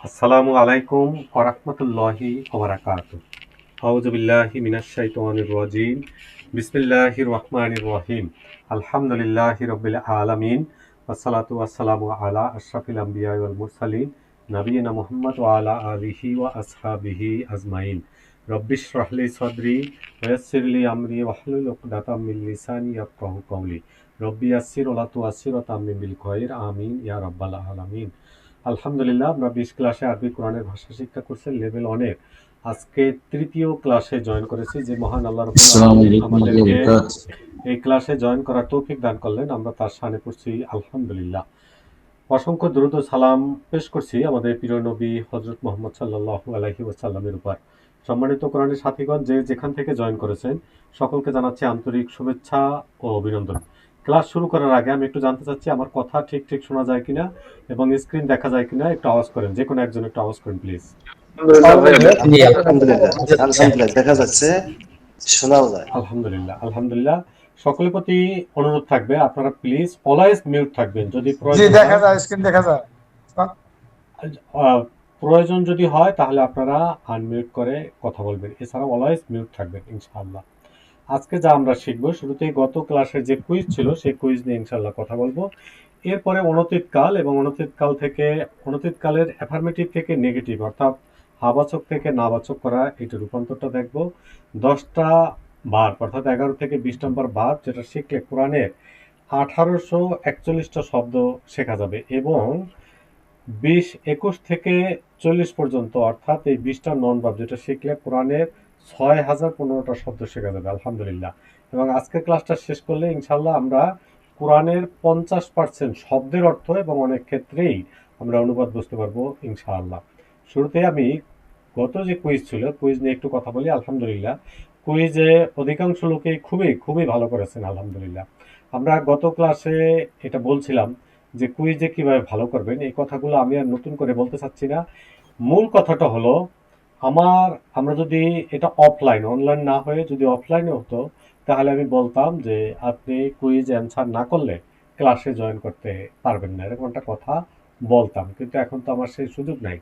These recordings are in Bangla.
আসসালামু আলাইকুম ওয়া রাহমাতুল্লাহি ওয়া বারাকাতুহু। আউযু বিল্লাহি মিনাশ শাইতানির রাজিম। বিসমিল্লাহির রহমানির রহিম। আলহামদুলিল্লাহি রাব্বিল আলামিন। ওয়াসসালাতু ওয়াসসালামু আলা আশরাফিল আমবিয়া ওয়াল মুরসালিন নবিয়িনা মুহাম্মদ ওয়া আলা আলিহি ওয়া আসহাবিহি আজমাইন। রব্বিশ রাহলি সাদরি ওয়া ইয়াসসিরলি আমরি ওয়াহলুল উকদাতাম মিন লিসানি ইয়াফকাহু কওলি। রব্বি ইয়াসসির ওয়া লা তুআসসির ওয়া তাম্মিম বিল খায়র আমিন ইয়া রাব্বাল আলামিন। আলহামদুলিল্লাহ, আমরা 20 ক্লাসে আরবি কোরআনের ভাষা শিক্ষা কোর্সের লেভেল 1 এর আজকে তৃতীয় ক্লাসে জয়েন করেছি। যে মহান আল্লাহ রাব্বুল আসসালামু আলামিন আলাইকুম ওয়া আমাদেরকে বারাকাতুহু। এই ক্লাসে জয়েন করার তৌফিক দান করলেন, আমরা তার শানে পড়ছি আলহামদুলিল্লাহ। অসংখ্য দরুদ ও সালাম পেশ করছি আমাদের প্রিয় নবী হযরত মুহাম্মদ সাল্লাল্লাহু আলাইহি ওয়াসাল্লামের উপর। সম্মানিত কোরআনের সাথীগণ, যে যেখান থেকে জয়েন করেছেন সকলকে জানাচ্ছি আন্তরিক শুভেচ্ছা ও অভিনন্দন। ক্লাস শুরু করার আগে আমি একটু জানতে চাচ্ছি আমার কথা ঠিক ঠিক শোনা যায় কিনা এবং স্ক্রিন দেখা যায় কিনা। একটু আওয়াজ করেন, যে কোনো একজন একটু আওয়াজ করেন প্লিজ। জি, আলহামদুলিল্লাহ আলহামদুলিল্লাহ। আলহামদুলিল্লাহ দেখা যাচ্ছে, শোনাও যায়। আলহামদুলিল্লাহ আলহামদুলিল্লাহ। সকলের প্রতি অনুরোধ থাকবে আপনারা প্লিজ অলওয়েজ মিউট থাকবেন, যদি জি প্রয়োজন দেখা হয় যায়, স্ক্রিন দেখা যায়। প্রয়োজন যদি হয় তাহলে আপনারা আনমিউট করে কথা বলবেন, এছাড়া অলওয়েজ মিউট থাকবেন ইনশাআল্লাহ। আজকে যা আমরা শিখবো, শুরুতেই গত ক্লাসের যে কুইজ ছিল সেই কুইজ নিয়ে ইনশাআল্লাহ কথা বলবো। এরপরে অনতীতকাল এবং অনতীতকালের অ্যাফার্মেটিভ থেকে নেগেটিভ অর্থাৎ হাবাচক থেকে নাবাচক করা, এটা রূপান্তরটা দেখব। 10টা ভার্ব অর্থাৎ 11 থেকে 20 নম্বর ভার্ব, যেটা শিখলে কোরআনের 1841টা শব্দ শেখা যাবে এবং 21 থেকে 40 পর্যন্ত অর্থাৎ এই 20টা নন ভার্ব, যেটা শিখলে কোরআনের 6015টা শব্দ শেখা যাবে আলহামদুলিল্লাহ। এবং আজকের ক্লাসটা শেষ করলে ইনশাল্লাহ আমরা কোরআনের 50% শব্দের অর্থ এবং অনেক ক্ষেত্রেই আমরা অনুবাদ বুঝতে পারবো ইনশাআল্লাহ। শুরুতে আমি গত যে কুইজ ছিল কুইজ নিয়ে একটু কথা বলি আলহামদুলিল্লাহ। কুইজে অধিকাংশ লোকেই খুবই খুবই ভালো করেছেন আলহামদুলিল্লাহ। আমরা গত ক্লাসে এটা বলছিলাম যে কুইজে কিভাবে ভালো করবেন, এই কথাগুলো আমি আর নতুন করে বলতে চাচ্ছি না। মূল কথাটা হলো, আমরা যদি এটা অনলাইন না হয়ে যদি অফলাইনে হতো তাহলে আমি বলতাম যে আপনি কুইজ অ্যান্সার না করলে ক্লাসে জয়েন করতে পারবেন না, এরকম একটা কথা বলতাম। কিন্তু এখন তো আমার সেই সুযোগ নাই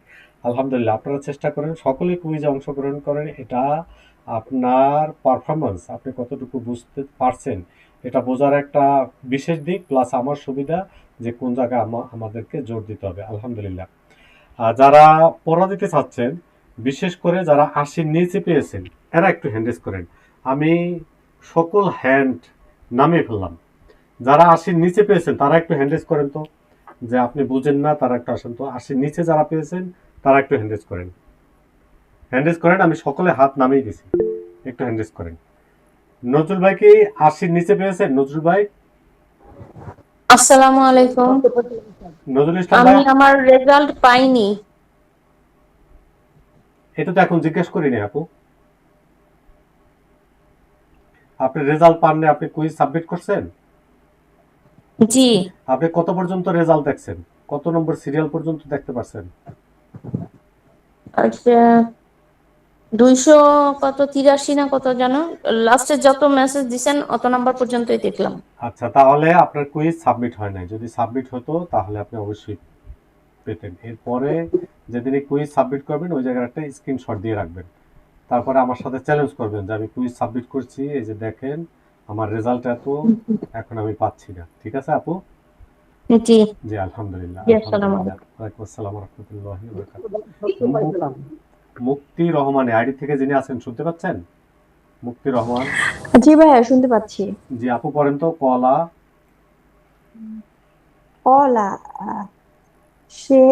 আলহামদুলিল্লাহ। আপনারা চেষ্টা করেন, সকলেই কুইজে অংশগ্রহণ করেন। এটা আপনার পারফরমেন্স, আপনি কতটুকু বুঝতে পারছেন এটা বোঝার একটা বিশেষ দিক, প্লাস আমার সুবিধা যে কোন জায়গায় আমাদেরকে জোর দিতে হবে আলহামদুলিল্লাহ। যারা পড়া দিতে চাচ্ছেন, বিশেষ করে যারা 80 নিচে পেয়েছেন, এরা একটু হ্যান্ড রেজ করেন। আমি সকল হ্যান্ড নামিয়ে ফেললাম। যারা 80 নিচে পেয়েছেন তারা একটু হ্যান্ড রেজ করেন তো, যে আপনি বুঝেন না তারা একটু আসেন তো। 80 নিচে যারা পেয়েছেন তারা একটু হ্যান্ড রেজ করেন, হ্যান্ড রেজ করেন। আমি সকলে হাত নামিয়ে দিছি, একটু হ্যান্ড রেজ করেন। নজরুল ভাই কি 80 নিচে পেয়েছেন? নজরুল ভাই, আসসালামু আলাইকুম। নজরুল ইসলাম ভাই, আমি আমার রেজাল্ট পাইনি। এটা তো এখন জিজ্ঞেস করিনি আপু। আপনি রেজাল্ট পাননি, আপনি কুইজ সাবমিট করছেন? জি, আপনি কত পর্যন্ত রেজাল্ট দেখছেন? কত নম্বর সিরিয়াল পর্যন্ত দেখতে পাচ্ছেন? আচ্ছা, 200 কত 83 না কত জানো, লাস্টে যত মেসেজ দিছেন অত নাম্বার পর্যন্তই দেখলাম। আচ্ছা, তাহলে আপনার কুইজ সাবমিট হয় নাই। যদি সাবমিট হতো তাহলে আপনি অবশ্যই পেতেন। এরপরে যেদিন কুইজ সাবমিট করবেন ওই জায়গায় একটা স্ক্রিনশট দিয়ে রাখবেন। তারপরে আমার সাথে চ্যালেঞ্জ করবেন যে আমি কুইজ সাবমিট করছি, এই যে দেখেন আমার রেজাল্ট এত, এখন আমি পাচ্ছি না। ঠিক আছে আপু? জি জি আলহামদুলিল্লাহ জি, আসসালামু আলহামদুলিল্লাহ। আলাইকুম। ওয়ালাইকুম আসসালাম ওয়া রাহমাতুল্লাহি ওয়া বারাকাতুহু। মুক্তি রহমানে আইডি থেকে যিনি আছেন শুনতে পাচ্ছেন? মুক্তি রহমান। জি ভাইয়া শুনতে পাচ্ছি। জি আপু, পড়েন তো কলা। কলা সে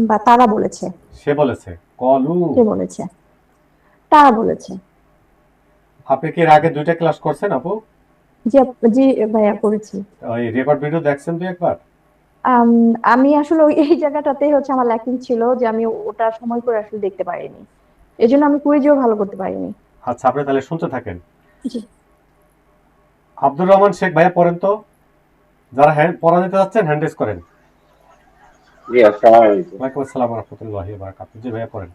বা তারা বলেছে। সে বলেছে কলু। সে বলেছে, তারা বলেছে। আপনি কি এর আগে 2টা ক্লাস করছেন আপু? জি জি ভাইয়া করেছি। ওই রেকর্ড ভিডিও দেখছেন 2 একবার? আম, আমি আসলে এই জায়গাটাতেই হচ্ছে আমার ল্যাকিং ছিল যে আমি ওটা সময় করে আসলে দেখতে পারিনি, এই জন্য আমি কুইজও ভালো করতে পারিনি। আচ্ছা, আপনি তাহলে শুনতে থাকেন। জি আব্দুর রহমান শেখ ভাইয়া পড়েন তো। যারা পড়া দিতে যাচ্ছেন হ্যান্ড রেজ করেন। জি, আসসালামু আলাইকুম। ওয়ালাইকুম আসসালাম ওয়া রাহমাতুল্লাহি ওয়া বারাকাতুহু। জি ভাইয়া পড়েন।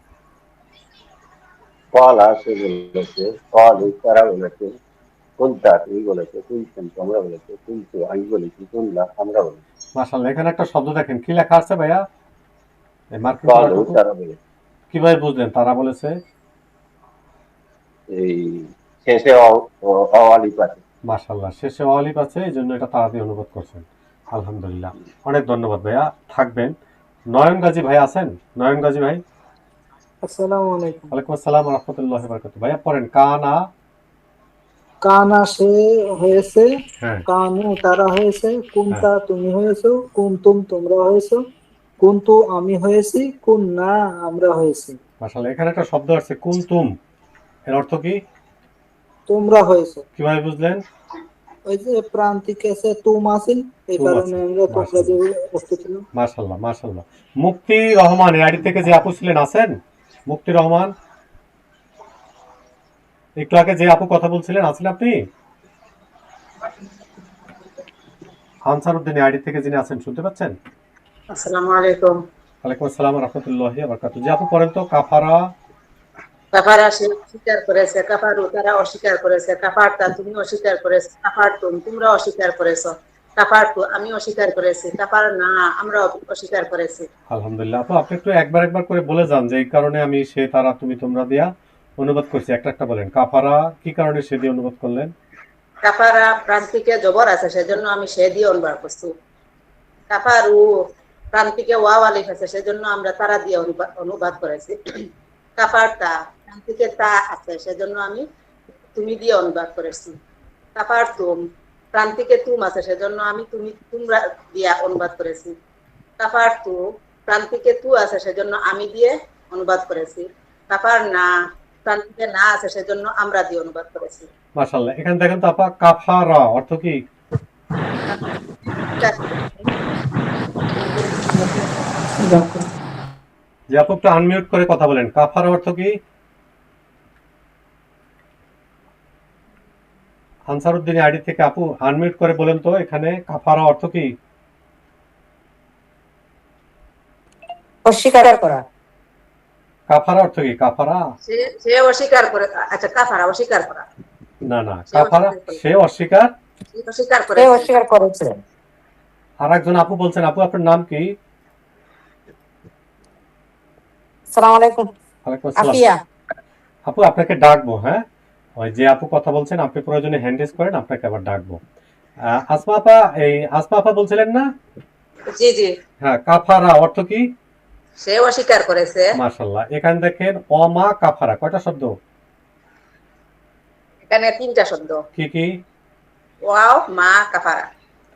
কলা সে বলেছে, কলু তারা বলেছে, কুলতা তুমি বলেছে, কুলতুম তোমরা বলেছে, কুলতু আমি বলেছি, কুলনা আমরা বলেছি। মাশাআল্লাহ, এখানে একটা শব্দ দেখেন, কি লেখা আছে ভাইয়া? এই মার্কিন قالوا তারাটুকু তারা বলেছে কিভাবে বুঝলেন তারা বলেছে? এই শেষে অলিফ আছে। মাশাআল্লাহ, শেষে অলিভ আছে, এই জন্য এটা তারা দিয়ে অনুবাদ করছেন। আলহামদুলিল্লাহ, অনেক ধন্যবাদ ভাইয়া, থাকবেন। নয়ন গাজী ভাই আছেন? নয়ন গাজী ভাই। আসসালামু আলাইকুম। ওয়ালাইকুম আসসালাম ওয়া রাহমাতুল্লাহি ওয়া বারাকাতুহু। ভাইয়া পড়েন কানা। কানা সে হয়েছে, হ্যাঁ কানু তারা হয়েছে, হ্যাঁ, কুনতা তুমি হয়েছো, কুনতুম তোমরা হয়েছো, কুনতু আমি হয়েছি, কুননা আমরা হয়েছি। মাশাআল্লাহ, এখানে একটা শব্দ আছে কুনতুম, এর অর্থ কি? তোমরা হয়েছো, কিভাবে বুঝলেন? ওই যে প্রান্তিকে আছে তুম আসিল, এই তুম আছে। কারণে আমরা তোমরা যে মাশাআল্লাহ অর্থ ছিল। মাশাআল্লাহ মাশাআল্লাহ। মুক্তি রহমান এই আইডি থেকে যে আপু ছিলেন আছেন? মুক্তি রহমান, একটু আগে যে আপু কথা বলছিলেন আছেন আপনি? আনসার উদ্দিন আইডি থেকে যিনি আছেন শুনতে পাচ্ছেন? আসসালামু আলাইকুম। ওয়ালাইকুম আসসালাম ওয়া রাহমাতুল্লাহি ওয়া বারাকাতুহু। যে আপু পড়েন তো কাফারা। কাফারা সে অস্বীকার করেছে, কাফারু তারা অস্বীকার করেছে, কাফারতা তুমি অস্বীকার করেছো, কাফারতুম তোমরা অস্বীকার করেছো, কাফারতু আমি অস্বীকার করেছি, কাফার না আমরা অস্বীকার করেছি। আলহামদুলিল্লাহ, আপু আপনি একটু একবার একবার করে বলে যান যে এই কারণে আমি সে তারা তুমি তোমরা দিয়া অনুবাদ করছি, একটা একটা বলেন। কাফারা কি কারণে সে দিয়ে অনুবাদ করলেন? কাফারা প্রান্তিকে জবর আছে সেজন্য আমি সে দিয়ে অনুবাদ করছি। কাফারু প্রান্তিকে ওয়াও আলিফ আছে সেজন্য আমরা তারা দিয়ে অনুবাদ করেছি। কাফারতা প্রান্তিকে তা আছে সেজন্য আমি তুমি দিয়ে অনুবাদ করেছি। কাফারতুম প্রান্তিকে তুম আছে সেজন্য আমি তুমি তোমরা দিয়ে অনুবাদ করেছি। কাফারতু প্রান্তিকে তু আছে সেজন্য আমি দিয়ে অনুবাদ করেছি। কাফার না প্রান্তিকে না আছে সেজন্য আমরা দিয়ে অনুবাদ করেছি। মাশাআল্লাহ, এখানে দেখেন তো আপা কাফারা অর্থ কি? যে আপু একটু আনমিউট করে কথা বলেন, কাফারা অর্থ কি? আনসার উদ্দিন আইডি থেকে আপু আনমিউট করে বলেন তো এখানে কাফারা অর্থ কি? অস্বীকার করা। কাফারা অর্থ কি? কাফারা সে অস্বীকার করে, আচ্ছা কাফারা অস্বীকার করা, না না, কাফারা সে অস্বীকার। সে অস্বীকার সে করেছে। অস্বীকার করেছে। আর একজন আপু বলছেন, আপু আপনার নাম কি? আসসালামু আলাইকুম। ওয়ালাইকুম আসসালাম। আফিয়া। আপু আপনাকে ডাকবো, হ্যাঁ ওই যে আপু কথা বলছেন আপনি প্রয়োজনে হ্যান্ড রেজ করেন, আপনাকে আবার ডাকবো। আসমা আপা, এই আসমা আপা বলছিলেন না? জি জি, হ্যাঁ, কাফারা অর্থ কি? সে অস্বীকার করেছে। মাশাআল্লাহ, এখানে দেখেন অমা কাফারা কয়টা শব্দ? এখানে তিনটা শব্দ, কি কি? ওয়াও মা কাফারা।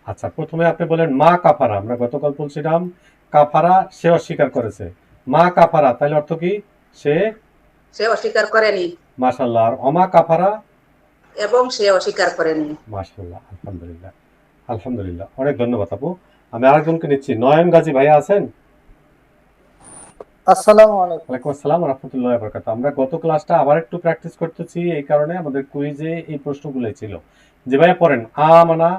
আচ্ছা, প্রথমে আপনি বলেন মা কাফারা, আমরা গতকাল বলছিলাম কাফারা সে অস্বীকার করেছে, মা কাফারা তাহলে অর্থ কি? সে সে অস্বীকার করেনি মাশাআল্লাহ। আর অমা কাফারা? এবং সে অস্বীকার করেনি। মাশাআল্লাহ, আলহামদুলিল্লাহ আলহামদুলিল্লাহ, অনেক ধন্যবাদ আপু। আমি আরেকজনকে নিচ্ছি, নয়ন গাজী ভাইয়া আছেন? আসসালামু আলাইকুম। ওয়ালাইকুম আসসালাম ওয়া রাহমাতুল্লাহি ওয়া বারাকাতুহু। আমরা গত ক্লাসটা আবার একটু প্র্যাকটিস করতেছি, এই কারণে আমাদের কুইজে এই প্রশ্নগুলো ছিল। যে ভাইয়া পড়েন আমানা।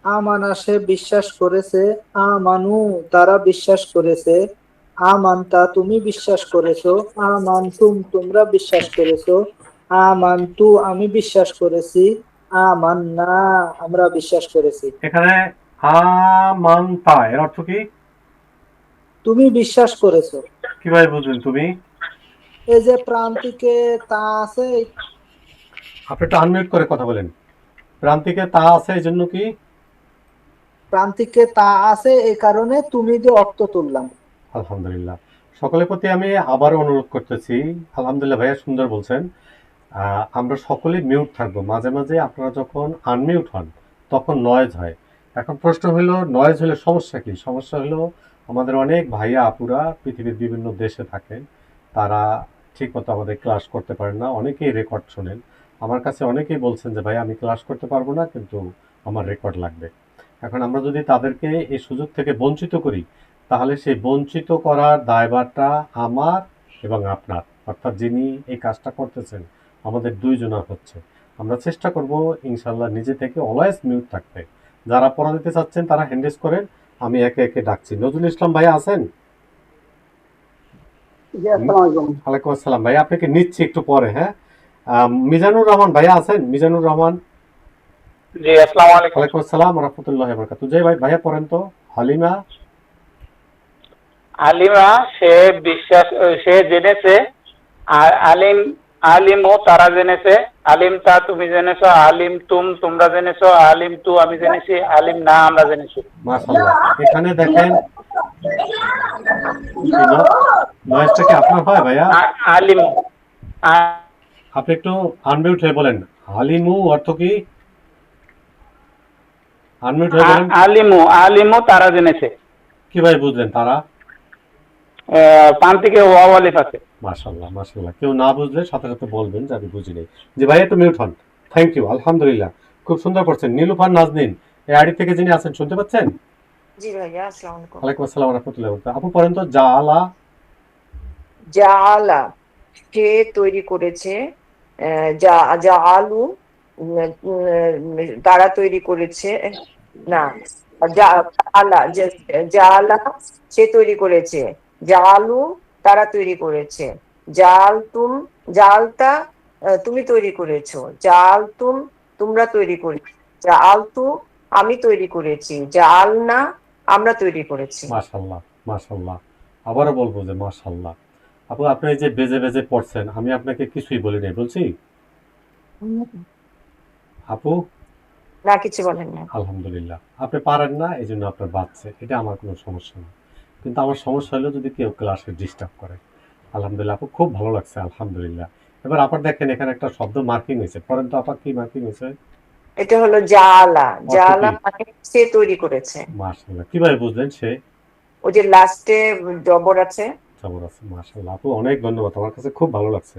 আমানা সে বিশ্বাস করেছে, আমানু তারা বিশ্বাস করেছে, আমানতা তুমি বিশ্বাস করেছো, আমানতুম তোমরা বিশ্বাস করেছো, আমানতু আমি বিশ্বাস করেছি, আমান্না আমরা বিশ্বাস করেছি। এখানে আমানতা এর অর্থ কি? তুমি বিশ্বাস করেছো, কিভাবে বুঝলেন তুমি? এই যে প্রান্তিকে তা আছে, আপনি একটু আনমিউট করে কথা বলেন। প্রান্তিকে তা আছে এই জন্য কি? প্রান্তিকে তা আছে এই কারণে তুমি দিয়ে অর্থ তুললাম। আলহামদুলিল্লাহ, সকলের প্রতি আমি আবারও অনুরোধ করতেছি। আলহামদুলিল্লাহ ভাইয়া সুন্দর বলছেন। আমরা সকলেই মিউট থাকবো, মাঝে মাঝে আপনারা যখন আনমিউট হন তখন নয়েজ হয়। এখন প্রশ্ন হলো নয়েজ হলে সমস্যা কি? সমস্যা হলো আমাদের অনেক ভাইয়া আপুরা পৃথিবীর বিভিন্ন দেশে থাকেন, তারা ঠিকমতো আমাদের ক্লাস করতে পারেন না, অনেকেই রেকর্ড শোনেন। আমার কাছে অনেকেই বলছেন যে ভাই আমি ক্লাস করতে পারবো না, কিন্তু আমার রেকর্ড লাগবে। এখন আমরা যদি তাদেরকে এই সুযোগ থেকে বঞ্চিত করি, তাহলে সেই বঞ্চিত করার দায়ভারটা আমার এবং আপনার, অর্থাৎ যিনি এই কাজটা করতেছেন আমাদের দুইজনের হচ্ছে। আমরা চেষ্টা করব ইনশাল্লাহ নিজে থেকে অলওয়েজ মিউট থাকতে। যারা পড়া দিতে চাচ্ছেন তারা হ্যান্ড রেজ করেন, আমি একে একে ডাকছি। নজরুল ইসলাম ভাইয়া আছেন? ওয়ালাইকুম আসসালাম ভাইয়া, আপনাকে নিচ্ছি একটু পরে, হ্যাঁ। মিজানুর রহমান ভাইয়া আছেন? মিজানুর রহমান। জি আসসালামু আলাইকুম। ওয়ালাইকুম আসসালাম ওয়া রাহমাতুল্লাহি ওয়া বারাকাতুহু। ভাইয়া পড়েন তো। হালিমা। আলিমা সে বিশ্বাস, সে জেনেছে, আর আলিমও তারা জেনেছে, আলিম তা তুমি জেনেছো, আলিম তোমরা জেনেছো, আলিম তু আমি জেনেছি, আলিম না আমরা জেনেছি। মাশাআল্লাহ। এখানে দেখেন নয়েজটা কি আপনার হয় ভাইয়া? আলিম আপনি একটু আনমিউট হয়ে বলেন। আলিমু অর্থ কি? আনমিউট হয়ে বলেন। আলিমও তারা জেনেছে। কিভাবে বুঝলেন তারা? প্রান্তিকে ওয়াও আলিফ আছে। মাশাআল্লাহ মাশাআল্লাহ। কেউ না বুঝলে সাথে সাথে বলবেন যে আমি বুঝি নাই। জি ভাই, একটু মিউট হন। থ্যাংক ইউ, আলহামদুলিল্লাহ। খুব সুন্দর করছেন। নীলুফার নাজনীন এই আইডি থেকে যিনি আছেন শুনতে পাচ্ছেন? জি ভাইয়া, আসসালামু আলাইকুম। ওয়ালাইকুম আসসালাম ওয়া রাহমাতুল্লাহি ওয়া বারাকাতুহু। আপু পড়েন তো, জাআলা। জাআলা সে তৈরি করেছে, জাআলু তারা তৈরি করেছে, না, জাআলা সে তৈরি করেছে, জাআলু তারা তৈরি করেছে, জাআলতা তুমি তৈরি করেছো, জাআলতুম তোমরা তৈরি করেছো, জাআলতু আমি তৈরি করেছি, জাআলনা আমরা তৈরি করেছি। মাশাআল্লাহ মাশাআল্লাহ। আবারও বলবো যে মাশাআল্লাহ। আপু আপনি এই যে বেজে বেজে পড়ছেন, আমি আপনাকে কিছুই বলি নাই, বলছি? আপু না, কিছু বলেন না। আলহামদুলিল্লাহ। আপনি পারেন না এই জন্য আপনার বাচ্চা, এটা আমার কোনো সমস্যা না। কিন্তু আমার সমস্যা হলো যদি কেউ ক্লাসে ডিস্টার্ব করে। আলহামদুলিল্লাহ আপু, খুব ভালো লাগছে, আলহামদুলিল্লাহ। এবার আপনার দেখেন এখানে একটা শব্দ মার্কিং হয়েছে, পড়েন তো আপা, কি মার্কিং হয়েছে? এটা হলো জাআলা, অর্থ জাআলা কি? মানে সে তৈরি করেছে। মাশাআল্লাহ। কিভাবে বুঝলেন সে? ওই যে লাস্টে জবর আছে। খবর আছে, মাশাআল্লাহ আপু, অনেক ধন্যবাদ, আমার কাছে খুব ভালো লাগছে,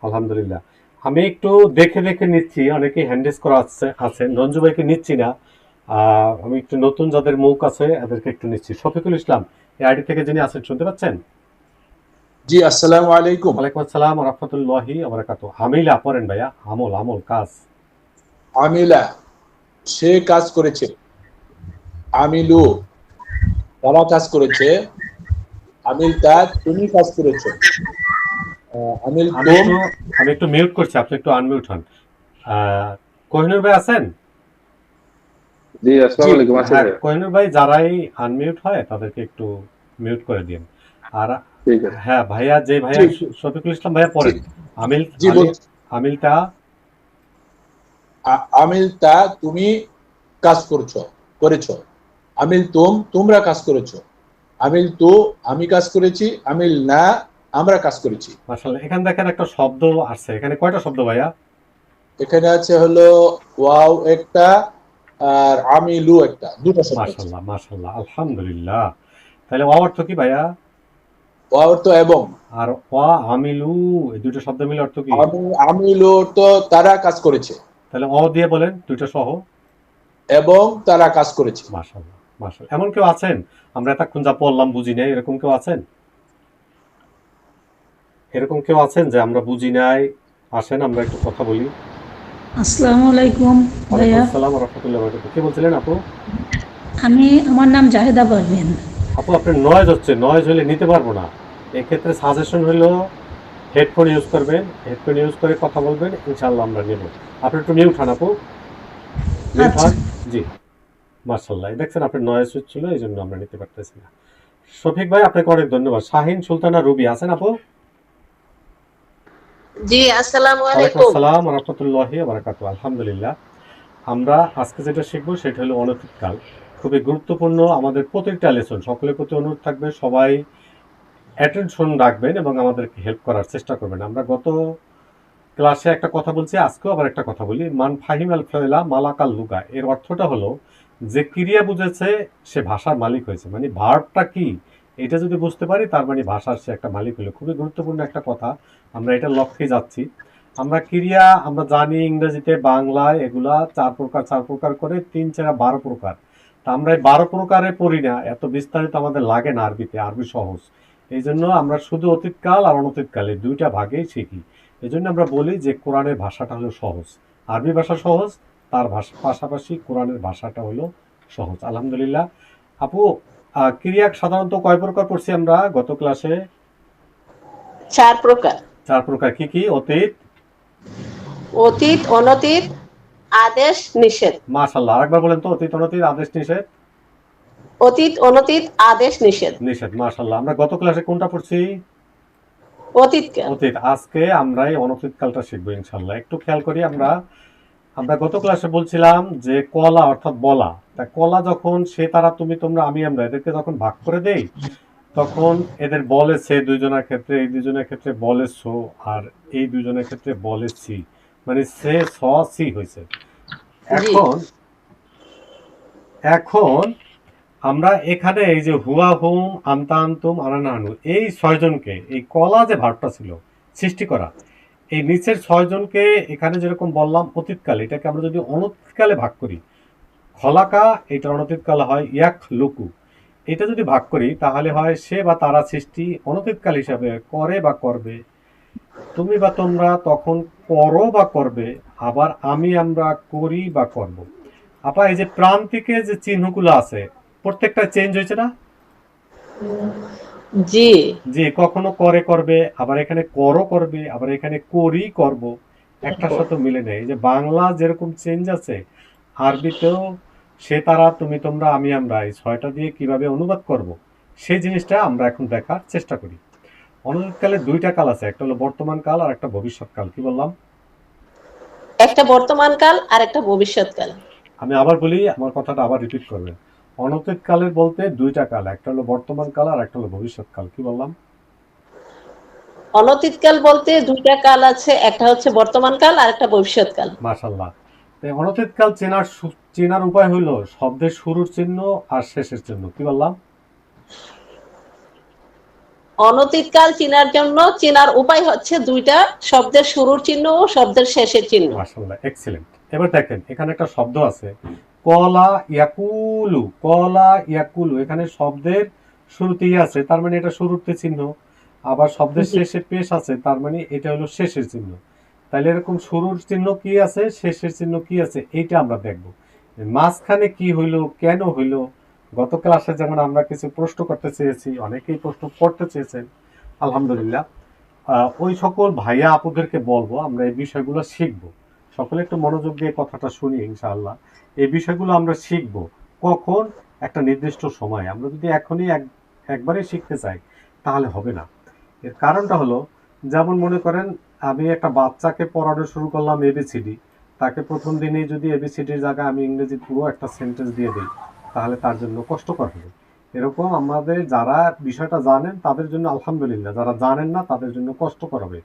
আলহামদুলিল্লাহ। আমি একটু দেখে দেখে নিচ্ছি, অনেকেই হ্যান্ডেস করা আছেন, রঞ্জু ভাইকে নিচ্ছি না। আমি একটু নতুন যাদের মুখ আছে এদেরকে একটু নিচ্ছি। শফিকুল ইসলাম এই আইডি থেকে যিনি আছেন শুনতে পাচ্ছেন? জি, আসসালামু আলাইকুম। ওয়ালাইকুম আসসালাম ওয়া রাহমাতুল্লাহি ওয়া বারাকাতুহু। আমিলা পড়েন ভাইয়া, আমল কাজ। আমিলা সে কাজ করেছে, আমিলু তারা কাজ করেছে, আমিলতা তুমি কাজ করেছো, আমিলতুম। আমি একটু মিউট করছি, আপনি একটু আনমিউট হন। কোহিনুর ভাই আছেন? জি, আসসালামু আলাইকুম। হ্যাঁ, কোহিনুর ভাই যারাই আনমিউট হয় তাদেরকে একটু মিউট করে দিন। আর ঠিক আছে। হ্যাঁ ভাইয়া, যে ভাইয়া শফিকুল ইসলাম ভাইয়া পড়েন, আমিলতা আমিলতা তুমি কাজ করেছো, আমিলতুম তোমরা কাজ করেছো, আমিলতু আমি কাজ করেছি, আমিল না আমরা কাজ করেছি। মাশাআল্লাহ। এখানে দেখেন একটা শব্দ আছে, এখানে কয়টা শব্দ ভাইয়া? এখানে আছে হলো ওয়াও একটা আর আমিলু একটা, দুটো শব্দ। মাশাআল্লাহ মাশাআল্লাহ, আলহামদুলিল্লাহ। তাহলে ওয়া অর্থ কি ভাইয়া? ওয়া অর্থ এবং, আর ওয়া আমিলু এই দুটো শব্দ মিলে অর্থ কি? আমিলু তো তারা কাজ করেছে। তাহলে অ দিয়ে বলেন দুটো সহ। এবং তারা কাজ করেছে। মাশাআল্লাহ মাশাআল্লাহ। এমন কেউ আছেন আমরা এতক্ষণ যা পড়লাম বুঝি নাই, এরকম কেউ আছেন? এরকম কেউ আছেন যে আমরা বুঝি নাই? আসেন আমরা একটু কথা বলি। আসসালামু আলাইকুম ভাইয়া। আসসালামু আলাইকুম রাহমাতুল্লাহি ওয়া বারাকাতুহু। কি বলছিলেন আপু? আমার নাম জাহেদা পারভীন। আপু আপনার নয়েজ হচ্ছে, নয়েজ হলে নিতে পারবো না। এক্ষেত্রে সাজেশন হলো হেডফোন ইউজ করবেন, হেডফোন ইউজ করে কথা বলবেন, ইনশাআল্লাহ আমরা নেব। আপনি একটু মিউট হন আপু, মিউট হন। জি মাশাআল্লাহ। দেখছেন আপনার নয়েজ হচ্ছিল, এই জন্য আমরা নিতে পারতেছি না। শফিক ভাই আপনাকে অনেক ধন্যবাদ। শাহিন সুলতানা রুবি আছেন আপু? জি, আসসালামু ওয়ালাইকুম আলাইকুম। আসসালাম ওয়া রাহমাতুল্লাহি ওয়া বারাকাতুহু। আলহামদুলিল্লাহ। আমরা আজকে যেটা শিখবো সেটা হলো অনতিকাল। খুবই গুরুত্বপূর্ণ আমাদের প্রত্যেকটা লেসন। সকলের প্রতি অনুরোধ থাকবে সবাই অ্যাটেনশন রাখবেন এবং আমাদেরকে হেল্প করার চেষ্টা করবেন। আমরা গত ক্লাসে একটা কথা বলছি, আজকেও আবার একটা কথা বলি। মান ফাহিম আল ফাইলা মালাকাল লুগা, এর অর্থটা হলো যে ক্রিয়া বুঝেছে সে ভাষার মালিক হয়েছে। মানে ভার্বটা কি এটা যদি বুঝতে পারি তার মানে ভাষার সে একটা মালিক হলো। খুবই গুরুত্বপূর্ণ একটা কথা, আমরা এটা লক্ষ্যে যাচ্ছি। আমরা ক্রিয়া আমরা জানি ইংরেজিতে বাংলায় এগুলা চার প্রকার করে 3 4 12 প্রকার। তা আমরা এই 12 প্রকারে পড়ি না, এত বিস্তারিত আমাদের লাগে না আরবিতে, আরবি সহজ। এই জন্য আমরা শুধু অতীতকাল আর অনতীতকাল এই দুইটা ভাগেই শিখি। এই জন্য আমরা বলি যে কোরআনের ভাষাটা হলো সহজ, আরবি ভাষা সহজ, তার পাশাপাশি কোরআনের ভাষাটা হলো সহজ। আলহামদুলিল্লাহ। আপু ক্রিয়া সাধারণত কয় প্রকার পড়ছি আমরা গত ক্লাসে? 4 প্রকার। 4 প্রকার। কি কি? অতীত, অতীত, অনতীত, আদেশ, নিষেধ। মাশাআল্লাহ। আরেকবার বলেন তো, অতীত, অনতীত, আদেশ, নিষেধ। অতীত অনতীত আদেশ নিষেধ নিষেধ, মাশাআল্লাহ। আমরা গত ক্লাসে কোনটা পড়ছি? অতীতকাল অতীত। আজকে আমরা এই অনতীত কালটা শিখবো ইনশাআল্লাহ। একটু খেয়াল করি, আমরা আমরা গত ক্লাসে বলছিলাম যে কলা অর্থাৎ বলা, তা কলা যখন সে তারা তুমি তোমরা আমি আমরা এদেরকে যখন ভাগ করে দেই, তখন এদের বলে সে দুইজনের ক্ষেত্রে, এই দুইজনের ক্ষেত্রে বলে সো, আর এই দুইজনের ক্ষেত্রে বলে সি, মানে সে স সি হয়েছে। এখন এখন আমরা এখানে এই যে হুয়া হুম আন্তা আন্তুম আনানা আনু, এই ছয়জনকে, এই কলা যে ভাবটা ছিল সৃষ্টি করা, এই নিচের ছয়জনকে এখানে যেরকম বললাম অতীতকালে, এটাকে আমরা যদি অনতীতকালে ভাগ করি, খলাকা এটা অনতীতকালে হয় ইয়াক লুকু, এটা যদি ভাগ করি তাহলে হয় সে বা তারা সৃষ্টি অনতীতকাল হিসাবে করে বা করবে, তুমি বা তোমরা তখন করো বা করবে, আবার আমি আমরা করি বা করব। আপা এই যে প্রান্তিকে যে চিহ্নগুলো আছে প্রত্যেকটা চেঞ্জ হয়েছে না? জি যে কখনো করে করবে, আবার এখানে করো করবে, আবার এখানে করি করব, একটার সাথে মিলে নেই। এই যে বাংলা যেরকম চেঞ্জ আছে, আরবিতেও সে তারা তুমি তোমরা আমি আমরা এই ছয়টা দিয়ে কিভাবে অনুবাদ করব সেই জিনিসটা আমরা এখন দেখার চেষ্টা করি। অনতীতকালে দুইটা কাল আছে, একটা হলো বর্তমান কাল আর একটা ভবিষ্যৎ কাল। কি বললাম? একটা বর্তমান কাল আর একটা ভবিষ্যৎ কাল। আমি আবার বলি, আমার কথাটা আবার রিপিট করবেন। অনতীত কালের বলতে দুইটা কাল, একটা হলো বর্তমান কাল আর একটা হলো ভবিষ্যৎ কাল। কি বললাম? অনতীতকাল বলতে দুইটা কাল আছে, একটা হচ্ছে বর্তমান কাল আর একটা ভবিষ্যৎ কাল। মাশাআল্লাহ। অনতীত কাল চেনার উপায় হলো শব্দের শুরুর চিহ্ন আর শেষের চিহ্ন। কি বললাম? অনতীতকাল চেনার জন্য চেনার উপায় হচ্ছে দুইটা, শব্দের শুরুর চিহ্ন ও শব্দের শেষের চিহ্ন। মাশাআল্লাহ, এক্সিলেন্ট। এবার দেখেন এখানে একটা শব্দ আছে কলা ইয়াকুলু, কলা ইয়াকুলু, এখানে শব্দের শুরুতেই আছে, তার মানে এটা শুরুতে চিহ্ন, আবার শব্দের শেষে পেশ আছে, তার মানে এটা হলো শেষের চিহ্ন। তাহলে এরকম শুরুর চিহ্ন কি আছে, শেষের চিহ্ন কি আছে, এইটা আমরা দেখব। মাঝখানে কি হইলো, কেন হইলো, গত ক্লাসে যেমন আমরা কিছু প্রশ্ন করতে চেয়েছি, অনেকেই প্রশ্ন করতে চেয়েছেন, আলহামদুলিল্লাহ। ওই সকল ভাইয়া আপুদেরকে বলবো আমরা এই বিষয়গুলো শিখবো। সকলে একটু মনোযোগ দিয়ে কথাটা শুনি ইনশাআল্লাহ। এই বিষয়গুলো আমরা শিখবো কখন? একটা নির্দিষ্ট সময়। আমরা যদি এখনই একবারে শিখতে চাই তাহলে হবে না। এর কারণটা হলো, যেমন মনে করেন আমি একটা বাচ্চাকে পড়ানো শুরু করলাম এবিসিডি, তাকে প্রথম দিনেই যদি এবিসিডির জায়গায় আমি ইংরেজি পুরো একটা সেন্টেন্স দিয়ে দিই তাহলে তার জন্য কষ্টকর হবে। এরকম আমাদের যারা বিষয়টা জানেন তাদের জন্য আলহামদুলিল্লাহ, যারা জানেন না তাদের জন্য কষ্টকর হবে।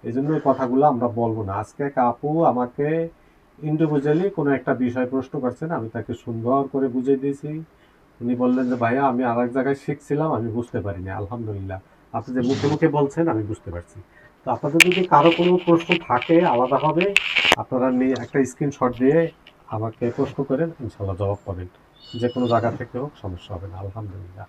এই জন্য এই কথাগুলো আমরা বলবো না। আজকে এক আপু আমাকে ইন্ডিভিজুয়ালি কোনো একটা বিষয় প্রশ্ন করছেন, আমি তাকে সুন্দর করে বুঝিয়ে দিয়েছি। উনি বললেন যে ভাইয়া আমি আর এক জায়গায় শিখছিলাম, আমি বুঝতে পারিনি। আলহামদুলিল্লাহ, আপনি যে মুখে মুখে বলছেন আমি বুঝতে পারছি। তো আপনাদের যদি কারো কোনো প্রশ্ন থাকে আলাদাভাবে, আপনারা একটা স্ক্রিনশট দিয়ে আমাকে প্রশ্ন করেন, ইনশাল্লাহ জবাব পাবেন। যে কোনো জায়গা থেকে হোক, সমস্যা হবে না। আলহামদুলিল্লাহ।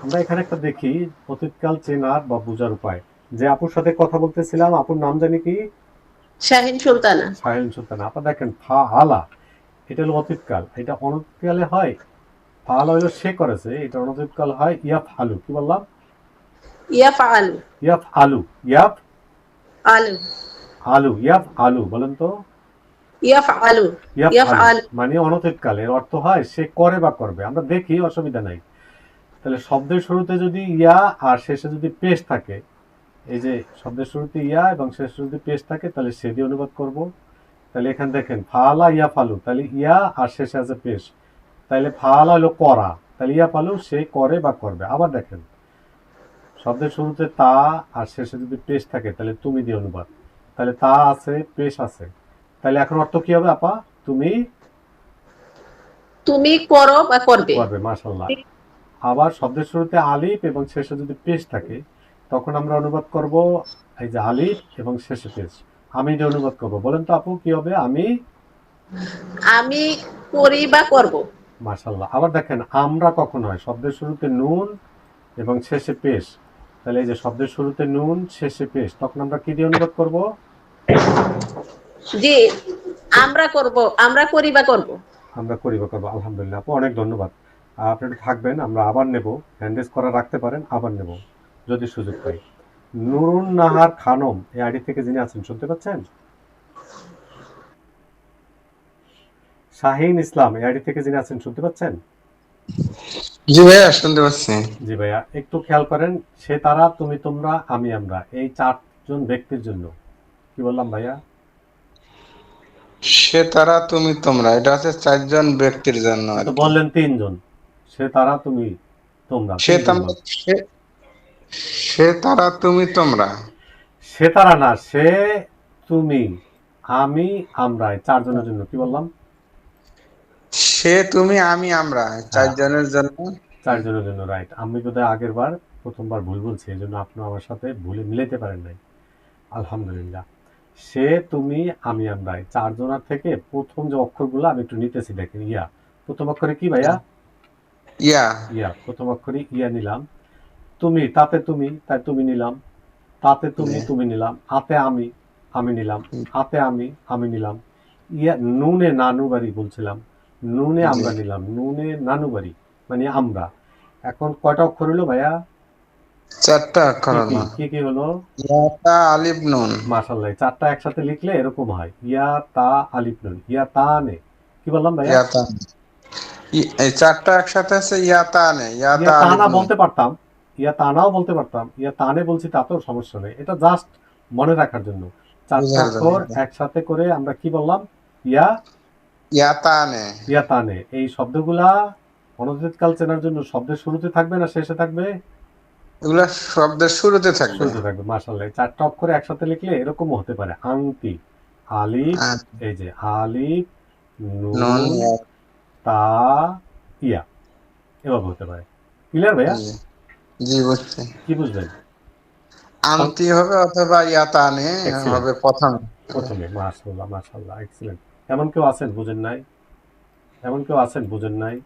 আমরা এখানে একটা দেখি অতীতকাল চেনার বা বোঝার উপায়। যে আপুর সাথে কথা বলতেছিলাম, আপুর নাম জানি কি? শাহিন সুলতানা। শাহিন সুলতানা। আপা দেখেন ফা আলা, এটা হলো অতীতকাল, এটা অনতীতকালে হয়। ফা আলা হলো সে করেছে, এটা অনতীতকাল হয় ইয়াফ আলু। কি বললাম? ইয়াফ আলু। ইয়াফ আলু, ইয়াফ আলু। আলু, ইয়াফ আলু বলেন তো। ইয়াফ আলু। ইয়াফ ইয়াফ আলু আলু। মানে অনতীতকাল, এর অর্থ হয় সে করে বা করবে। আমরা দেখি, অসুবিধা নাই। তাহলে শব্দের শুরুতে যদি ইয়া আর শেষে যদি পেশ থাকে, এই যে শব্দের শুরুতে ইয়া এবং শেষে যদি পেশ থাকে তাহলে সে দিয়ে অনুবাদ করব। তাহলে এখানে দেখেন ফালা ইয়া ফালু, তাহলে ইয়া আর শেষে আছে পেশ, তাহলে ফালা হলো করা, তাহলে ইয়া ফালু সে করে বা করবে। আবার দেখেন শব্দের শুরুতে তা আর শেষে যদি পেশ থাকে তাহলে তুমি দিয়ে অনুবাদ, তাহলে তা আছে পেশ আছে, তাহলে এখন অর্থ কি হবে আপা? তুমি তুমি করো বা করবে। করবে, মাশাআল্লাহ। আবার শব্দের শুরুতে আলিফ এবং শেষে যদি পেশ থাকে তখন আমরা অনুবাদ করব এই যে আলিফ এবং শেষে পেশ, আমি দিয়ে অনুবাদ করব। বলেন তো আপু কি হবে? আমি করি বা করব। মাশাআল্লাহ। আবার দেখেন আমরা কখন হয়? শব্দের শুরুতে নুন এবং শেষে পেশ, তাহলে এই যে শব্দের শুরুতে নুন শেষে পেশ, তখন আমরা কি দিয়ে অনুবাদ করব? জি, আমরা করব, আমরা করি বা করব। আমরা করি বা করবো। আলহামদুলিল্লাহ আপু, অনেক ধন্যবাদ। আপনি একটু থাকবেন, আমরা আবার নেব, হ্যান্ডেজ করা রাখতে পারেন, আবার নেব যদি সুযোগ পাই। নুরুন নাহার খানম এই আইডি থেকে যিনি আছেন, শুনতে পাচ্ছেন? শাহিন ইসলাম এই আইডি থেকে যিনি আছেন, শুনতে পাচ্ছেন? জি ভাইয়া শুনতে পাচ্ছি। জি ভাইয়া, একটু খেয়াল করেন, সে তারা, তুমি তোমরা, আমি আমরা, এই চারজন ব্যক্তির জন্য। কি বললাম ভাইয়া? সে তারা তুমি তোমরা, এটা হচ্ছে চারজন ব্যক্তির জন্য আপনি আর তো কি। বললেন তিনজন। সে তারা, তুমি তোমরা, সে তিনজন তোমরা লোক। সে তারা তুমি তোমরা। সে তারা না, সে, তুমি, আমি, আমরা, এই চারজনের জন্য। কি বললাম? সে তুমি আমি আমরা হ্যাঁ, চারজনের জন্য। চারজনের জন্য, রাইট। আমি বোধহয় আগের বার প্রথমবার ভুল বলছি, এই জন্য আপনি আমার সাথে ভুলে মিলাইতে পারেন নাই। আলহামদুলিল্লাহ। সে, তুমি, আমি, আমরা, এই চারজনের থেকে প্রথম যে অক্ষরগুলো আমি একটু নিতেছি, দেখেন। ইয়া প্রথম অক্ষরে কি ভাইয়া? ইয়া। ইয়া প্রথম অক্ষরে ইয়া নিলাম। তুমি, তাতে তুমি, তাই তুমি নিলাম। তাতে তুমি, জি। তুমি নিলাম। আতে আমি, আমি নিলাম। আতে আমি, আমি নিলাম। ইয়া নুনে নানু বাড়ি বলছিলাম, নুনে জি। আমরা নিলাম। নুনে নানু বাড়ি মানে আমরা। এখন কয়টা অক্ষর হলো ভাইয়া? চারটা অক্ষর কি কি হলো। কি কি হলো? ইয়াতা আলিফ নুন। মাশাআল্লাহ, চারটা একসাথে লিখলে এরকম হয়, ইয়া তা আলিফ নুন, ইয়া তা নে। কি বললাম ভাইয়া? ইয়াতা এই চারটা একসাথে আছে ইয়াতা নে, ইয়া ইয়াতা তা আলিফ না নুন। বলতে পারতাম, ইয়া তা নাও বলতে পারতাম, ইয়া তানে বলছি তাতেও সমস্যা নেই, এটা জাস্ট মনে রাখার জন্য। চারটা বুঝার জন্য। অক্ষর একসাথে করে আমরা কি বললাম? ইয়া, ইয়াতা নে। ইয়া তানে। এই শব্দগুলা অনধিকাল চেনার জন্য শব্দের শুরুতে থাকবে না শেষে থাকবে? এগুলা শব্দের শুরুতে থাকবে। শুরুতে থাকবে। মাশাআল্লাহ, চারটা অক্ষরে একসাথে লিখলে এরকমও হতে পারে। আংটি, আলিফ, আর এই যে আলিফ, নুন নুন, ইয়া। তা, ইয়া, এভাবে হতে পারে। ক্লিয়ার ভাইয়া? জি। জি বুঝছি। কি বুঝলেন? আনতি হবে অথবা ইয়াতা নে এক্সিলেন্ট। হবে প্রথম। প্রথমে, মাশাআল্লাহ মাশাআল্লাহ, এক্সিলেন্ট। এমন কেউ আছেন বুঝেন নাই? এমন কেউ আছেন বুঝেন নাই?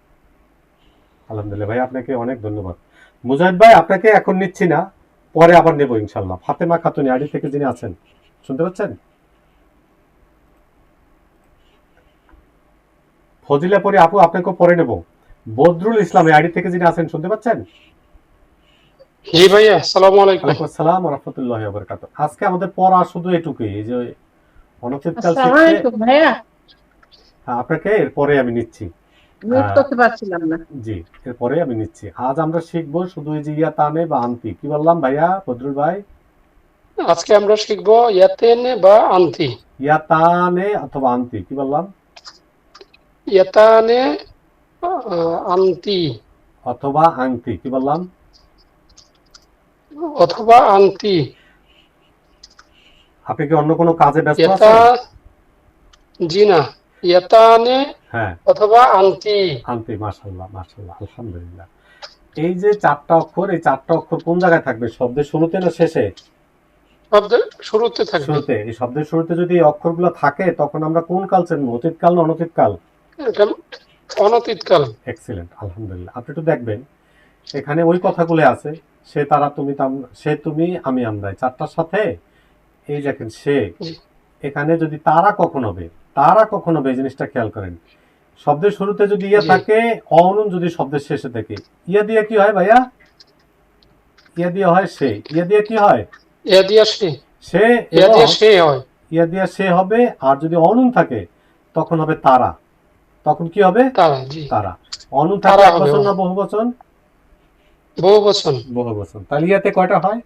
আলহামদুলিল্লাহ ভাই, আপনাকে অনেক ধন্যবাদ। মুজাহিদ ভাই, আপনাকে এখন নিচ্ছি না, পরে আবার নেব ইনশাল্লাহ। ফাতেমা খাতুন আইডি থেকে যিনি আছেন, শুনতে পাচ্ছেন? ফজিলা পরি আপু, আপনাকে পরে নেব। বদরুল ইসলাম আইডি থেকে যিনি আছেন, শুনতে পাচ্ছেন? জি ভাইয়া, আসসালামু আলাইকুম। ওয়ালাইকুম আসসালাম ওয়া রাহমাতুল্লাহি ওয়া বারাকাতুহু। আজকে আমাদের পড়া শুধু এটুকুই, এই যে অনচিতকাল আসসালামু শিখতে। আলাইকুম ভাইয়া, হ্যাঁ, আপনাকে এরপরে আমি নিচ্ছি। মিউট আহ, করতে পারছিলাম না। জি, এরপরে আমি নিচ্ছি। আজ আমরা শিখবো শুধু এই যে ইয়া তানে বা আন্তি। কি বললাম ভাইয়া, বদরুল ভাই? আজকে আমরা শিখবো ইয়াতেন বা আন্তি। ইয়া তানে অথবা আন্তি। কি বললাম? ইয়াতানে আন্তি অথবা আংটি। কি বললাম? অথবা আন্তি। আপনি কি অন্য কোনো কাজে ব্যস্ত ইয়াতা, আছেন? জি না, ইয়াতানে হ্যাঁ, অথবা আন্তি। আন্তি। মাশাআল্লাহ মাশাআল্লাহ, আলহামদুলিল্লাহ। এই যে চারটা অক্ষর, এই চারটা অক্ষর কোন জায়গায় থাকবে? শব্দের শুরুতে না শেষে? শব্দের শুরুতে থাকবে। শুরুতে। এই শব্দের শুরুতে যদি এই অক্ষরগুলো থাকে, তখন আমরা কোন কাল চিনবো? অতীতকাল না অনতীতকাল? এটা অনতীতকাল। এক্সিলেন্ট, আলহামদুলিল্লাহ। আপনি একটু দেখবেন, এখানে ওই কথাগুলো আছে। সে তারা, তুমি সে তুমি, আমি আমরা, এই চারটার সাথে এই দেখেন সে, জি। এখানে যদি তারা কখন হবে, তারা কখন হবে, এই জিনিসটা খেয়াল করেন। শব্দের শুরুতে যদি ইয়া জি। থাকে, অনুন যদি শব্দের শেষে থাকে, ইয়া দিয়ে কি হয় ভাইয়া? ইয়া দিয়ে হয় সে। ইয়া দিয়ে কি হয়? ইয়া দিয়া সে, সে। ইয়া এবং দিয়া সে হয়। ইয়া দিয়ে সে হবে। আর যদি অনুন থাকে, তখন হবে তারা। তখন কি হবে? তারা। জি, তারা। অনুন থাকে তারা এক হবে। বচন না বহু বচন? বহু বচন। বহু বচন। তাহলে ইয়াতে কয়টা হয়?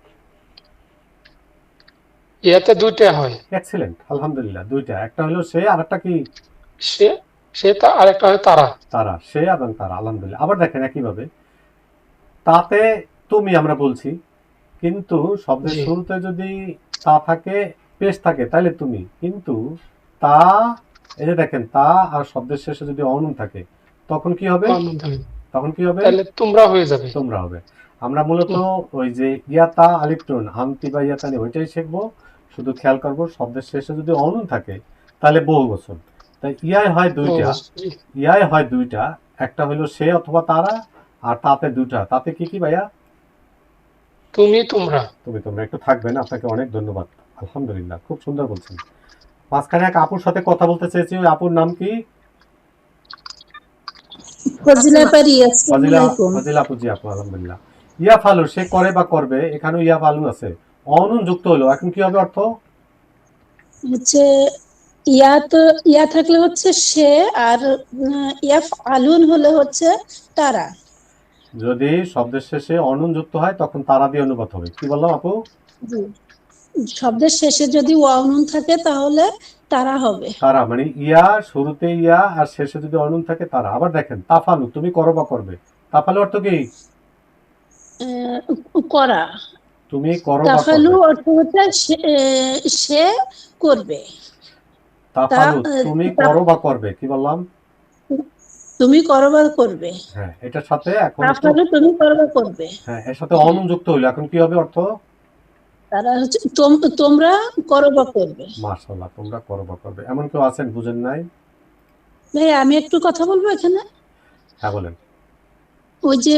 ইয়াতে দুইটা হয়। এক্সিলেন্ট, আলহামদুলিল্লাহ, দুইটা। একটা হলো সে, আর একটা কি? সে, সে তা, আরেকটা হয় তারা। তারা। সে এবং তারা, আলহামদুলিল্লাহ। আবার দেখেন একইভাবে, তাতে তুমি আমরা বলছি, কিন্তু শব্দের জি। শুরুতে যদি তা থাকে, পেশ থাকে, তাহলে তুমি। কিন্তু তা, এই যে দেখেন, তা আর শব্দের শেষে যদি অনুন থাকে, তখন কি হবে? তখন কি হবে? তাহলে তোমরা হয়ে যাবে। তোমরা হবে। আমরা মূলত ওই যে ইয়াতা আলিপ্টন আন্তি বা ইয়াতানি ওইটাই শিখবো। শুধু খেয়াল করবো, শব্দের শেষে যদি অনুন থাকে, তাহলে বহু বচন। তাই ইয়ায় হয় দুইটা। জি। ইয়ায় হয় দুইটা, একটা হলো সে অথবা তারা, আর তাতে দুটা। তাতে কি কি ভাইয়া? তুমি, তোমরা। তুমি তোমরা। একটু থাকবেন, আপনাকে অনেক ধন্যবাদ। আলহামদুলিল্লাহ, খুব সুন্দর বলছেন। মাঝখানে এক আপুর সাথে কথা বলতে চেয়েছি, ওই আপুর নাম কি? ফজিলা পারি, আসসালামু ফাজিলা। আলাইকুম। ফাজিলা আপু, জি আপু, আলহামদুলিল্লাহ। ইয়া ফালু, সে করে বা করবে, এখানেও ইয়া ফালু আছে, অনুন যুক্ত হলো। এখন কি হবে অর্থ? হচ্ছে ইয়া তো ইয়া থাকলে হচ্ছে সে, আর ইয়াফ আলুন হলে হচ্ছে তারা। যদি শব্দের শেষে অনুন যুক্ত হয় তখন তারা দিয়ে অনুবাদ হবে। কি বললাম আপু? জি। শব্দের শেষে যদি ওয়াও নুন থাকে তাহলে তারা হবে। তারা মানে ইয়া, শুরুতে ইয়া আর শেষে যদি অনুন থাকে তারা। আবার দেখেন তাফালু, তুমি করো বা করবে। তাফালু অর্থ কি? করা। তুমি করো বা তাফালু করবে। অর্থ হচ্ছে সে করবে। তাফালু তুমি করো বা করবে। কি বললাম? তুমি করো বা করবে। হ্যাঁ, এটার সাথে এখন একটু, তাফালু তুমি করো বা করবে। হ্যাঁ এর সাথে অনুন যুক্ত হইলো, এখন কি হবে অর্থ? তারা হচ্ছে তোমরা করো বা করবে। মাশাআল্লাহ, তোমরা করো বা করবে। এমন কেউ আছেন বুঝেন নাই? ভাই আমি একটু কথা বলবো এখানে। হ্যাঁ বলেন। ওই যে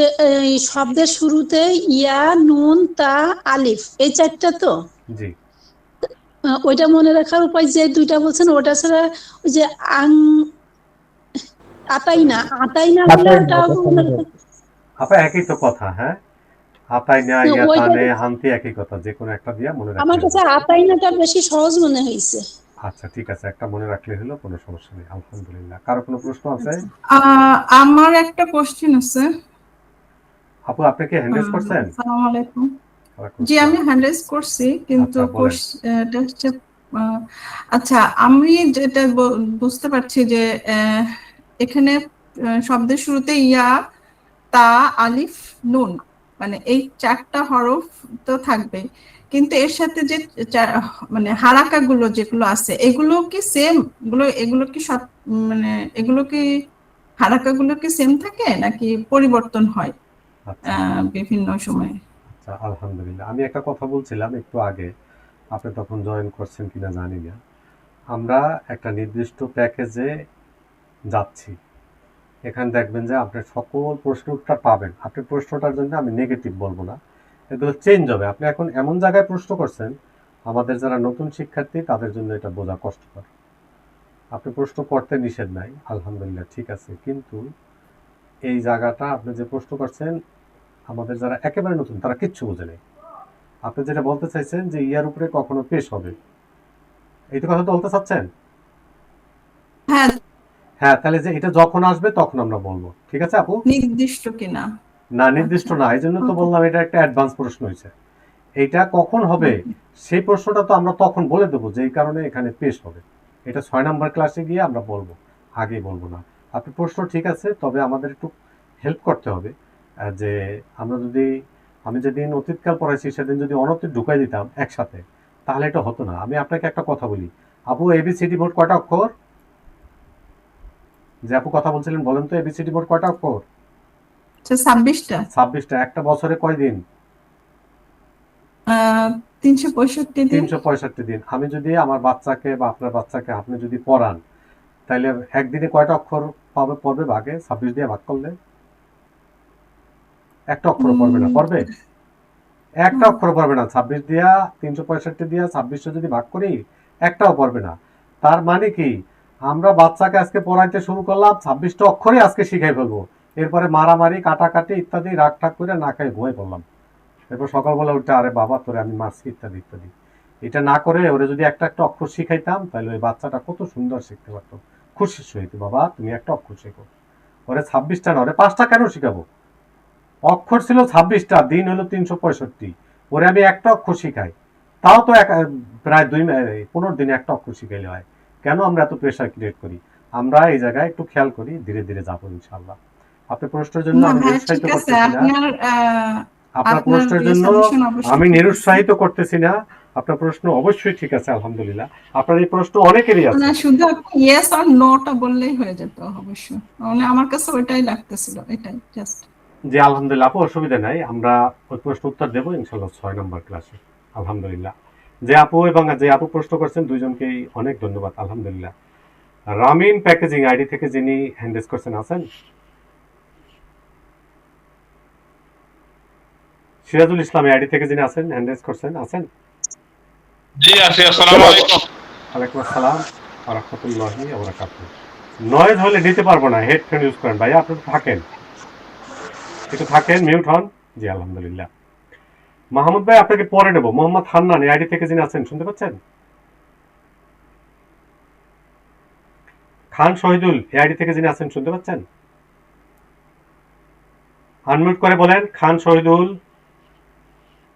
এই শব্দের শুরুতে ইয়া নুন তা আলিফ এই চারটা তো, জি। ওইটা মনে রাখার উপায় যে দুইটা বলছেন ওটা ছাড়া ওই যে আং আতাই না বলে ওটা মনে আপা একই তো কথা, হ্যাঁ। আতাই না, ওইটা ইয়াতানে, হান্তি একই কথা। যে কোনো একটা দিয়া মনে আমার রাখলে হলো। কাছে আতাইনাটা বেশি সহজ মনে হয়েছে। আচ্ছা ঠিক আছে, একটা মনে রাখলে হলো, কোনো সমস্যা নেই। আলহামদুলিল্লাহ। কারো কোনো প্রশ্ন আছে? আমার একটা কোশ্চেন আছে। আপু আপনি কি হ্যান্ড রেজ করছেন? আসসালামু আলাইকুম। ওয়ালাইকুম জি আমি আসসালাম। হ্যান্ড রেজ করছি, কিন্তু আচ্ছা বলেন। এটা হচ্ছে আচ্ছা, আমি যেটা বুঝতে পারছি যে এখানে শব্দের শুরুতে ইয়া, তা, আলিফ, নুন, মানে এই চারটা হরফ তো থাকবে, কিন্তু এর সাথে যে মানে হারাকা গুলো যেগুলো আছে এগুলো কি সেম? এগুলো কি সব মানে এগুলো কি হারাকা গুলো কি সেম থাকে নাকি পরিবর্তন হয় আচ্ছা বিভিন্ন সময়ে? আচ্ছা, আলহামদুলিল্লাহ। আমি একটা কথা বলছিলাম একটু আগে, আপনি তখন জয়েন করছেন কিনা জানি না। আমরা একটা নির্দিষ্ট প্যাকেজে যাচ্ছি। এখানে দেখবেন যে আপনি সকল প্রশ্নের উত্তর পাবেন। আপনি প্রশ্নটার জন্য আমি নেগেটিভ বলবো না, এগুলো চেঞ্জ হবে। আপনি এখন এমন জায়গায় প্রশ্ন করছেন, আমাদের যারা নতুন শিক্ষার্থী তাদের জন্য এটা বোঝা কষ্টকর। আপনি প্রশ্ন করতে নিষেধ নাই, আলহামদুলিল্লাহ ঠিক আছে, কিন্তু এই জায়গাটা আপনি যে প্রশ্ন করছেন, আমাদের যারা একেবারে নতুন তারা কিচ্ছু বোঝে নেই। আপনি যেটা বলতে চাইছেন যে ইয়ার উপরে কখনো পেশ হবে, এই তো কথা তো বলতে চাচ্ছেন? হ্যাঁ, হ্যাঁ, তাহলে যে এটা যখন আসবে তখন আমরা বলবো, ঠিক আছে আপু? নির্দিষ্ট কিনা? না নির্দিষ্ট না, এই জন্য তো বললাম এটা একটা অ্যাডভান্স প্রশ্ন হয়েছে। এইটা কখন হবে সেই প্রশ্নটা তো আমরা তখন বলে দেবো, যেই কারণে এখানে পেশ হবে। এটা 6 নাম্বার ক্লাসে গিয়ে আমরা বলবো, আগে বলবো না। আপনি প্রশ্ন ঠিক আছে, তবে আমাদের একটু হেল্প করতে হবে। যে আমরা যদি, আমি যেদিন অতীতকাল পড়াইছি সেদিন যদি অনতীত ঢুকাই দিতাম একসাথে, তাহলে এটা হতো না। আমি আপনাকে একটা কথা বলি, আপু এবিসিডি মোট কয়টা অক্ষর? যে আপু কথা বলছিলেন বলেন তো, এবিসিডি মোট কয়টা অক্ষর? 26টা। 26টা। একটা বছরে কয় দিন? 365 দিন। 365 দিন। আমি যদি আমার বাচ্চাকে বা আপনার বাচ্চাকে আপনি যদি পড়ান, তাহলে একদিনে কয়টা অক্ষর পড়বে ভাগে? 26 দিয়ে ভাগ করলে একটা অক্ষর পড়বে না। পড়বে? একটা অক্ষর পড়বে না। 26 দিয়া 365 দিয়া 26 যদি ভাগ করি, একটাও পড়বে না। তার মানে কি, আমরা বাচ্চাকে আজকে পড়াইতে শুরু করলাম, 26টা অক্ষরই আজকে শিখাই ফেলবো। এরপরে মারামারি, কাটাকাটি ইত্যাদি রাগ ঠাক করে না খাই ঘুমাই পড়লাম। এরপর সকালবেলা উঠে আরে বাবা তোরে আমি মারছি ইত্যাদি ইত্যাদি। এটা না করে ওরে যদি একটা একটা অক্ষর শিখাইতাম, তাহলে ওই বাচ্চাটা কত সুন্দর শিখতে পারতো। খুশি সহিত বাবা তুমি একটা অক্ষর শেখো। ওরে 26টা না, ওরে 5টা কেন শিখাবো? অক্ষর ছিল 26টা, দিন হলো 365। ওরে আমি একটা অক্ষর শিখাই, তাও তো প্রায় 15 দিনে একটা অক্ষর শিখাইলে হয়। কেন আমরা এত প্রেশার ক্রিয়েট করি? আমরা এই জায়গায় একটু খেয়াল করি, ধীরে ধীরে যাবো ইনশাল্লাহ। আপনার প্রশ্নের জন্য না আমি ভাই নিরুৎসাহিত ঠিক আছে, করতেছি না। আপনার প্রশ্নের জন্য সাজেশন অবশ্যই আমি ঠিক আছে। নিরুৎসাহিত করতেছি না। আপনার প্রশ্ন অবশ্যই ঠিক আছে, আলহামদুলিল্লাহ। আপনার এই প্রশ্ন অনেকেরই আছে। না শুধু আপনি ইয়েস আর নোটা বললেই হয়ে যেত অবশ্য, মানে আমার কাছে ওইটাই লাগতেছিল, এটাই জাস্ট। জি আলহামদুলিল্লাহ আপু, অসুবিধা নাই। আমরা ওই প্রশ্ন উত্তর দেবো ইনশাল্লাহ 6 নম্বর ক্লাসে, আলহামদুলিল্লাহ। যে আপু এবং যে আপু প্রশ্ন করছেন দুইজনকেই অনেক ধন্যবাদ, আলহামদুলিল্লাহ। রামিন প্যাকেজিং আইডি থেকে যিনি হ্যান্ড রেজ করছেন আছেন? সিরাজুল ইসলাম আইডি থেকে যিনি আছেন হ্যান্ড রেজ করছেন আছেন? জি আছি। আসসালামু আলাইকুম। ওয়ালাইকুম আসসালাম ওয়া রাহমাতুল্লাহি ওয়া বারাকাতুহু। নয়েজ হলে নিতে পারবো না, হেডফোন ইউজ করেন ভাইয়া। আপনি থাকেন, একটু থাকেন, মিউট হন। জি আলহামদুলিল্লাহ। মাহমুদ ভাই আপনাকে পরে নেব। মোহাম্মদ হান্নান আইডি থেকে যিনি আছেন শুনতে পাচ্ছেন? খান শহীদুল এই আইডি থেকে যিনি আছেন শুনতে পাচ্ছেন? আনমিউট করে বলেন খান শহীদুল,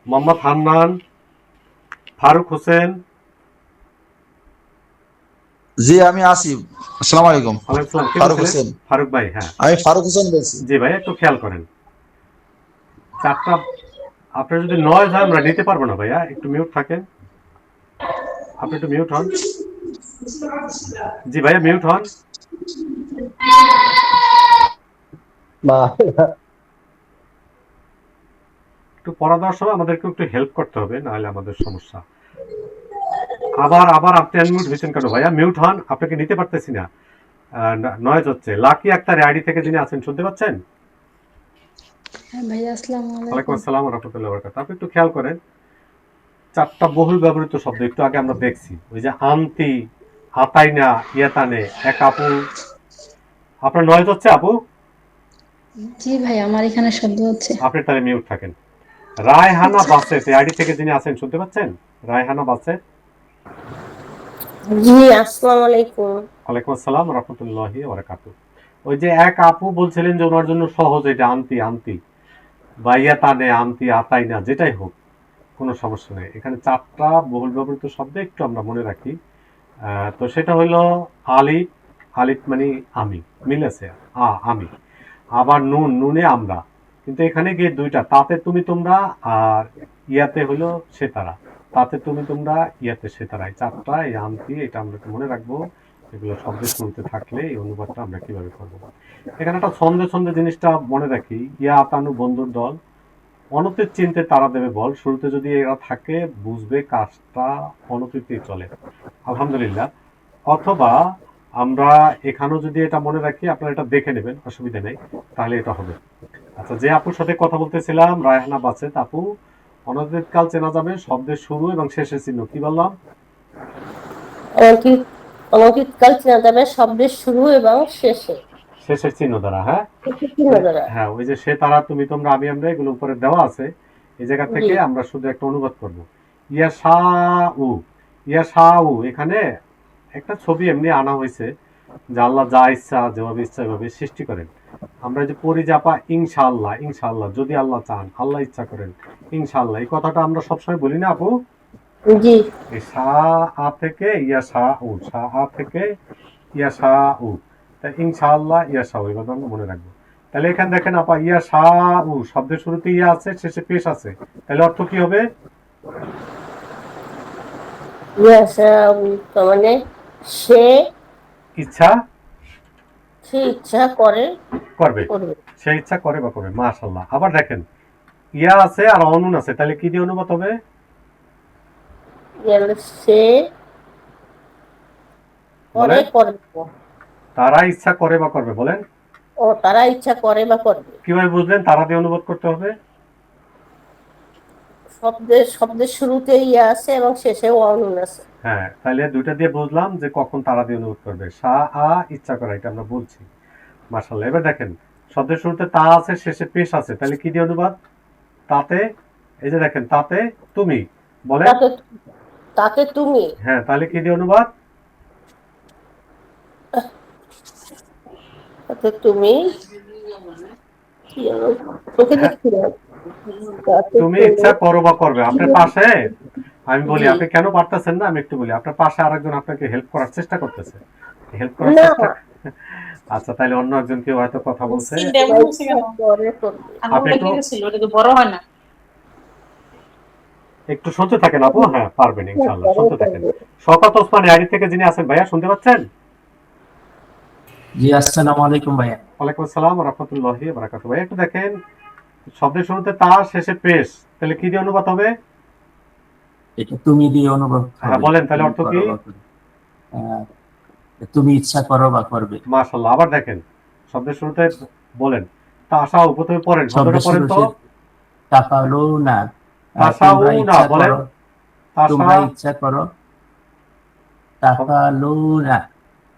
মোহাম্মদ হান্নান, ফারুক হোসেন। জি আমি আসিফ, আসসালামু আলাইকুম। ওয়ালাইকুম আসসালাম। কে ফারুক বলছিলেন? হোসেন। ফারুক ভাই, হ্যাঁ আমি ফারুক হোসেন বলছি। জি ভাই, একটু খেয়াল করেন। চারটা আপনার যদি নয়েজ হয় আমরা নিতে পারবো না ভাইয়া, একটু মিউট থাকেন। আপনি একটু মিউট হন। জি ভাইয়া মিউট হন। একটু পড়া দেওয়ার সময় আমাদেরকে একটু হেল্প করতে হবে, নাহলে আমাদের সমস্যা। আবার আপনি আনমিউট হয়েছেন কেন ভাইয়া? মিউট হন, আপনাকে নিতে পারতেছি না, নয়েজ হচ্ছে। লাকি আক্তার আইডি থেকে যিনি আছেন শুনতে পাচ্ছেন? ভাইয়া আসসালামু ওয়ালাইকুম আলাইকুম। আসসালাম ওয়া রাহমাতুল্লাহি ওয়া বারাকাতুহু। আপনি একটু খেয়াল করেন, চারটা বহুল ব্যবহৃত শব্দ একটু আগে আমরা দেখছি, ওই যে আন্তি, আতাইনা, ইয়াতানে। এক আপু, আপনার নয়েজ হচ্ছে আপু? জি ভাই, আমার এখানে শব্দ হচ্ছে। আপনি তাহলে মিউট থাকেন। রায়হানা বাসেত আইডি থেকে যিনি আছেন শুনতে পাচ্ছেন? রায়হানা বাসেত। জি আসসালামু আলাইকুম। ওয়ালাইকুম আসসালাম ওয়া রাহমাতুল্লাহি ওয়া বারাকাতুহু। ওই যে এক আপু বলছিলেন যে ওনার জন্য সহজ এটা আন্তি বা ইয়াতানে, আন্তি, আতাইনা, যেটাই হোক কোনো সমস্যা নেই। এখানে চারটা বহুল ব্যবহৃত শব্দ একটু আমরা মনে রাখি। তো সেটা হলো আলিফ মানে আমি, মিলেছে, আমি। আবার নুনে আমরা, কিন্তু এখানে গিয়ে দুইটা, তাতে তুমি তোমরা, আর ইয়াতে হলো সে তারা। তাতে তুমি তোমরা, ইয়াতে সে তারা, এই চারটা, এই আন্তি, এটা আমরা মনে রাখবো। এগুলো শব্দের শুনতে থাকলে এই অনুবাদটা আমরা কিভাবে করবো। এখানে একটা ছন্দে জিনিসটা মনে রাখি। ইয়া আতানু বন্ধুর দল, অনতির চিনতে তারা দেবে বল। শুরুতে যদি এরা থাকে বুঝবে কাজটা অনতিতেই চলে, আলহামদুলিল্লাহ। অথবা আমরা এখানেও যদি এটা মনে রাখি, আপনারা এটা দেখে নেবেন, অসুবিধা নেই, তাহলে এটা হবে। আচ্ছা, যে আপুর সাথে কথা বলতেছিলাম, রায়হানা বাসেত আপু, অনতিকাল চেনা যাবে শব্দের শুরু এবং শেষের চিহ্ন। কি বললাম? অনতিকাল চেনা যাবে শব্দের শুরু এবং শেষের চিহ্ন দ্বারা। হ্যাঁ চিহ্ন দ্বারা। হ্যাঁ, ওই যে সে তারা, তুমি তোমরা, আমি আমরা, এগুলো উপরে দেওয়া আছে। এই জায়গা থেকে আমরা শুধু একটা অনুবাদ করবো। ইয়াশাউ, এখানে একটা ছবি এমনি আনা হয়েছে যে আল্লাহ যা ইচ্ছা, যেভাবে ইচ্ছা এভাবে সৃষ্টি করেন। আমরা যে পড়ি জাপা ইনশাআল্লাহ, যদি আল্লাহ চান, আল্লাহ ইচ্ছা করেন, ইনশাআল্লাহ, এই কথাটা আমরা সবসময় বলি না আপু? জি। এই সা থেকে ইয়াশাউ, তা ইনশাআল্লাহ ইয়াশাউ, এভাবে আমরা মনে রাখবো। তাহলে এখানে দেখেন আপা, ইয়াশাউ শব্দের শুরুতে ইয়া আছে, শেষে পেশ আছে, তাহলে অর্থ কি হবে? মানে সে ইচ্ছা করবে, সে ইচ্ছা করে বা করবে। মাশাআল্লাহ। আবার দেখেন ইয়া আছে আর অনুন আছে, তাহলে কি দিয়ে অনুবাদ হবে? সে তারা ইচ্ছা করে বা করবে, বলেন। তারা ইচ্ছা করে বা করবে। কিভাবে বুঝলেন তারা দিয়ে অনুবাদ করতে হবে? শব্দের শুরুতে ইয়া আছে এবং শেষে অনুন আছে। হ্যাঁ, তাহলে দুইটা দিয়ে বুঝলাম যে কখন তারা দিয়ে অনুবাদ করবে। ইচ্ছা করা, এটা আমরা বলছি। মাশাআল্লাহ। এবার দেখেন শব্দের শুরুতে তা আছে, শেষে পেশ আছে, তাহলে কি দিয়ে অনুবাদ? তাতে, এই যে দেখেন, তাতে তুমি, বলেন। তাতে তুমি। হ্যাঁ, তাহলে কি দিয়ে অনুবাদ? তাতে তুমি, তুমি ইচ্ছা করো বা করবে। আপনার পাশে, আমি বলি, আপনি কেন পারতেছেন না আমি একটু বলি, আপনার পাশে আরেকজন আপনাকে হেল্প করার চেষ্টা করতেছে। আচ্ছা, তাহলে অন্য একজন কেউ হয়তো কথা বলছে। আপনি একটু শুনতে থাকেন আপু। হ্যাঁ, পারবেন ইনশাআল্লাহ, শুনতে থাকেন। শওকত ওসমান আইডি থেকে যিনি আছেন, ভাইয়া শুনতে পাচ্ছেন? জি আসসালামু আলাইকুম ভাইয়া। ওয়ালাইকুম আসসালাম ওয়া রাহমাতুল্লাহি ওয়া বারাকাতুহু। ভাইয়া একটু দেখেন, শব্দের শুরুতে তা, শেষে পেশ, তাহলে কি দিয়ে অনুবাদ হবে? এটা তুমি দিয়ে অনুবাদ হবে। হ্যাঁ, বলেন, তাহলে অর্থ কি? তুমি ইচ্ছা করো বা করবে। মাশাআল্লাহ। আবার দেখেন শব্দের শুরুতে বলেন, তাশাউ, প্রথমে পড়েন, শব্দটা পড়েন তো। তাফালুনা, তাশাউনা, বলেন। তোমরা ইচ্ছা করো। তাফালুনা,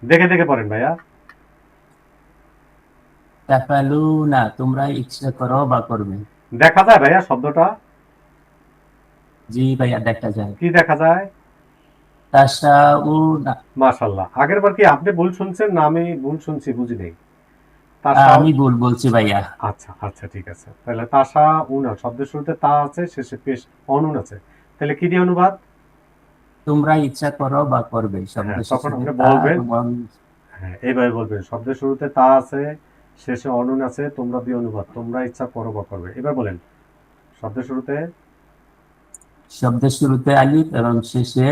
দেখে পড়েন ভাইয়া। তাফালুনা, তোমরা ইচ্ছা করো বা করবে। দেখা যায় ভাইয়া শব্দটা? জি ভাইয়া, দেখা যায়। কি দেখা যায়? তাশাউনা। মাশাআল্লাহ। আগের বার কি আপনি ভুল শুনছেন না আমি ভুল শুনছি বুঝি নাই? আমি ভুল বলছি ভাইয়া। আচ্ছা আচ্ছা ঠিক আছে। তাহলে তাশাউনা শব্দের শুরুতে তা আছে, শেষে পেশ অনুন আছে। তাহলে কি দিয়ে অনুবাদ? তোমরা ইচ্ছা করো বা করবে, শব্দ হ্যাঁ, তখন শেষে আপনি তা বলবেন, এবং হ্যাঁ এইভাবে বলবেন, শব্দের শুরুতে তা আছে, শেষে অনুন আছে, তোমরা দিয়ে অনুবাদ, তোমরা ইচ্ছা করো বা করবে। এবার বলেন শব্দের শুরুতে শব্দের শুরুতে আলিফ এবং শেষে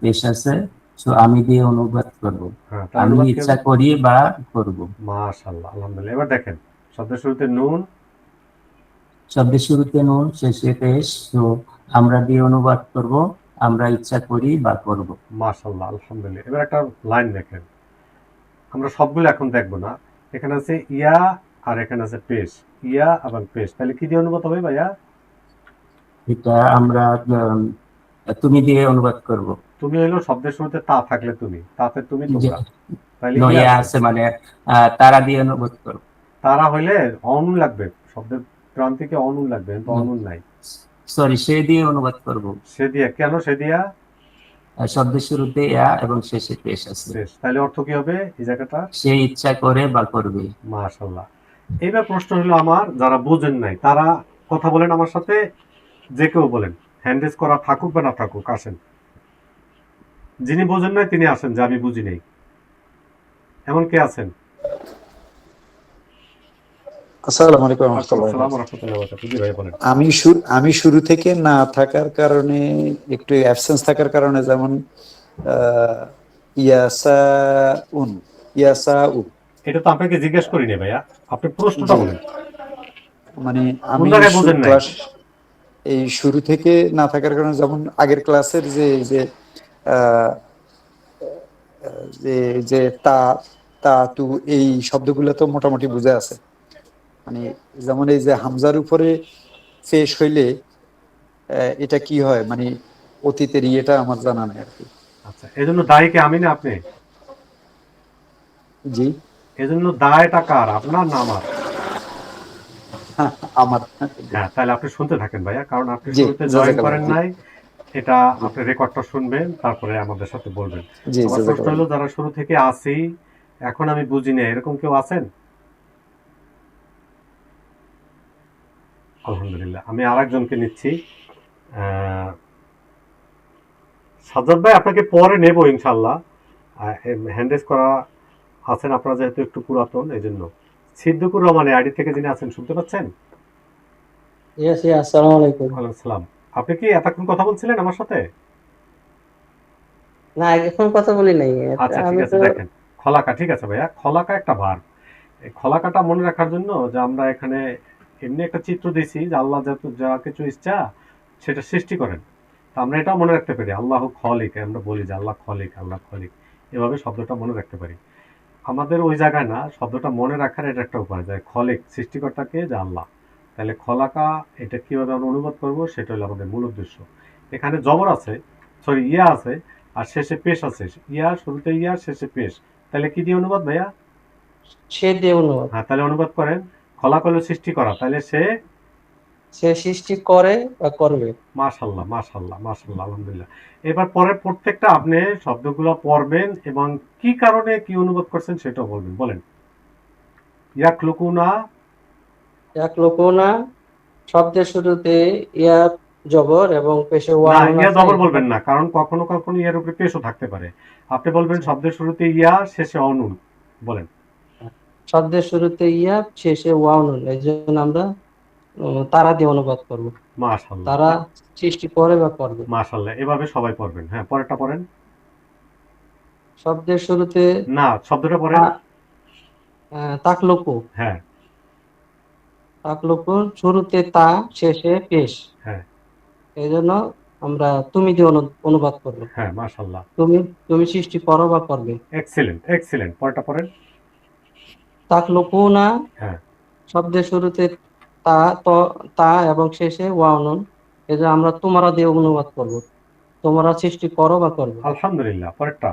পেশ আছে, সো আমি দিয়ে অনুবাদ করব। হ্যাঁ, তার আমি অনুবাদ কি ইচ্ছা হবে? করি বা করব। মাশাআল্লাহ, আলহামদুলিল্লাহ। এবার দেখেন শব্দের শুরুতে নুন, শব্দের শুরুতে নুন, শেষে পেশ, সো আমরা দিয়ে অনুবাদ করব, আমরা ইচ্ছা করি বা করব। মাশাআল্লাহ, আলহামদুলিল্লাহ। এবার একটা লাইন দেখেন, আমরা সবগুলো এখন দেখবো না। এখানে আছে ইয়া আর এখানে আছে পেশ, ইয়া এবং পেশ। তাহলে কি দিয়ে অনুবাদ হবে ভাইয়া? এটা আমরা তুমি দিয়ে অনুবাদ করব। তুমি হলো শব্দের শুরুতে তা থাকলে তুমি, তাতে তুমি যে তোমরা, তাহলে ইয়া ইয়া আছে। আছে মানে তারা দিয়ে অনুবাদ করব। তারা হইলে অনুন লাগবে, শব্দের প্রান্তিকে অনুন লাগবে, কিন্তু অনুন নাই। সরি, সে দিয়ে অনুবাদ করব। সে দিয়া, কেন সে দিয়া? শব্দের শুরুতে ইয়া এবং শেষে পেশ আছে। পেশ, তাহলে অর্থ কি হবে এই জায়গাটা? সে ইচ্ছা করে বা করবে। মাশাআল্লাহ। এইবার প্রশ্ন হলো আমার, যারা বুঝেন নাই তারা কথা বলেন আমার সাথে, যে কেউ বলেন, হ্যান্ড রেজ করা থাকুক বা না থাকুক, আসেন। যিনি বোঝেন নাই তিনি আসেন, যে আমি বুঝি নাই। এমন কে আছেন? আসসালামু আলাইকুম ওয়া রাহমাতুল্লাহি ওয়া আসসালামু বারাকাতুহু। রাহমাতুল্লাহি ওয়া বারাকাতুহু। জি ভাই বলেন। আমি শুরু থেকে না থাকার কারণে, একটু অ্যাবসেন্স থাকার কারণে, যেমন ইয়াসাউন, ইয়াসাউ, এটা তো আপনাকে জিজ্ঞেস করিনি ভাইয়া, আপনি প্রশ্নটা বলেন। মানে কোন আমি জায়গায় বোঝেন নাই? ক্লাস এই শুরু থেকে না থাকার কারণে, যেমন আগের ক্লাসের যে যে আহ, যে যে তা তা তু এই শব্দগুলো তো মোটামুটি বুঝে আছে। মানে যেমন এই যে হামজার উপরে পেশ হইলে এটা কি হয়, মানে অতীতের ইয়েটা আমার জানা নেই আর কি। আচ্ছা, এজন্য দায়ী কে, আমি না আপনি? জি, এজন্য দায়টা কার, আপনার না আমার? আমার। হ্যাঁ, তাহলে আপনি শুনতে থাকেন ভাইয়া, কারণ আপনি জি, শুরুতে জয়েন জাযাকাল্লাহ। করেন জি নাই। এটা জি আপনি রেকর্ডটা শুনবেন, তারপরে আমাদের সাথে বলবেন। জি, আমার প্রশ্ন জাযাকাল্লাহ। হলো, যারা শুরু থেকে আসি, এখন আমি বুঝি না, এরকম কেউ আছেন? আলহামদুলিল্লাহ। আমি আরেকজনকে নিচ্ছি। সাজ্জাদ ভাই, আপনাকে পরে নেব ইনশাল্লাহ। হ্যান্ড রেজ করা আছেন আপনারা, যেহেতু একটু পুরাতন এই জন্য। সিদ্দিকুর রহমানের আইডি থেকে যিনি আছেন, শুনতে পাচ্ছেন? আসসালামু আলাইকুম। ওয়ালাইকুম আসসালাম। আপনি কি এতক্ষণ কথা বলছিলেন আমার সাথে? না, এখন কথা বলি নাই। আচ্ছা ঠিক আমি আছে, তো দেখেন খলাকা, ঠিক আছে ভাইয়া, খলাকা একটা ভার্ব। এই খলাকাটা মনে রাখার জন্য যে আমরা এখানে এমনি একটা চিত্র দিয়েছি, যে আল্লাহ যা কিছু ইচ্ছা সেটা সৃষ্টি করেন। তা আমরা এটাও মনে রাখতে পারি, আল্লাহ খলিক, আমরা বলি যে আল্লাহ খলিক, আল্লাহ খলিক, এভাবে শব্দটা মনে রাখতে পারি। আমাদের ওই জায়গায় না, শব্দটা মনে রাখার এটা একটা উপায়, যে খলিক সৃষ্টিকর্তাকে, যে আল্লাহ। তাহলে খলাকা এটা কিভাবে আমরা অনুবাদ করবো, সেটা হলো আমাদের মূল উদ্দেশ্য। এখানে জবর আছে, সরি ইয়া আছে, আর শেষে পেশ আছে। ইয়া শুরুতে ইয়া, শেষে পেশ। তাহলে কি দিয়ে অনুবাদ ভাইয়া? সে দিয়ে অনুবাদ। হ্যাঁ, তাহলে অনুবাদ করেন। খলাক হলো সৃষ্টি করা, তাহলে সে সৃষ্টি করে বা করবে। মাশাআল্লাহ, মাশাআল্লাহ, মাশাআল্লাহ, আলহামদুলিল্লাহ। এবার পরের প্রত্যেকটা আপনি শব্দগুলো পড়বেন এবং কি কারণে কি অনুবাদ করছেন সেটাও বলবেন। বলেন। ইয়াকলুকুনা। ইয়াকলুকুনা শব্দের শুরুতে ইয়া জবর এবং পেশে ওয়া না, নুন ইয়া আছে। জবর বলবেন না, কারণ কখনো কখনো ইয়ার উপরে পেশও থাকতে পারে। আপনি বলবেন শব্দের শুরুতে ইয়া, শেষে অনুন। বলেন। শব্দের শুরুতে ইয়া, শেষে ওয়া নুন, এই জন্য আমরা তারা দিয়ে অনুবাদ করব। মাশাআল্লাহ, তারা সৃষ্টি করে বা করবে। মাশাআল্লাহ। এভাবে সবাই পড়বেন। হ্যাঁ, পরেরটা পড়েন। শব্দের শুরুতে না, শব্দটা পড়েন। তাকলুকু। হ্যাঁ, তাকলুকু শুরুতে তা, শেষে পেশ, হ্যাঁ, এই জন্য আমরা তুমি দিয়ে অনুবাদ করব। হ্যাঁ, মাশাআল্লাহ। তুমি সৃষ্টি করো বা করবে। Excellent, excellent. পরেরটা পড়েন। তাকলুকুনা হ্যাঁ, শব্দের শুরুতে তা তা এবং শেষে ওয়া নুন, এই জন্য আমরা তোমরা দিয়ে অনুবাদ করব। তোমরা সৃষ্টি করো বা করবে। আলহামদুলিল্লাহ। পরেরটা।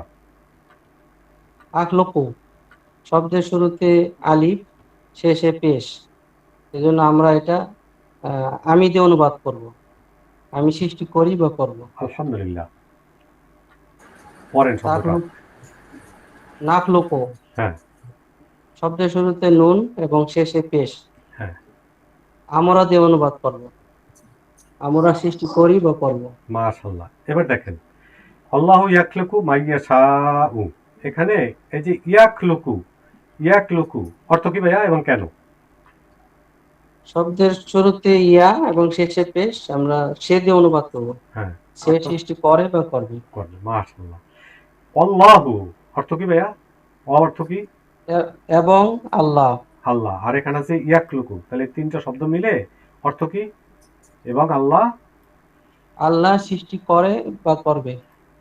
আখলুকু শব্দের শুরুতে আলিফ, শেষে পেশ, এই জন্য আমরা এটা আমি দিয়ে অনুবাদ করব। আমি সৃষ্টি করি বা করব। আলহামদুলিল্লাহ। পড়েন শব্দটা। নাখলুকু হ্যাঁ শব্দের শুরুতে নুন এবং শেষে পেশ। হ্যাঁ আমরা দিয়ে অনুবাদ করব, আমরা সৃষ্টি করি বা করব। মাশাআল্লাহ। এবার দেখেন আল্লাহু ইয়াখলুকু মাইয়াশাউ, এখানে এই যে ইয়াখলুকু, ইয়াখলুকু অর্থ কি ভাইয়া এবং কেন? শব্দের শুরুতে ইয়া এবং শেষে পেশ, আমরা সে দিয়ে অনুবাদ করব। হ্যাঁ সে সৃষ্টি করে বা করবে। করবে, মাশাআল্লাহ। আল্লাহু অর্থ কি ভাইয়া? অর্থ কি? এবং আল্লাহ। আল্লাহ। আর এখানে আছে ইয়াখলুকু, তাহলে তিনটা শব্দ মিলে অর্থ কি? এবং আল্লাহ, আল্লাহ সৃষ্টি করে বা করবে।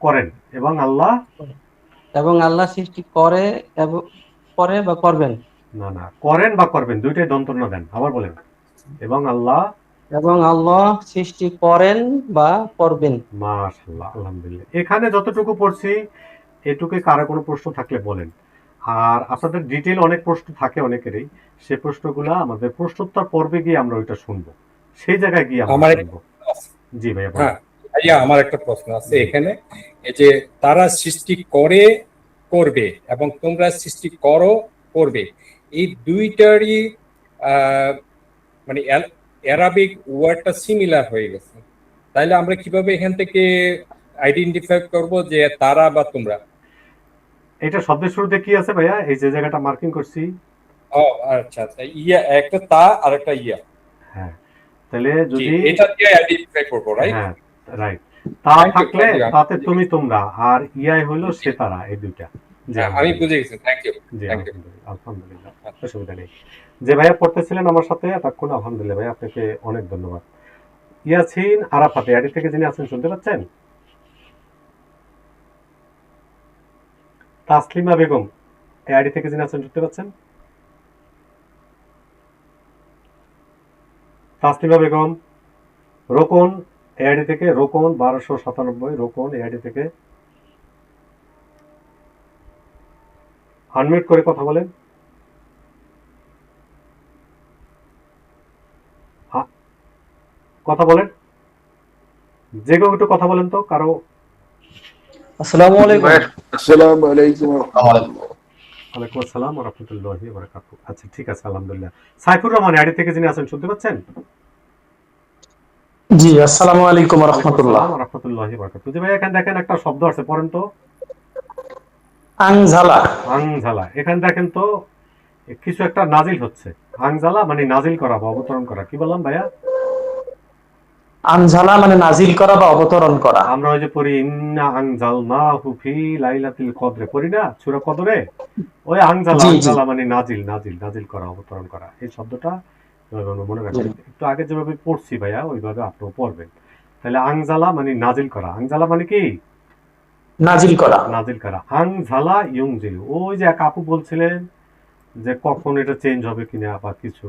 করেন এবং আল্লাহ, এবং আল্লাহ সৃষ্টি করে এবং করে বা করবেন। না না, করেন বা করবেন দুইটাই দন্তন্য দেন, আবার বলেন। এবং আল্লাহ, এবং আল্লাহ সৃষ্টি করেন বা করবেন। মাশাআল্লাহ, আলহামদুলিল্লাহ। এখানে যতটুকু পড়ছি এটুকু কারো কোনো প্রশ্ন থাকলে বলেন। আর আপনাদের ডিটেইল অনেক প্রশ্ন থাকে অনেকেরই, সেই প্রশ্নগুলো আমাদের প্রশ্নোত্তর পর্বে গিয়ে আমরা ওইটা শুনবো, সেই জায়গায় গিয়ে আমরা শুনবো। জি ভাইয়া বলেন। হ্যাঁ ভাইয়া, আমার একটা প্রশ্ন আছে এখানে, এই যে তারা সৃষ্টি করে করবে এবং তোমরা সৃষ্টি করো করবে, এই দুইটারই মানে অ্যারাবিক ওয়ার্ডটা সিমিলার হয়ে গেছে, তাইলে আমরা কিভাবে এখান থেকে আইডেন্টিফাই করব যে তারা বা তোমরা? এটা শব্দের শুরুতে কি আছে ভাইয়া, এই যে জায়গাটা মার্কিং করছি? ও আচ্ছা আচ্ছা, ইয়া একটা তা আর একটা ইয়া। হ্যাঁ, তাহলে যদি এটা দিয়ে আইডেন্টিফাই করব, রাইট? হ্যাঁ রাইট। তা থাকলে তাতে তুমি তোমরা, আর ইয়াই হলো সে তারা, এই দুইটা। জি আমি বুঝে গেছি, থ্যাংক ইউ। জি আলহামদুলিল্লাহ, অসুবিধা নেই। যে ভাইয়া পড়তেছিলেন আমার সাথে এতক্ষণ, আলহামদুলিল্লাহ ভাইয়া, আপনাকে অনেক ধন্যবাদ। ইয়াসিন আরাফাত এআইডি থেকে যিনি আছেন শুনতে পাচ্ছেন? তাসলিমা বেগম এআইডি থেকে যিনি আছেন শুনতে পাচ্ছেন? তাসলিমা বেগম। রোকন এআইডি থেকে, রোকন 1297, রোকন এআইডি থেকে আনমিউট করে কথা বলেন। কথা বলেন, যে কেউ একটু কথা বলেন তো, কারো। আসসালামু আলাইকুম। আসসালামু আলাইকুম। ওয়ালাইকুম আসসালাম ওয়া রাহমাতুল্লাহি ওয়া বারাকাতুহু। আচ্ছা ঠিক আছে, আলহামদুলিল্লাহ। সাইফুর রহমান এআইডি থেকে যিনি আছেন শুনতে পাচ্ছেন? জি, আসসালামু আলাইকুম ওয়া রাহমাতুল্লাহ। ওয়া রাহমাতুল্লাহি ওয়া বারাকাতুহু। জি ভাই, এখানে দেখেন একটা শব্দ আছে, পড়েন তো। আংঝালা। আংঝালা, এখানে দেখেন তো কিছু একটা নাজিল হচ্ছে। আংঝালা মানে নাজিল করা বা অবতরণ করা। কি বললাম ভাইয়া? আনঝালা মানে নাজিল করা বা অবতরণ করা। আমরা ওই যে পড়ি ইন্না আনজালনাহু ফি লাইলাতিল কদরে, পড়ি না সূরা কদরে? ওই আনজালা, আনজালা মানে নাজিল, নাজিল, নাজিল করা, অবতরণ করা। এই শব্দটা মনে রাখবেন। একটু আগে যেভাবে পড়ছি ভাইয়া ওইভাবে আপনিও পড়বেন। তাহলে আনজালা মানে নাজিল করা। আনজালা মানে কি? নাজিল করা। নাজিল করা। আনজালা ইউনজিলু, ওই যে এক আপু বলছিলেন যে কখন এটা চেঞ্জ হবে কিনা বা কিছু,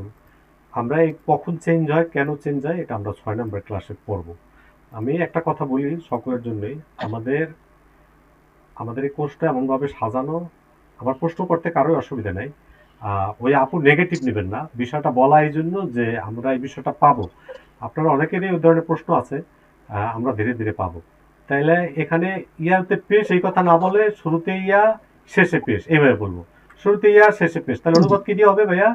আমরা এই কখন চেঞ্জ হয়, কেন চেঞ্জ হয়, এটা আমরা 6 নম্বর ক্লাসে পড়ব। আমি একটা কথা বলি সকলের জন্যই, আমাদের এই কোর্সটা এমনভাবে সাজানো, আমার প্রশ্ন করতে কারোই অসুবিধা নেই। ওই আপু নেগেটিভ নেবেন না, বিষয়টা বলা এই জন্য যে আমরা এই বিষয়টা পাবো। আপনারা অনেকেরই ওই ধরনের প্রশ্ন আছে, আমরা ধীরে ধীরে পাবো। তাইলে এখানে ইয়াতে পেশ এই কথা না বলে শুরুতে ইয়া শেষে পেশ এইভাবে বলবো। শুরুতে ইয়া শেষে পেশ, তাহলে অনুবাদ কি দিয়ে হবে ভাইয়া?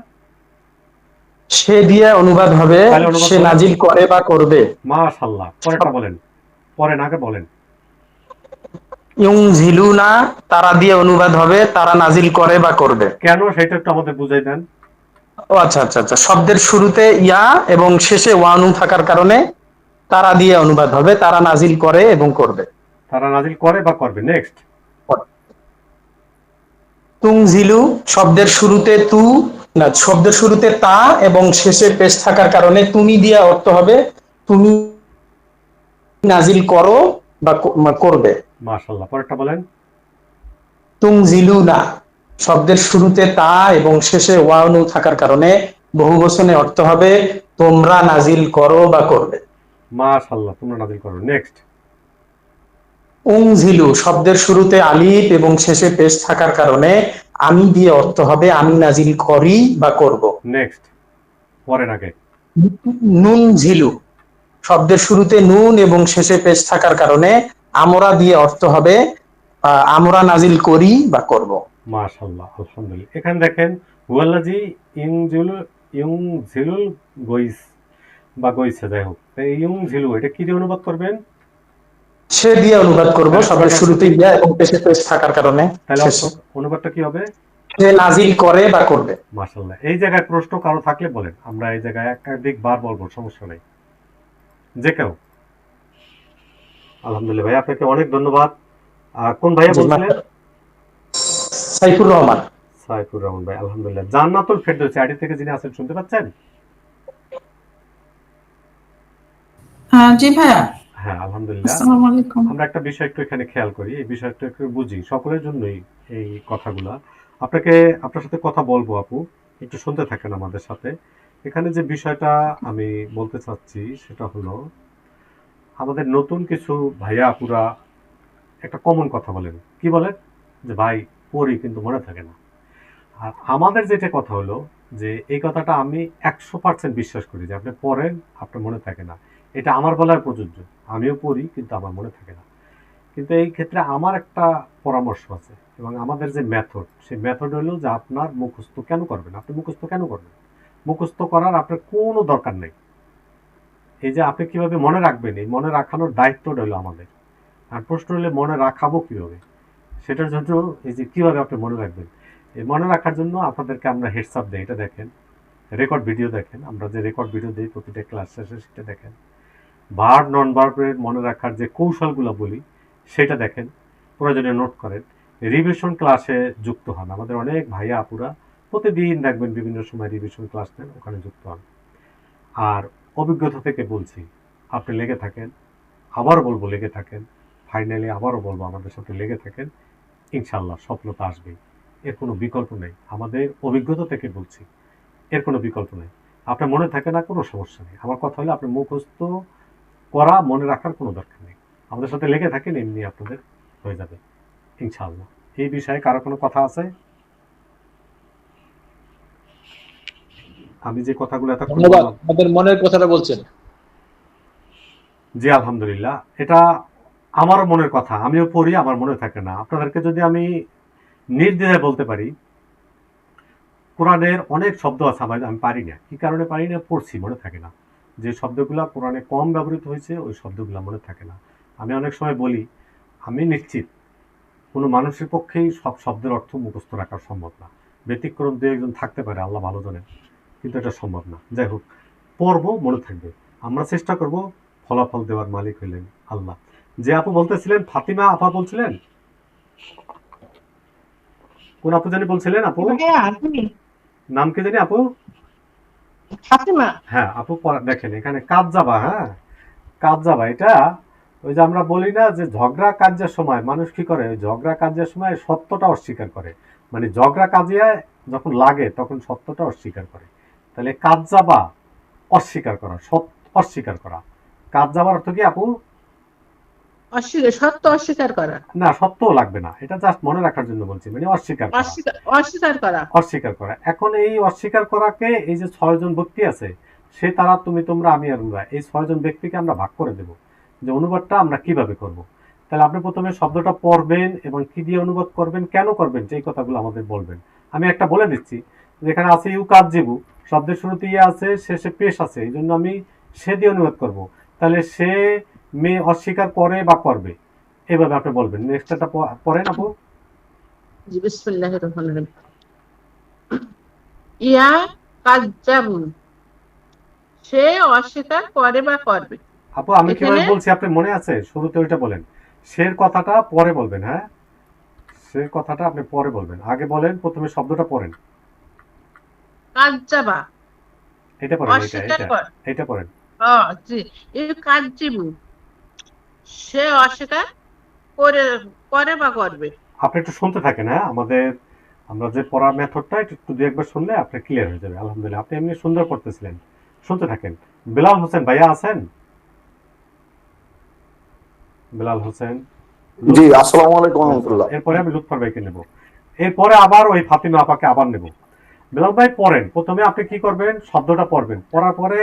সে দিয়ে অনুবাদ হবে সে নাজিল করে বা করবে। মাশাআল্লাহ। পরেরটা বলেন, পরে আগে বলেন। ইউনজিলুনা, তারা দিয়ে অনুবাদ হবে তারা নাজিল করে বা করবে। কেন সেটা একটু আমাদের বুঝাই দেন। ও আচ্ছা আচ্ছা আচ্ছা, শব্দের শুরুতে ইয়া এবং শেষে ওয়ানুন থাকার কারণে তারা দিয়ে অনুবাদ হবে তারা নাজিল করে এবং করবে। তারা নাজিল করে বা করবে। নেক্সট। তুংজিলু, শব্দের শুরুতে তু না, শব্দের শুরুতে তা এবং শেষে পেশ থাকার কারণে তুমি দিয়ে অর্থ হবে তুমি নাজিল করো বা করবে। মাশাআল্লাহ। পরেরটা বলেন। তুংজিলুনা, শব্দের শুরুতে তা এবং শেষে ওয়ানু থাকার কারণে বহুবচনে অর্থ হবে তোমরা নাজিল করো বা করবে। মাশাআল্লাহ, তোমরা নাজিল করো। নেক্সট। উংজিলু, শব্দের শুরুতে আলিফ এবং শেষে পেশ থাকার কারণে আমি দিয়ে অর্থ হবে আমি নাজিল করি বা করব। নেক্সট, পরের আগে। নুনঝিলু, শব্দের শুরুতে নুন এবং শেষে পেশ থাকার কারণে আমরা দিয়ে অর্থ হবে আমরা নাজিল করি বা করব। মাশাআল্লাহ, আলহামদুলিল্লাহ। এখানে দেখেন হুয়াল্লাযী ইউনজিলুল গায়স বা গইছে, যাই হোক। তো এই ইউনজিলু এটা কি দিয়ে অনুবাদ করবেন? সে দিয়ে অনুবাদ করব, শব্দের শুরুতে ইয়া এবং পেশে পেশ থাকার কারণে তাহলে শেষে অনুবাদটা কি হবে? সে নাজিল করে বা করবে। মাশাআল্লাহ। এই জায়গায় প্রশ্ন কারো থাকলে বলেন, আমরা এই জায়গায় একাধিকবার বলবো, সমস্যা নেই, যে কেউ। আলহামদুলিল্লাহ ভাই, আপনাকে অনেক ধন্যবাদ। কোন ভাইয়া বলছিলেন? সাইফুর রহমান। সাইফুর রহমান ভাই, আলহামদুলিল্লাহ। জান্নাতুল ফেরদৌস আইডি থেকে যিনি আছেন, শুনতে পাচ্ছেন? জি ভাইয়া। হ্যাঁ, আলহামদুলিল্লাহ। আসসালামু আলাইকুম। আমরা একটা বিষয় একটু এখানে খেয়াল করি, এই বিষয়টা একটু বুঝি, সকলের জন্যই এই কথাগুলা। আপনার সাথে কথা বলবো আপু, একটু শুনতে থাকেন আমাদের সাথে। এখানে যে বিষয়টা আমি বলতে চাচ্ছি সেটা হলো, আমাদের নতুন কিছু ভাইয়া আপুরা একটা কমন কথা বলেন। কি বলেন? যে ভাই পড়ি কিন্তু মনে থাকে না। আর আমাদের যেটা কথা হলো যে এই কথাটা আমি 100% বিশ্বাস করি যে আপনি পড়েন, আপনার মনে থাকে না। এটা আমার বেলায় প্রযোজ্য। আমিও পড়ি কিন্তু আমার মনে থাকে না। কিন্তু এই ক্ষেত্রে আমার একটা পরামর্শ আছে, এবং আমাদের যে মেথড, সেই মেথড হলো যে আপনার মুখস্থ কেন করবেন? আপনি মুখস্থ কেন করবেন? মুখস্থ করার আপনার কোনো দরকার নেই। এই যে আপনি কিভাবে মনে রাখবেন, এই মনে রাখানোর দায়িত্বটা হলো আমাদের। আর প্রশ্ন হলে মনে রাখাবো কিভাবে, সেটার জন্য এই যে কিভাবে আপনি মনে রাখবেন, এই মনে রাখার জন্য আপনাদেরকে আমরা হেডস আপ দিই। এটা দেখেন, রেকর্ড ভিডিও দেখেন, আমরা যে রেকর্ড ভিডিও দিই প্রতিটা ক্লাস শেষে, সেটা দেখেন। ভার্ব নন ভার্বের মনে রাখার যে কৌশলগুলো বলি সেটা দেখেন, প্রয়োজনে নোট করেন। রিভিশন ক্লাসে যুক্ত হন। আমাদের অনেক ভাইয়া আপুরা প্রতিদিন দেখবেন বিভিন্ন সময় রিভিশন ক্লাস নেন, ওখানে যুক্ত হন। আর অভিজ্ঞতা থেকে বলছি, আপনি লেগে থাকেন, আবারও বলবো লেগে থাকেন, ফাইনালি আবারও বলবো আমাদের সাথে লেগে থাকেন, ইনশাল্লাহ সফলতা আসবেই। এর কোনো বিকল্প নেই, আমাদের অভিজ্ঞতা থেকে বলছি, এর কোনো বিকল্প নেই। আপনার মনে থাকে না, কোনো সমস্যা নেই। আমার কথা হলো আপনি মুখস্থ করা, মনে রাখার কোনো দরকার নেই। আমাদের সাথে লেগে থাকেন, এমনি আপনাদের হয়ে যাবে ইনশাআল্লাহ। এই বিষয়ে কারো কোনো কথা আছে? আমি যে কথাগুলো এতক্ষণ ধন্যবাদ, বললাম, আমাদের মনের কথাটা বলছেন। জি আলহামদুলিল্লাহ, এটা আমারও মনের কথা। আমিও পড়ি, আমার মনে থাকে না। আপনাদেরকে যদি আমি নির্দ্বিধায় বলতে পারি, কোরআনের অনেক শব্দ আছে আমি পারি না। কি কারণে পারি না? পড়ছি, মনে থাকে না। যে শব্দগুলো কোরআনে কম ব্যবহৃত হয়েছে, ওই শব্দগুলো মনে থাকে না। আমি অনেক সময় বলি, আমি নিশ্চিত কোনো মানুষের পক্ষেই সব শব্দের অর্থ মুখস্থ রাখা সম্ভব না। ব্যতিক্রম দু একজন থাকতে পারে, আল্লাহ ভালো জানেন, কিন্তু এটা সম্ভব না। যাই হোক, পড়বো, মনে থাকবে। আমরা চেষ্টা করব, ফলাফল দেওয়ার মালিক হইলেন আল্লাহ। যে আপু বলতেছিলেন, ফাতিমা আপা বলছিলেন, কোন আপু জানি বলছিলেন? আপু নাম কি জানি আপু? ফাতিমা। হ্যাঁ আপু, দেখেন এখানে কাজ যাবা, হ্যাঁ কাজ যাবা, এটা ওই যে আমরা বলি না যে ঝগড়া কাজের সময় মানুষ কি করে, ওই ঝগড়া কাজের সময় সত্যটা অস্বীকার করে। মানে ঝগড়া কাজিয়া যখন লাগে তখন সত্যটা অস্বীকার করে। তাহলে কাজ যাবা অস্বীকার করা, অস্বীকার করা। কাজ যাবার অর্থ কি আপু? সত্য অস্বীকার করা। না, সত্যও লাগবে না, এটা জাস্ট মনে রাখার জন্য বলছি, মানে অস্বীকার করা। অস্বীকার করা। অস্বীকার করা। এখন এই অস্বীকার করাকে, এই যে 6 জন ব্যক্তি আছে, সে, তারা, তুমি, তোমরা, আমি আর আমরা, এই 6 জন ব্যক্তিকে আমরা ভাগ করে দেব যে অনুবাদটা আমরা কিভাবে করব। তাহলে আপনি প্রথমে শব্দটা পড়বেন এবং কি দিয়ে অনুবাদ করবেন, কেন করবেন, সেই কথাগুলো আমাদের বলবেন। আমি একটা বলে দিচ্ছি, যেখানে আছে ইউ কাজ জীবু, শব্দের শুরুতে ইয়ে আছে, শেষে পেশ আছে, এই জন্য আমি সে দিয়ে অনুবাদ করব। তাহলে সে মেয়ে অস্বীকার করে বা করবে, এভাবে আপনি বলবেন। নেক্সটটা পড়েন আপু। জি, বিসমিল্লাহির রহমানির রহিম। ইয়া কাজ্জাবুন, সে অস্বীকার করে বা করবে। আপু আমি কিভাবে বলছি আপনি মনে আছে? শুরুতে ওইটা বলেন, সের কথাটা পরে বলবেন। হ্যাঁ, সের কথাটা আপনি পরে বলবেন, আগে বলেন, প্রথমে শব্দটা পড়েন। কাজ্জাবা, এটা পড়েন, এটা পড়েন। জি, এই কাজ্জিবু, সে অস্বীকার করে বা করবে। আপনি একটু শুনতে থাকেন। হ্যাঁ, আমরা যে পড়ার মেথডটা একটু দু একবার শুনলে আপনি ক্লিয়ার হয়ে যাবে। আলহামদুলিল্লাহ, আপনি এমনি সুন্দর করতেছিলেন, শুনতে থাকেন। বেলাল হোসেন ভাইয়া আছেন? বেলাল হোসেন, জি, আসসালামু আলাইকুম ওয়া রাহমাতুল্লাহ। এরপরে আমি লুৎফর ভাইকে নেব, এরপরে আবার ওই ফাতিমা আপাকে আবার নেব। বেলাল ভাই পড়েন, প্রথমে আপনি কি করবেন, শব্দটা পড়বেন। পড়ার পরে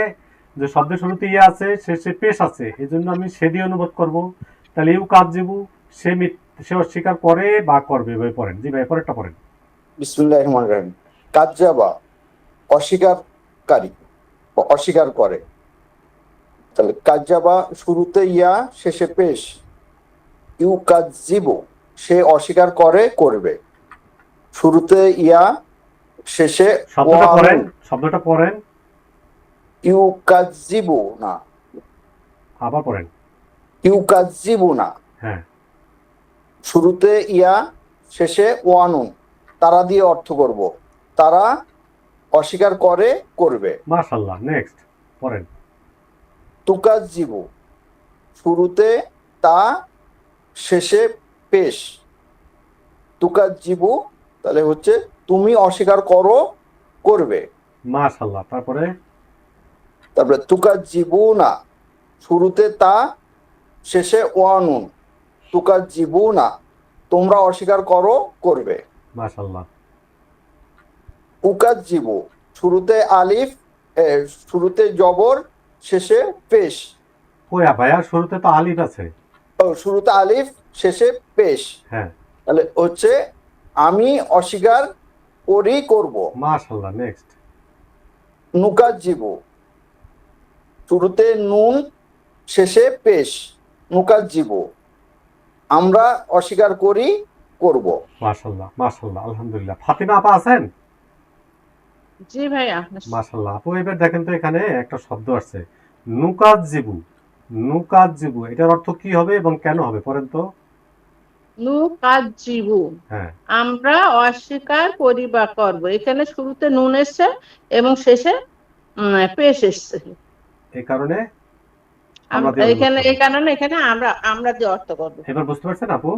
যে শব্দের শুরুতে ইয়ে আছে, শেষে পেশ আছে, এই জন্য আমি সে দিয়ে অনুবাদ করব। তাহলে ইউ কাজ জীবু, সে সে অস্বীকার করে বা করবে, ভাই পড়েন। জি ভাই পরেরটা পড়েন। বিসমিল্লাহির রহমানির রহিম। কাজ্জাবা অস্বীকারী বা অস্বীকার করে। তাহলে কাজ্জাবা শুরুতে ইয়া শেষে পেশ। ইউকাজ্জিবু সে অস্বীকার করে করবে। শুরুতে ইয়া শেষে শব্দটা পড়েন, শব্দটা পড়েন। ইউকাজ্জিবু না, আবার পড়েন। ইউকাজ্জিবু না, হ্যাঁ শুরুতে ইয়া শেষে ওয়ানুন, তারা দিয়ে অর্থ করব। তারা অস্বীকার করে করবে। মাশাআল্লাহ, নেক্সট পড়েন। তুকাজ্জিবু শুরুতে তা শেষে পেশ। তুকাজ্জিবু তাহলে হচ্ছে তুমি অস্বীকার করো করবে। মাশাআল্লাহ, তারপরে তুকাজ্জিবু না শুরুতে তা শেষে ওয়ানুন। তুকাজ্জিবু না তোমরা অস্বীকার করো করবে। মাশাআল্লাহ। উকাজ্জিবু শুরুতে আলিফ শুরুতে জবর শেষে পেশ। ওয়া ভাইয়া শুরুতে তো আলিফ আছে। শুরুতে আলিফ শেষে পেশ। হ্যাঁ তাহলে হচ্ছে আমি অস্বীকার করি করব। মাশাআল্লাহ, নেক্সট। নুকাজ্জিবু শুরুতে নুন শেষে পেশ। নুকাজ্জিবু আমরা অস্বীকার করি করব। মাশাআল্লাহ মাশাআল্লাহ, আলহামদুলিল্লাহ। ফাতিমা আপা আছেন? জি ভাইয়া। মাশাআল্লাহ আপু, এবার দেখেন তো এখানে একটা শব্দ আসছে নুকাজ্জিবু। নুকাজ্জিবু এটার অর্থ কি হবে এবং কেন হবে পড়েন তো। নুকাজ্জিবু হ্যাঁ আমরা অস্বীকার করি বা করব। এখানে শুরুতে নুন এসছে এবং শেষে পেশ এসছে। এই কারণে এই কারণে এখানে আমরা দিয়ে অর্থ করব। এবার বুঝতে পারছেন আপু?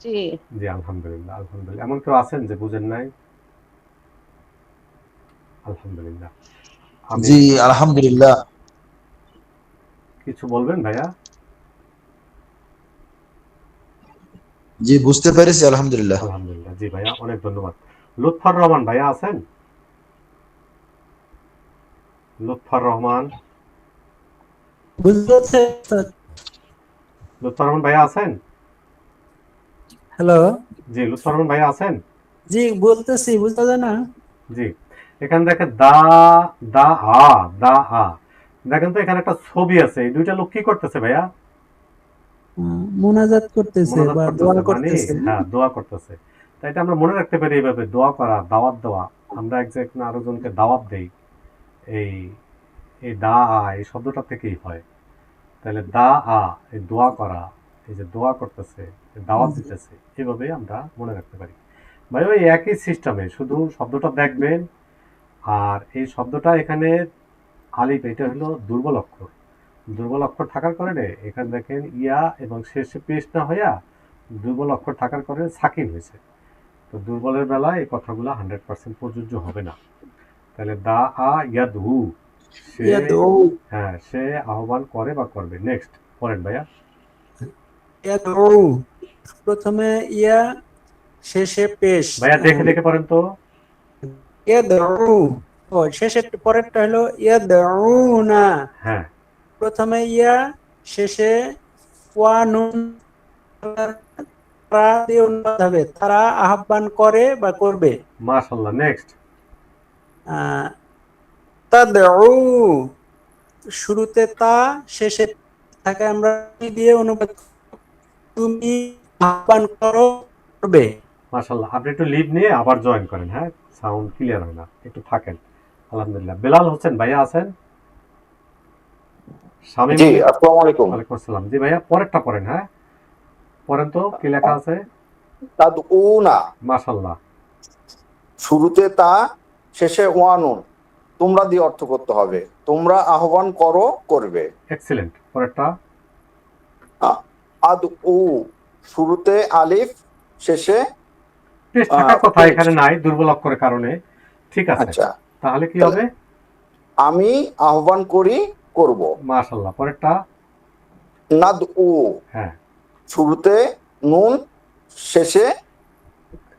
জি জি আলহামদুলিল্লাহ আলহামদুলিল্লাহ। এমন কেউ আছেন যে বুঝেন নাই? আলহামদুলিল্লাহ। জি আলহামদুলিল্লাহ। কিছু বলবেন ভাইয়া? জি বুঝতে পেরেছি আলহামদুলিল্লাহ। আলহামদুলিল্লাহ, জি ভাইয়া অনেক ধন্যবাদ। লুৎফর রহমান ভাইয়া আছেন? লুৎফর রহমান, লুৎফর রহমান ভাইয়া আছেন? হ্যালো, জি লুৎফর রহমান ভাইয়া আছেন? জি বলতেছি, বুঝতে যায় না? জি এখানে দেখেন দা দা আ দা আ, দেখেন তো এখানে একটা ছবি আছে। এই দুইটা লোক কি করতেছে ভাইয়া? মুনাজাত করতেছে মোনাজাত বা করতেছে, দোয়া মানে করতেছে। হ্যাঁ দোয়া করতেছে। তাই এটা আমরা মনে রাখতে পারি এইভাবে, দোয়া করা, দাওয়াত দেওয়া। আমরা একজন আরো জনকে দাওয়াত দেই, এই এই দা আ এই শব্দটা থেকেই হয়। তাহলে দা আ এই দোয়া করা, এই যে দোয়া করতেছে, দাওয়াত দিতেছে, এভাবে আমরা মনে রাখতে পারি। ভাই ওই একই সিস্টেমে, শুধু শব্দটা দেখবেন। আর এই শব্দটা এখানে আলিফ, এটা হলো দুর্বল অক্ষর। দুর্বল অক্ষর থাকার কারণে এখানে দেখেন ইয়া এবং শেষে পেশ না হইয়া দুর্বল অক্ষর থাকার কারণে সাকিন হয়েছে। তো দুর্বলের বেলায় এই কথাগুলো 100% প্রযোজ্য হবে না। তাহলে দা আ ইয়াদহু সে, হ্যাঁ সে আহ্বান করে বা করবে। নেক্সট পড়েন ভাইয়া। প্রথমে ইয়া শেষে পেশ। ভাইয়া দেখে দেখে পড়েন তো। ও শেষের পরেরটা হলো ইয়াদউনা। হ্যাঁ প্রথমে ইয়া শেষে ওয়া নুন, তারা দিয়ে অনুবাদ হবে তারা আহ্বান করে বা করবে। মাশাআল্লাহ, নেক্সট। তাদউ শুরুতে তা শেষে থাকে, আমরা দিয়ে অনুবাদ তুমি আহ্বান করো করবে। মাশাআল্লাহ, আপনি একটু লিভ নিয়ে আবার জয়েন করেন। হ্যাঁ সাউন্ড ক্লিয়ার হয় না, একটু থাকেন। আলহামদুলিল্লাহ। বেলাল হোসেন ভাইয়া আছেন? শামীম, জি আসসালামু আলাইকুম। ওয়ালাইকুম আসসালাম। জি ভাইয়া পরেরটা পড়েন। হ্যাঁ পড়েন তো, কি লেখা আছে? তাদউনা মাশাআল্লাহ, শুরুতে তা শেষে ওয়ানুন, তোমরা দিয়ে অর্থ করতে হবে। তোমরা আহ্বান করো করবে। এক্সিলেন্ট। পরেরটা আদউ শুরুতে আলিফ শেষে পেশ থাকার কথা এখানে নাই দুর্বল অক্ষরের কারণে। ঠিক আছে, আচ্ছা তাহলে কি হবে? আমি আহ্বান করি করব। মাশাআল্লাহ। পরেরটা নাদউ হ্যাঁ শুরুতে নুন শেষে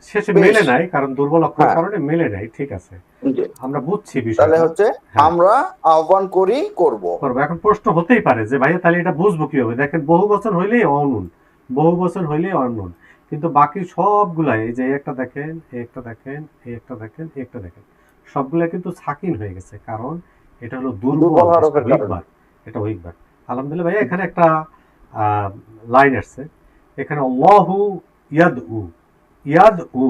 শেষে মেলে নাই, কারণ দুর্বল অক্ষরের কারণে মেলে নাই। ঠিক আছে, আমরা বুঝছি বিষয়টা। তাহলে হচ্ছে আমরা আহ্বান করি করব। এখন প্রশ্ন হতেই পারে যে ভাইয়া তাহলে এটা বুঝবো কিভাবে? দেখেন বহু বচন হইলেই অনুন, বহু বচন হইলে অর্নুন, কিন্তু বাকি সবগুলাই এই যে একটা দেখেন, একটা দেখেন, একটা দেখেন, একটা দেখেন, সবগুলা কিন্তু সাকিন হয়ে গেছে, কারণ এটা হলো দুর্বল হরফের উইক কারণে। বার, এটা উইক বার। আলহামদুলিল্লাহ ভাইয়া, এখানে একটা লাইন আসছে, এখানে আল্লাহু ইয়াদউ, ইয়াদউ,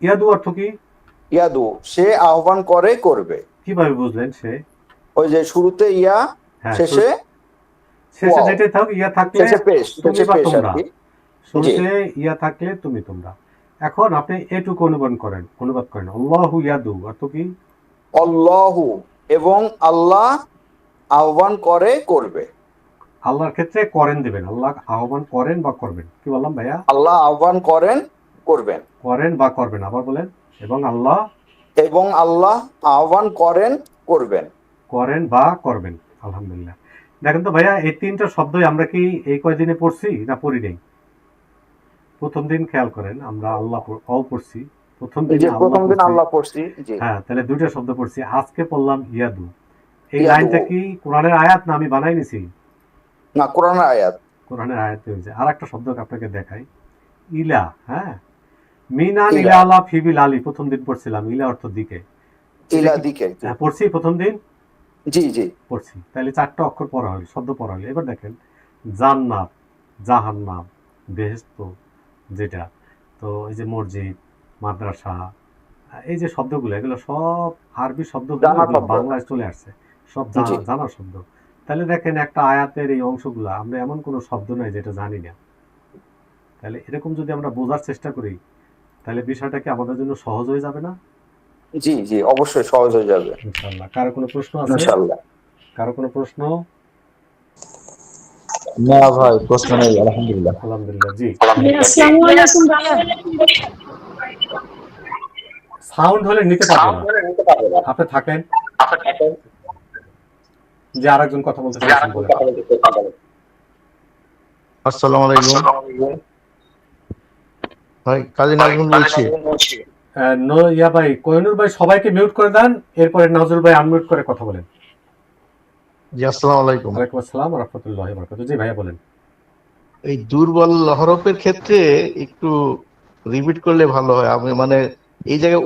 ইয়াদউ অর্থ কি? ইয়াদু, সে আহ্বান করে করবে। কিভাবে বুঝলেন সে? ওই যে শুরুতে ইয়া, হ্যাঁ, শেষে শেষে ওয়াও, যেটাই থাক, ইয়া থাকলে শেষে পেশ, তুমি শেষে বা পেশ আর তোমরা, কি। জি, শুরুতে ইয়া থাকলে তুমি তোমরা। এখন আপনি এটুকু অনুবাদ করেন, আল্লাহু ইয়াদু অর্থ কি? আল্লাহু, এবং আল্লাহ আহ্বান করে করবে। আল্লাহর ক্ষেত্রে করেন দিবেন, আল্লাহ আহ্বান করেন বা করবেন। কি বললাম ভাইয়া? আল্লাহ আহ্বান করেন করবেন। করেন বা করবেন, আবার বলেন। এবং আল্লাহ আহ্বান করেন করবেন। করেন বা করবেন। আলহামদুলিল্লাহ। দেখেন তো ভাইয়া, এই তিনটা শব্দই আমরা কি এই কয়দিনে পড়ছি না পড়ি নাই? প্রথম দিন খেয়াল করেন, আমরা আল্লাহ পড়ছি, প্রথম দিনে প্রথম দিন আল্লাহ আল্লাহ পড়ছি। জি, হ্যাঁ, তাহলে দুইটা শব্দ পড়ছি। আজকে পড়লাম ইয়াদু। এই ইয়াদু। লাইনটা কি কোরআনের আয়াত না আমি বানাই নিছি? না, কোরআনের আয়াত। কোরআনের আয়াত হয়েছে। আর একটা শব্দ আপনাকে দেখাই, ইলা। হ্যাঁ, মিনান ইলা। ইলা আলা ফিবিল আলী, প্রথম দিন পড়ছিলাম, ইলা অর্থ দিকে। ইলা দিকে। হ্যাঁ, পড়ছি প্রথম দিন। জি জি, পড়ছি, তাহলে 4টা অক্ষর পড়া হলো, শব্দ পড়া হলো। এবার দেখেন, জান্নাত, জাহান্নাম, বেহেশত, যেটা তো এই যে মসজিদ, মাদ্রাসা, এই যে শব্দগুলো, এগুলো সব আরবি শব্দগুলো, জানা এগুলো শব্দ। বাংলায় চলে আসছে, সব জি। জানা শব্দ। তাহলে দেখেন, একটা আয়াতের এই অংশগুলো আমরা এমন কোনো শব্দ নাই যেটা জানি না। তাহলে এরকম যদি আমরা বোঝার চেষ্টা করি, তাহলে বিষয়টা কি আমাদের জন্য সহজ হয়ে যাবে না? জি জি, অবশ্যই সহজ হয়ে যাবে ইনশাআল্লাহ। কারো কোনো প্রশ্ন আছে? ইনশাআল্লাহ। কারো কোনো প্রশ্ন? না ভাই, প্রশ্ন নেই, আলহামদুলিল্লাহ। আলহামদুলিল্লাহ। জি, আসসালামু আলাইকুম ভাইয়া। সাউন্ড হলে নিতে পারবো না, আপনি থাকেন। যে আরেকজন কথা বলতে চাইছেন বলেন। আসসালামু আলাইকুম ভাই, কাজী নাজমুল বলছি। ইয়া ভাই, কোহিনুর ভাই সবাইকে মিউট করে দেন, এরপরে নজরুল ভাই আনমিউট করে কথা বলেন। জি, আসসালামু আলাইকুম। ওয়ালাইকুম আসসালাম ওয়া রাহমাতুল্লাহি ওয়া বারাকাতুহু। জি ভাইয়া বলেন। এই দুর্বল হরফের ক্ষেত্রে একটু রিপিট করলে ভালো হয়। আমি মানে এই জায়গায়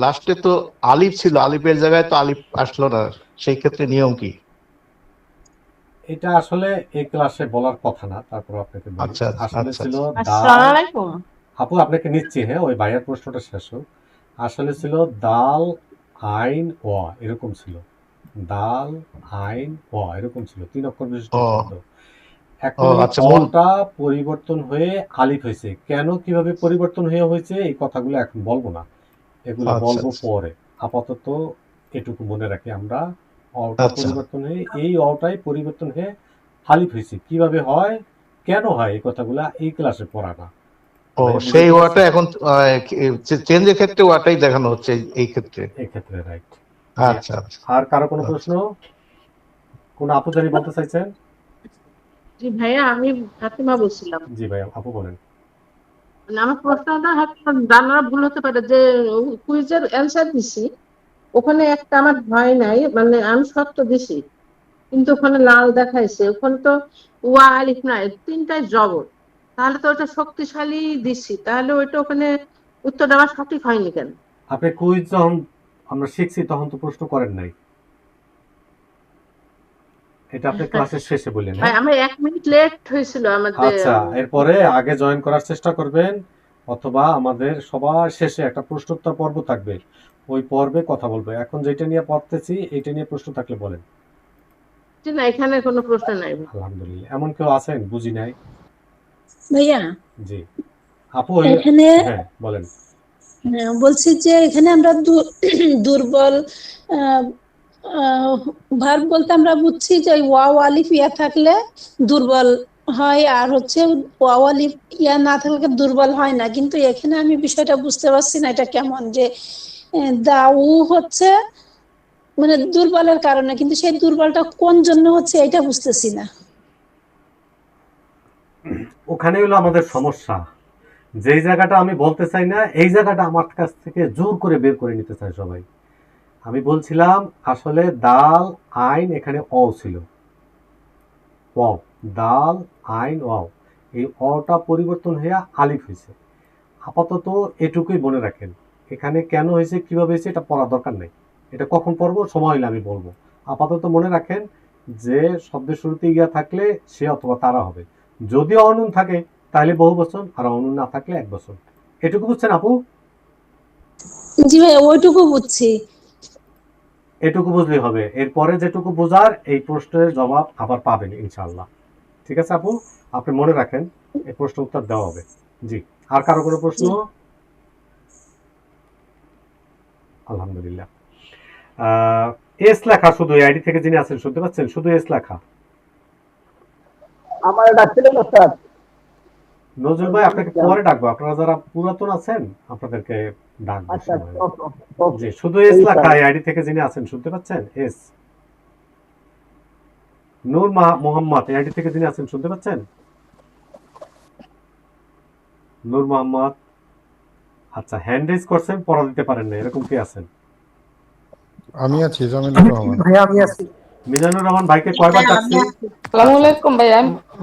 লাস্টে তো আলিফ ছিল, আলিফের জায়গায় তো আলিফ আসলো না, সেই ক্ষেত্রে নিয়ম কি? এটা আসলে এই ক্লাসে বলার কথা না, তারপর আপনাকে বলি। আচ্ছা আসলে আচ্ছা ছিল আসসালামু আলাইকুম। আপু আপনাকে নিচ্ছি, হ্যাঁ, ওই ভাইয়ার প্রশ্নটা শেষ হোক। আসলে ছিল দাল আইন ও, এরকম ছিল। দাল আইন ও, এরকম ছিল, 3 অক্ষর বিশিষ্ট শব্দ। এখন এই আচ্ছা, অটা পরিবর্তন হয়ে আলিফ হয়েছে। কেন, কিভাবে পরিবর্তন হয়েছে, এই কথাগুলো এখন বলবো না, এগুলো বলবো পরে। আপাতত এটুকু মনে রাখি আমরা, অটা পরিবর্তন হয়ে, এই অটাই পরিবর্তন হয়ে আলিফ হয়েছে। কিভাবে হয়, কেন হয়, এই কথাগুলা এই ক্লাসে পড়া না। সেই ওয়াটা এখন চেঞ্জের ক্ষেত্রে ওয়াটাই দেখানো হচ্ছে এই ক্ষেত্রে। এই ক্ষেত্রে রাইট। আচ্ছা। আর কারো কোনো প্রশ্ন? কোন আপু জানি বলতে চাইছেন? জি ভাইয়া, আমি ফাতিমা বলছিলাম। জি ভাই, আপু বলেন। মানে আমার প্রশ্নটা হয়তো জানার ভুল হতে পারে, যে কুইজের অ্যান্সার দিছি, ওখানে একটা আমার হয় নাই, মানে আমি সত্য দিছি, কিন্তু ওখানে লাল দেখাইছে, ওখানে তো ওয়া আলিফ নাই, 3টাই জবর। তাহলে তো ওটা শক্তিশালী দিছি, তাহলে ওইটা ওখানে উত্তর দেওয়া সঠিক হয়নি কেন? আপনি কুইজ যখন আমরা শিখছি তখন তো প্রশ্ন করেন নাই, এটা আপনি ক্লাসের শেষে বললেন। ভাই, আমরা 1 মিনিট লেট হয়েছিল আমাদের। আচ্ছা, এরপরে আগে জয়েন করার চেষ্টা করবেন, অথবা আমাদের সবার শেষে একটা প্রশ্নোত্তর পর্ব থাকবে, ওই পর্বে কথা বলবো। এখন যেটা নিয়ে পড়তেছি, এইটা নিয়ে প্রশ্ন থাকলে বলেন। জি না, এখানে কোনো প্রশ্ন নাই। আলহামদুলিল্লাহ। এমন কেউ আছেন বুঝি নাই? ভাইয়া, জি আপু, এখানে হ্যাঁ বলেন। বলছি যে এখানে আমরা দুর্বল ভার্ব বলতে আমরা বুঝছি যে ওয়াও আলিফ ইয়া থাকলে দুর্বল হয়, আর হচ্ছে ওয়াও আলিফ ইয়া না থাকলে দুর্বল হয় না। কিন্তু এখানে আমি বিষয়টা বুঝতে পারছি না, এটা কেমন যে দাউ হচ্ছে মানে দুর্বলের কারণে, কিন্তু সেই দুর্বলটা কোন জন্য হচ্ছে এটা বুঝতেছি না। ওখানে হলো আমাদের সমস্যা, যেই জায়গাটা আমি বলতে চাই না, এই জায়গাটা আমার কাছ থেকে জোর করে বের করে নিতে চায় সবাই। আমি বলছিলাম আসলে দাল আইন, এখানে অ ছিল, ওয়াও, দাল আইন ওয়াও, এই অটা পরিবর্তন হয়ে আলিফ হয়েছে। আপাতত এটুকুই মনে রাখেন, এখানে কেন হয়েছে কিভাবে হয়েছে এটা পড়ার দরকার নেই, এটা কখন পড়বো সময় হলে আমি বলবো। আপাতত মনে রাখেন যে শব্দের শুরুতে ইয়া থাকলে সে অথবা তারা হবে, যদি অনুন থাকে তাহলে বহু বচন, আর অনুন না থাকলে এক বচন। এটুকু বুঝছেন আপু? জি ভাইয়া ওইটুকু বুঝছি। এটুকু বুঝলেই হবে, এরপরে যেটুকু বোঝার এই প্রশ্নের জবাব আবার পাবেন ইনশাআল্লাহ। ঠিক আছে আপু, আপনি মনে রাখেন এই প্রশ্ন উত্তর দেওয়া হবে। জি, আর কারো কোনো প্রশ্ন? আলহামদুলিল্লাহ। এস লেখা শুধু আইডি থেকে যিনি আছেন শুনতে পাচ্ছেন, শুধু এস লেখা। আমার ডাকছিলেন স্যার। নজরুল ভাই আপনাকে পরে ডাকবো, আপনারা যারা পুরাতন আছেন আপনাদেরকে ডাকবো। আচ্ছা জি, শুধু এস লেখা আইডি থেকে যিনি আছেন শুনতে পাচ্ছেন, এস। নূর মোহাম্মদ আইডি থেকে যিনি আছেন শুনতে পাচ্ছেন, নূর মোহাম্মদ। আচ্ছা, হ্যান্ড রেজ করছেন, পড়া দিতে পারেন না, এরকম কি আছেন? আমি আছি, জামিলুর রহমান। ভাই আমি আছি। মিজানুর রহমান ভাইকে কয়বার ডাকছি? আসসালামু আলাইকুম ভাই।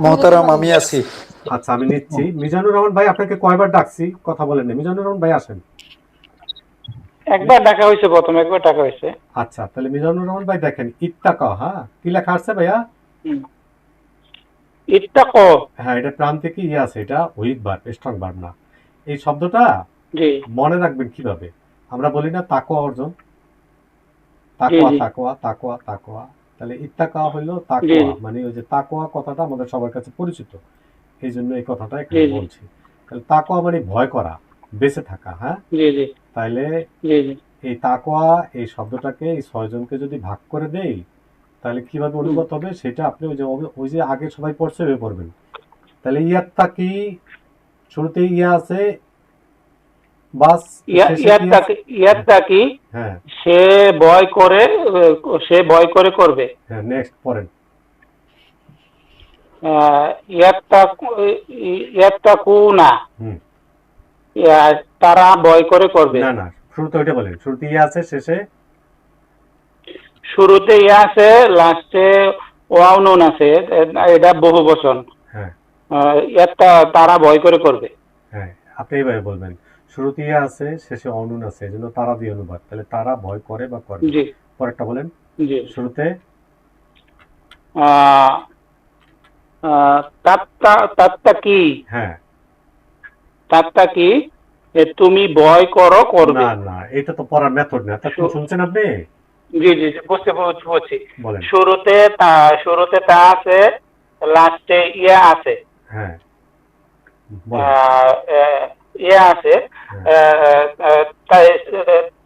মহতারাম আমি আছি। আচ্ছা, আমি নিচ্ছি। মিজানুর রহমান ভাই আপনাকে কয়বার ডাকছি কথা বলেন না। মিজানুর রহমান ভাই আসেন। একবার ডাকা হয়েছে, প্রথম একবার ডাকা হয়েছে। আচ্ছা, তাহলে মিজানুর রহমান ভাই দেখেন ইত্তাকা, হ্যাঁ কি লেখা আছে ভাইয়া? ইত্তাকো। হ্যাঁ, এটা প্রান্তিক ইয়ে আছে, এটা উইক ভার্ব, স্ট্রং ভার্ব না। এই শব্দটা মনে রাখবেন কিভাবে, আমরা বলি না তাকওয়া অর্জন, তাকওয়া তাকওয়া তাকওয়া তাকওয়া, তাহলে ইত্তাকা হলো তাকওয়া, মানে ওই যে তাকওয়া কথাটা আমাদের সবার কাছে পরিচিত, এই জন্য এই কথাটা এখানে বলছি। তাহলে তাকওয়া মানে ভয় করা, বেঁচে থাকা। হ্যাঁ, তাইলে এই তাকওয়া এই শব্দটাকে এই 6 জনকে যদি ভাগ করে দেই তাহলে কিভাবে অনুবাদ হবে সেটা আপনি ওই যে আগে সবাই পড়ছে ওই পড়বেন। তাহলে ইয়াত্তাকি শুরুতে ইয়া আছে, বাস ইয়াত্তাকি, হ্যাঁ সে ভয় করে করবে। হ্যাঁ, নেক্সট পড়েন। ইয়াত্তাকুনা, তারা ভয় করে করবে। না না, শুরুতে ওইটা বলেন, শুরুতে ইয়া আছে, শেষে শুরুতে ইয়া আছে, লাস্টে ওয়াও নুন আছে, এটা বহু বচন। হ্যাঁ, তারা ভয় করে করবে। হ্যাঁ, আপনি এইভাবে বলবেন, শুরুতে ইয়া আছে, শেষে অনুন আছে, এজন্য তারা দিয়ে অনুবাদ, তাহলে তারা ভয় করে বা করবে। জি, পরেরটা বলেন। জি, শুরুতে তাত্তাকি, হ্যাঁ তাত্তাকি, তুমি ভয় করো করবে। না না, এটা তো পড়ার মেথড না, তা শুনছেন আপনি? জি জি, বুঝতে বলছি। বলেন। শুরুতে তা আছে, লাস্টে ইয়া আছে। হ্যাঁ, ইয়া আছে, তাই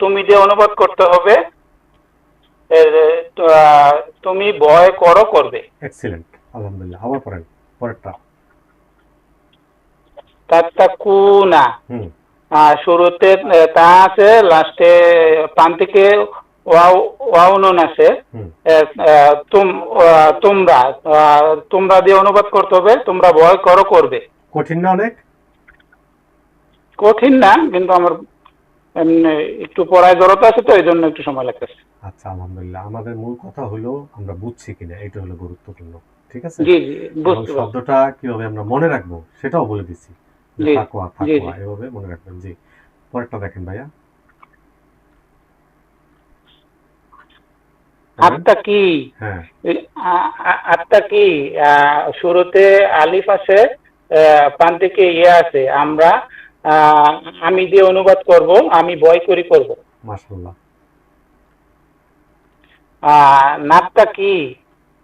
তুমি দিয়ে অনুবাদ করতে হবে, তুমি ভয় করো করবে। এক্সিলেন্ট, আলহামদুলিল্লাহ। আবার পড়েন পরেরটা। তাত্তাকুনা, শুরুতে তা আছে, লাস্টে প্রান্তিকে ওয়াও নুন আছে, তোমরা দিয়ে অনুবাদ করতে হবে, তোমরা ভয় করো করবে। কঠিন না অনেক? কঠিন না, কিন্তু আমার একটু পড়ায় জড়তা আছে তো এই জন্য একটু সময় লাগতেছে। আচ্ছা, আলহামদুলিল্লাহ। আমাদের মূল কথা হলো আমরা বুঝছি কিনা, এটা হলো গুরুত্বপূর্ণ। ঠিক আছে, জি জি, বুঝতে পারছি। শব্দটা কিভাবে আমরা মনে রাখবো সেটাও বলে দিচ্ছি, তাকওয়া তাকওয়া এভাবে মনে রাখবেন। জি, পরেরটা দেখেন ভাইয়া। আত্তাকি, হ্যাঁ, আত্তাকি, শুরুতে আলিফ আছে, প্রান্তিকে ইয়া আছে, আমি দিয়ে অনুবাদ করব, আমি ভয় করি করব। মাশাআল্লাহ।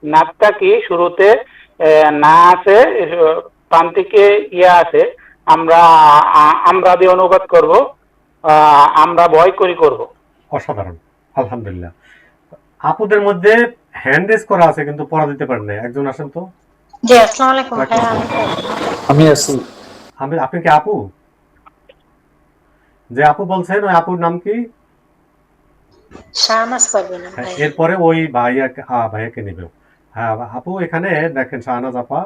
নাত্তাকি, শুরুতে না আছে, প্রান্তিকে ইয়া আছে, আমরা দিয়ে অনুবাদ করব, আমরা ভয় করি করব। অসাধারণ, আলহামদুলিল্লাহ। আপুদের মধ্যে হ্যান্ড রেজ করা আছে কিন্তু পড়া দিতে পারেন না, একজন আসেন তো। জি, আসসালামু আলাইকুম। আমি আছি। আপনি কি আপু? যে আপু বলছেন ওই আপুর নাম কি? শাহনাজ পারভিন। এরপরে ওই ভাইয়াকে নেবে। হ্যাঁ আপু, এখানে দেখেন শাহনাজ আপা,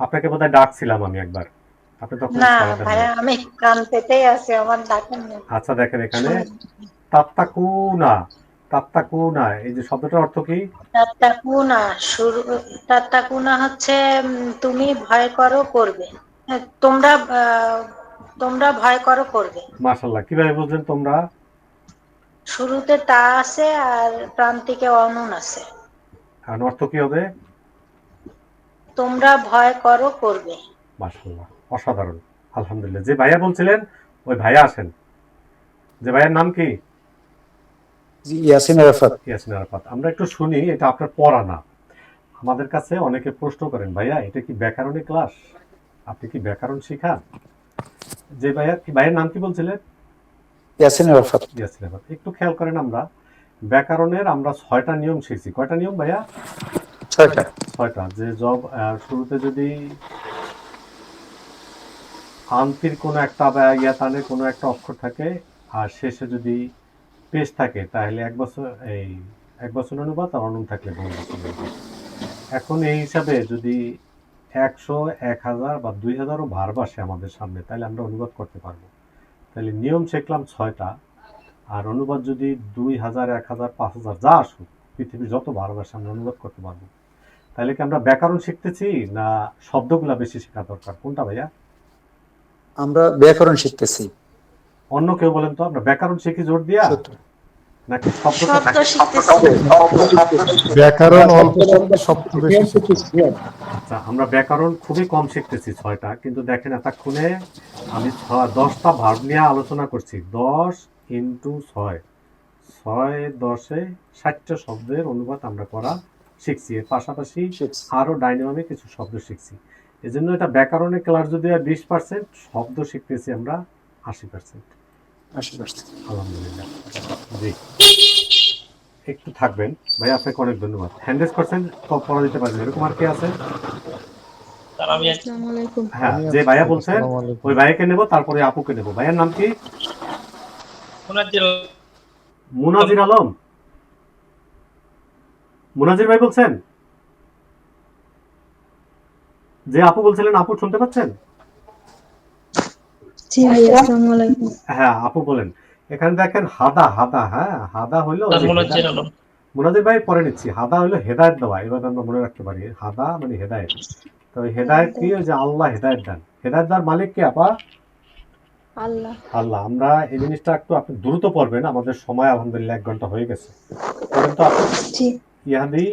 আপনাকে বোধহয় ডাকছিলাম আমি একবার, আপনি তখন না ভাইয়া, আমি কান পেতেই আছি, আমার ডাকেন না। আচ্ছা, দেখেন এখানে তাত্তাকুনা, তাত্তাকুনা, এই যে শব্দটার অর্থ কি? তাত্তাকুনা হচ্ছে তুমি ভয় করো করবে। তোমরা তোমরা ভয় করো করবে। মাশাআল্লাহ, কিভাবে বুঝলেন তোমরা? শুরুতে তা আছে আর প্রান্তিকে অনুন আছে। আর অর্থ কি হবে? তোমরা ভয় করো করবে। মাশাআল্লাহ, অসাধারণ, আলহামদুলিল্লাহ। যে ভাইয়া বলছিলেন ওই ভাইয়া আসেন। যে ভাইয়ার নাম কি? জি, ইয়াসিন আরাফাত। ইয়াসিন আরাফাত। আমরা একটু শুনি, এটা আপনার পড়া না। আমাদের কাছে অনেকে প্রশ্ন করেন, ভাইয়া এটা কি ব্যাকরণের ক্লাস? আপনি কি ব্যাকরণ শিখান? যে ভাইয়া, কি ভাইয়ের নাম কি বলছিলেন? ইয়াসিন আরাফাত। ইয়াসিন আরাফাত। একটু খেয়াল করেন, আমরা ব্যাকরণের আমরা 6টা নিয়ম শিখছি। কয়টা নিয়ম ভাইয়া? 6টা। 6টা। যে জব শুরুতে যদি আন্তির কোনো একটা বা ইয়াতানের কোনো একটা অক্ষর থাকে আর শেষে যদি পেশ থাকে তাহলে এক বছর অনুবাদ, আর অনুন থাকলে বহু বছর অনুবাদ। এখন এই হিসাবে যদি 100, 1000 বা 2000ও ভার্ব আসে আমাদের সামনে, তাহলে আমরা অনুবাদ করতে পারবো। তাহলে নিয়ম শিখলাম 6টা, আর অনুবাদ যদি 2000, 1000, 5000 যা আসুক, পৃথিবীর যত ভার্ব আসে আমরা অনুবাদ করতে পারবো। তাহলে কি আমরা ব্যাকরণ শিখতেছি না শব্দগুলা বেশি শেখা দরকার? কোনটা ভাইয়া? আমরা ব্যাকরণ শিখতেছি। অন্য কেউ বলেন তো, আমরা ব্যাকরণ শিখি জোর দিয়া নাকি শব্দ ব্যাকরণ অল্প শিখতে, শব্দ বেশি শিখতে। আচ্ছা, আমরা ব্যাকরণ খুবই কম শিখতেছি 6টা, কিন্তু দেখেন এতক্ষণে আমি 10টা ভার্ব নিয়ে আলোচনা করছি। 10 × 6, 6 10-এ 60টা শব্দের অনুবাদ আমরা করা শিখছি। এর পাশাপাশি আরো ডাইনামিক কিছু শব্দ শিখছি। এজন্য এটা ব্যাকরণের ক্লাস যদি 20%, শব্দ শিখতেছি আমরা 80%। আলহামদুলিল্লাহ। জি, একটু থাকবেন ভাই, আপনাকে অনেক ধন্যবাদ। হ্যান্ডেস করছেন, পড়া দিতে পারবেন, এরকম আর কি আছে? হ্যাঁ, যে ভাইয়া বলছেন ওই ভাইয়াকে নেব, তারপরে আপুকে নেব। ভাইয়ার নাম কি? মুনাজির আলম। মুনাজির ভাই বলছেন? যে আপু বলছিলেন, আপু শুনতে পাচ্ছেন? জি ভাই, আসসালামু আলাইকুম। হ্যাঁ, আপু বলেন। এখানে দেখেন হাদা, হাদা, হ্যাঁ হাদা হইলো মুনাজির ভাই পরে নিচ্ছি। হাদা হইলো হেদায়েত দেওয়া, এবার আমরা মনে রাখতে পারি হাদা মানে হেদায়েত। তো হেদায়েত কি? যে আল্লাহ হেদায়েত দেন। হেদায়েত দেওয়ার মালিক কে আপা? আল্লাহ। আল্লাহ। আমরা এই জিনিসটা একটু আপনি দ্রুত পড়বেন, আমাদের সময় আলহামদুলিল্লাহ 1 ঘন্টা হয়ে গেছে। পড়েন তো আপু। জি। ইয়াহদি।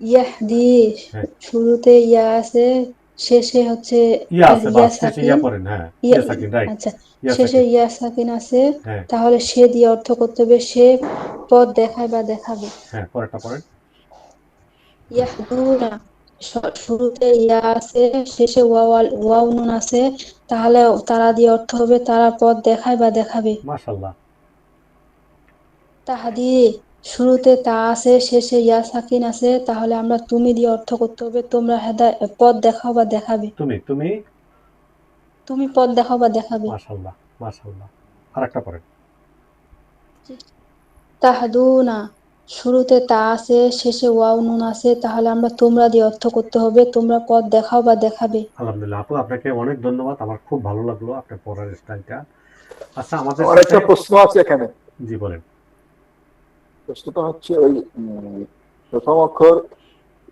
ইয়াহদি, শুরুতে ইয়া আছে, শেষে হচ্ছে ইয়া আছে, ইয়া বাস শেষে সাকিন। ইয়া পড়েন। হ্যাঁ, ইয়া সাকিন, রাইট। আচ্ছা, ইয়া শেষে সাকিন। ইয়া সাকিন আছে, হ্যাঁ, তাহলে সে দিয়ে অর্থ করতে হবে সে পথ দেখায় বা দেখাবে। হ্যাঁ, পরেরটা পড়েন। ইয়াহদুনা, শুরুতে ইয়া আছে, শেষে ওয়াও নুন আছে, তাহলে তারা দিয়ে অর্থ হবে তারা পথ দেখায় বা দেখাবে। মাশাআল্লাহ। তাহাদি, শুরুতে তা আছে, শেষে ইয়া সাকিন আছে, তাহলে আমরা তুমি দিয়ে অর্থ করতে হবে তোমরা পথ দেখাও বা দেখাবে। তুমি তুমি তুমি পথ দেখাও বা দেখাবে। মাশাআল্লাহ, মাশাআল্লাহ। আরেকটা পড়েন। তাহাদুনা, শুরুতে তা আছে, শেষে ওয়াও নুন আছে, তাহলে আমরা তোমরা দিয়ে অর্থ করতে হবে তোমরা পথ দেখাও বা দেখাবে। আলহামদুলিল্লাহ আপু, আপনাকে অনেক ধন্যবাদ। আমার খুব ভালো লাগলো আপনার পড়ার স্টাইলটা। আচ্ছা, আমাদের আমার একটা প্রশ্ন আছে এখানে। জি বলেন। প্রশ্নটা হচ্ছে ওই প্রথম অক্ষর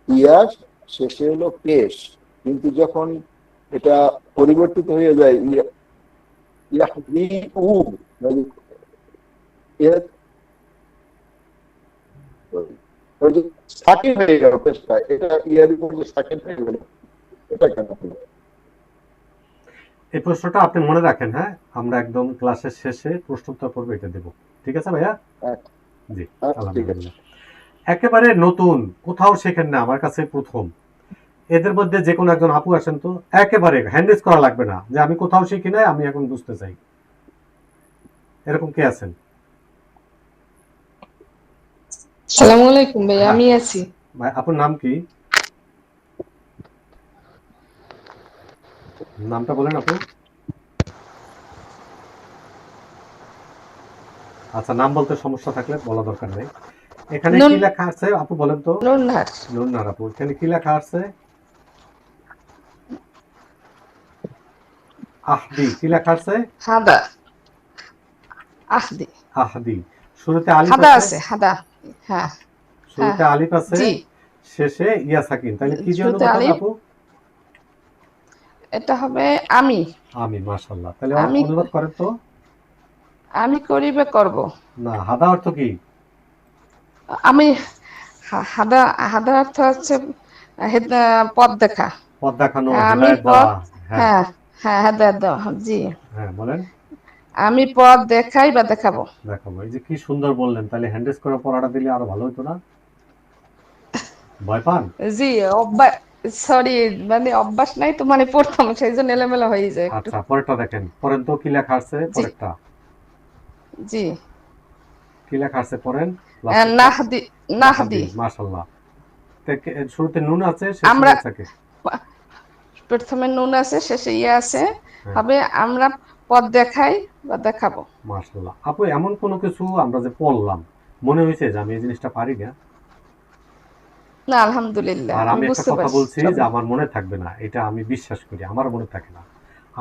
ইয়া, শেষে হলো পেশ, কিন্তু যখন এটা পরিবর্তিত হয়ে যায় ইয়াহদিউ, সাকিন হয়ে গেল পেশটা, এটা ইয়ার উপর সাকিন হয়ে গেল, এটা কেন হলো? এই প্রশ্নটা আপনি মনে রাখেন। হ্যাঁ, আমরা একদম ক্লাসের শেষে প্রশ্নোত্তর পর্ব এটা দেব। ঠিক আছে ভাইয়া? জি, আলহামদুলিল্লাহ। একেবারে নতুন, কোথাও শেখেন না, আমার কাছে প্রথম। এদের মধ্যে যে কোনো একজন আপু আসেন তো, একেবারে হ্যান্ডেজ করা লাগবে না যে আমি কোথাও শিখি নাই, আমি এখন বুঝতে চাই। এরকম কে আছেন? আসসালামু আলাইকুম ভাই, আমি আছি। ভাই, আপনার নাম কি? নামটা বলেন আপু। আচ্ছা, নাম বলতে সমস্যা থাকলে বলা দরকার নেই। এখানে কি লেখা আছে আপু বলেন তো? নুননার। নুননার আপু, এখানে কি লেখা আছে? আহদি, কি লেখা আছে? হাদা। আহদি। আহদি। শুরুতে আলিফ হাদা আছে। আছে, হাদা। হ্যাঁ, শুরুতে আলিফ আছে, শেষে ইয়া সাকিন। তাহলে কি দিয়ে অনুবাদ হবে আপু? এটা হবে আমি। আমি, মাশাআল্লাহ। তাহলে আমি অনুবাদ করেন তো। আমি করিবে করব। না, হাদা অর্থ কি? আমি হাদা হাদা অর্থ হচ্ছে পথ দেখা। পথ দেখানো, হ্যাঁ, আমি হেদায়েত পথ, দেওয়া। হ্যাঁ, হ্যাঁ হ্যাঁ হেদায়েত দেওয়া, জি। হ্যাঁ বলেন। আমি পথ দেখাই বা দেখাবো। দেখাবো, এই যে কি সুন্দর বললেন। তাহলে হ্যান্ডেস করে পড়াটা দিলে আরো ভালো হতো না? ভয় পান? জি, অভ্যাস, সরি, মানে অভ্যাস নাই তো, মানে প্রথম সেই জন্য এলোমেলো হয়ে যায় একটু। আচ্ছা, পরেরটা দেখেন। পড়েন তো কি লেখা আছে জি পরেরটা। জি। কি লেখা আছে পড়েন। লাস্টেরটা। নাহদি, নাহদি। নাহাদি, মাশাআল্লাহ। শুরুতে নুন আছে, শেষে আমরা ইয়া থাকে। প্রথমে নুন আছে, শেষে ইয়া আছে, হ্যাঁ, হবে আমরা পথ দেখাই বা দেখাবো। মাশাআল্লাহ। আপু, এমন কোনো কিছু আমরা যে পড়লাম, মনে হয়েছে যে আমি এই জিনিসটা পারি না? না, আলহামদুলিল্লাহ আর আমি আমি একটা বুঝতে কথা পারছি বলছি সব। যে আমার মনে থাকবে না, এটা আমি বিশ্বাস করি। আমারও মনে থাকে না,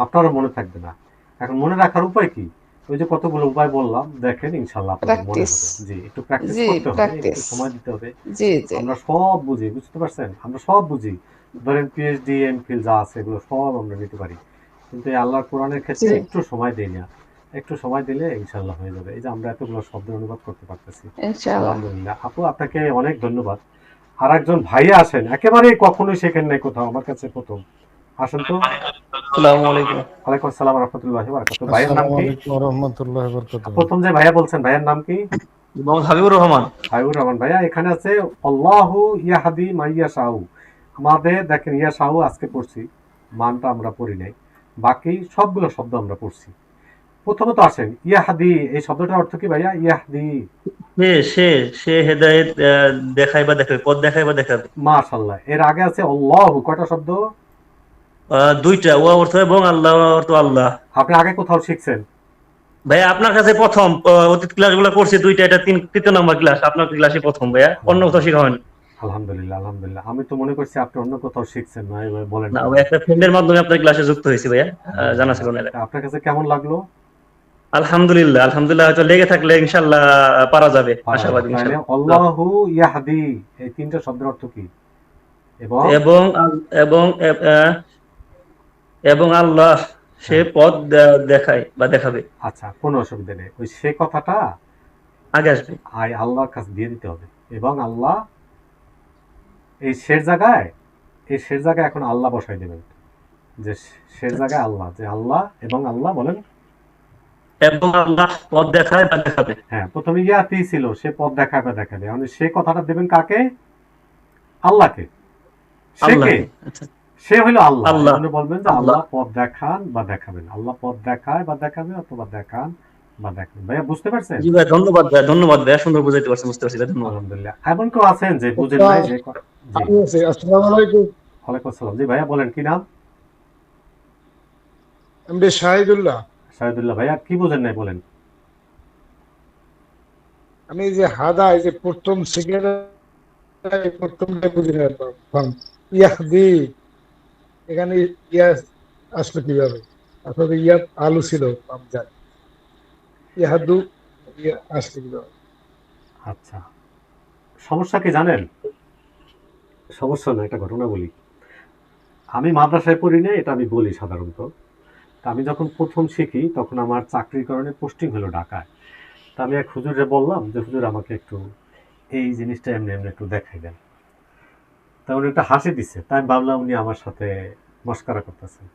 আপনারও মনে থাকবে না। এখন মনে রাখার উপায় কি? ওই যে কতগুলো উপায় বললাম, দেখেন ইনশাআল্লাহ আপনাদের মনে প্র্যাকটিস, হবে। জি, একটু প্র্যাকটিস জি করতে হবে, একটু প্র্যাকটিস, সময় দিতে হবে। জি জি আমরা সব বুঝি, বুঝতে পারছেন? আমরা সব বুঝি। ধরেন পিএইচডি, এমফিল যা আছে এগুলো সব আমরা নিতে পারি। কিন্তু এই আল্লাহর কোরআনের ক্ষেত্রে জি, একটু সময় দেই না। একটু সময় দিলে ইনশাআল্লাহ হয়ে যাবে। এই যে আমরা এতগুলো শব্দের অনুবাদ করতে পারতেছি। ইনশাআল্লাহ। আলহামদুলিল্লাহ। আপু, আপনাকে অনেক ধন্যবাদ। আরেকজন ভাইয়া আসেন, একেবারেই কখনোই শেখেন নাই কোথাও, আমার কাছে প্রথম। আসেন তো। আসসালামু আলাইকুম। ওয়ালাইকুম আসসালাম ওয়া রাহমাতুল্লাহি ওয়া বারাকাতুহু। ভাইয়ের নাম আসসালামু কি? আলাইকুম ওয়া রাহমাতুল্লাহি ওয়া বারাকাতুহু। প্রথম যে ভাইয়া বলছেন, ভাইয়ের নাম কি? মোহাম্মদ হাবিবুর রহমান। হাবিবুর রহমান ভাইয়া। এখানে আছে আল্লাহু ইয়াহদি মাইয়া শাহু। আমাদের দেখেন ইয়া শাহু আজকে পড়ছি, মানটা আমরা পড়ি নাই। বাকি সবগুলো শব্দ আমরা পড়ছি। প্রথমত আসেন ইয়াহদি, এই শব্দটার অর্থ কি ভাইয়া? ইয়াহদি, সে সে সে হেদায়েত দেখায় বা দেখাবে, পথ দেখায় বা দেখাবে। মাশাআল্লাহ। এর আগে আছে আল্লাহু, কয়টা শব্দ? দুইটা, ওয়া অর্থ এবং আল্লাহ অর্থ আল্লাহ। আপনি আগে কোথাও শিখছেন? ভাইয়া আপনার কাছে প্রথম, অতীত ক্লাসগুলো করছি দুইটা, এটা তৃতীয় নম্বর ক্লাস, আপনার ক্লাসে প্রথম ভাইয়া, অন্য কোথাও শেখা হয়নি। আলহামদুলিল্লাহ, আলহামদুলিল্লাহ। আমি তো মনে করছি আপনি অন্য কোথাও শিখছেন না, এবার বলেন না কেন? ভাই, একটা ফ্রেন্ডের মাধ্যমে আপনার ক্লাসে যুক্ত হয়েছি ভাইয়া, জানা ছিল না। তা আপনার কাছে কেমন লাগলো? আলহামদুলিল্লাহ, আলহামদুলিল্লাহ, হয়তো লেগে থাকলে ইনশাআল্লাহ পারা যাবে, আশাবাদী তাহলে ইনশাআল্লাহ। আল্লাহু ইয়াহদি, এই তিনটা শব্দের অর্থ কি? এবং এবং এবং এবং আল্লাহ সে পথ দেখায় বা দেখাবে। আচ্ছা, কোনো অসুবিধা নেই। ওই সে কথাটা আগে আসবে। আল্লাহর কাছে দিয়ে দিতে হবে। এবং আল্লাহ, এই শের জায়গায়, এই শের জায়গায় এখন আল্লাহ বসাই দেবেন। যে শের জায়গায় আল্লাহ, যে আল্লাহ এবং আল্লাহ বলেন। এবং আল্লাহ পথ দেখায় বা দেখাবে। হ্যাঁ, প্রথমে ইয়াতি ছিল, সে পথ দেখায় বা দেখাবে। মানে সে কথাটা দেবেন কাকে? আল্লাহকে। সে কে? সে হলো আল্লাহ। আল্লাহ। এজন্য বলবেন যে আল্লাহ পথ দেখান বা দেখাবেন। আল্লাহ পথ দেখায় বা দেখাবে, অথবা দেখান বা দেখাবেন। ভাইয়া বুঝতে পারছেন? জি ভাই, ধন্যবাদ ভাই, ধন্যবাদ ভাই, সুন্দর বুঝাইতে পারছেন, বুঝতে পারছি ভাই, ধন্যবাদ। আলহামদুলিল্লাহ। এমন কেউ আছেন যে বুঝেন নাই? যে জি, আসসালামু আলাইকুম। ওয়ালাইকুম আসসালাম। জি ভাইয়া বলেন, কি নাম? এমডি শাহিদুল্লাহ। শাহিদুল্লাহ ভাইয়া, কি বুঝেন নাই বলেন। আমি যে হাদা, এই যে প্রথম সেকেন্ড, প্রথমটা বুঝি না। ইয়াহদি, এখানে ইয়া আসলো কিভাবে? আসলে ইয়া আলু ছিল, আমি জানি। ইয়াহাদু ইয়া আসলো কিভাবে? আচ্ছা, সমস্যা কি জানেন? সমস্যা না, একটা ঘটনা বলি। আমি মাদ্রাসায় পড়ি না, এটা আমি বলি সাধারণত। তা আমি যখন প্রথম শিখি, তখন আমার চাকরির কারণে পোস্টিং হলো ঢাকায়। তা আমি এক হুজুরে বললাম যে হুজুর, আমাকে একটু এই জিনিসটা এমনি এমনি একটু দেখাই দেন। তা উনি একটা হাসি দিচ্ছে। তাই আমি ভাবলাম উনি আমার সাথে মস্কারা করতেছেন।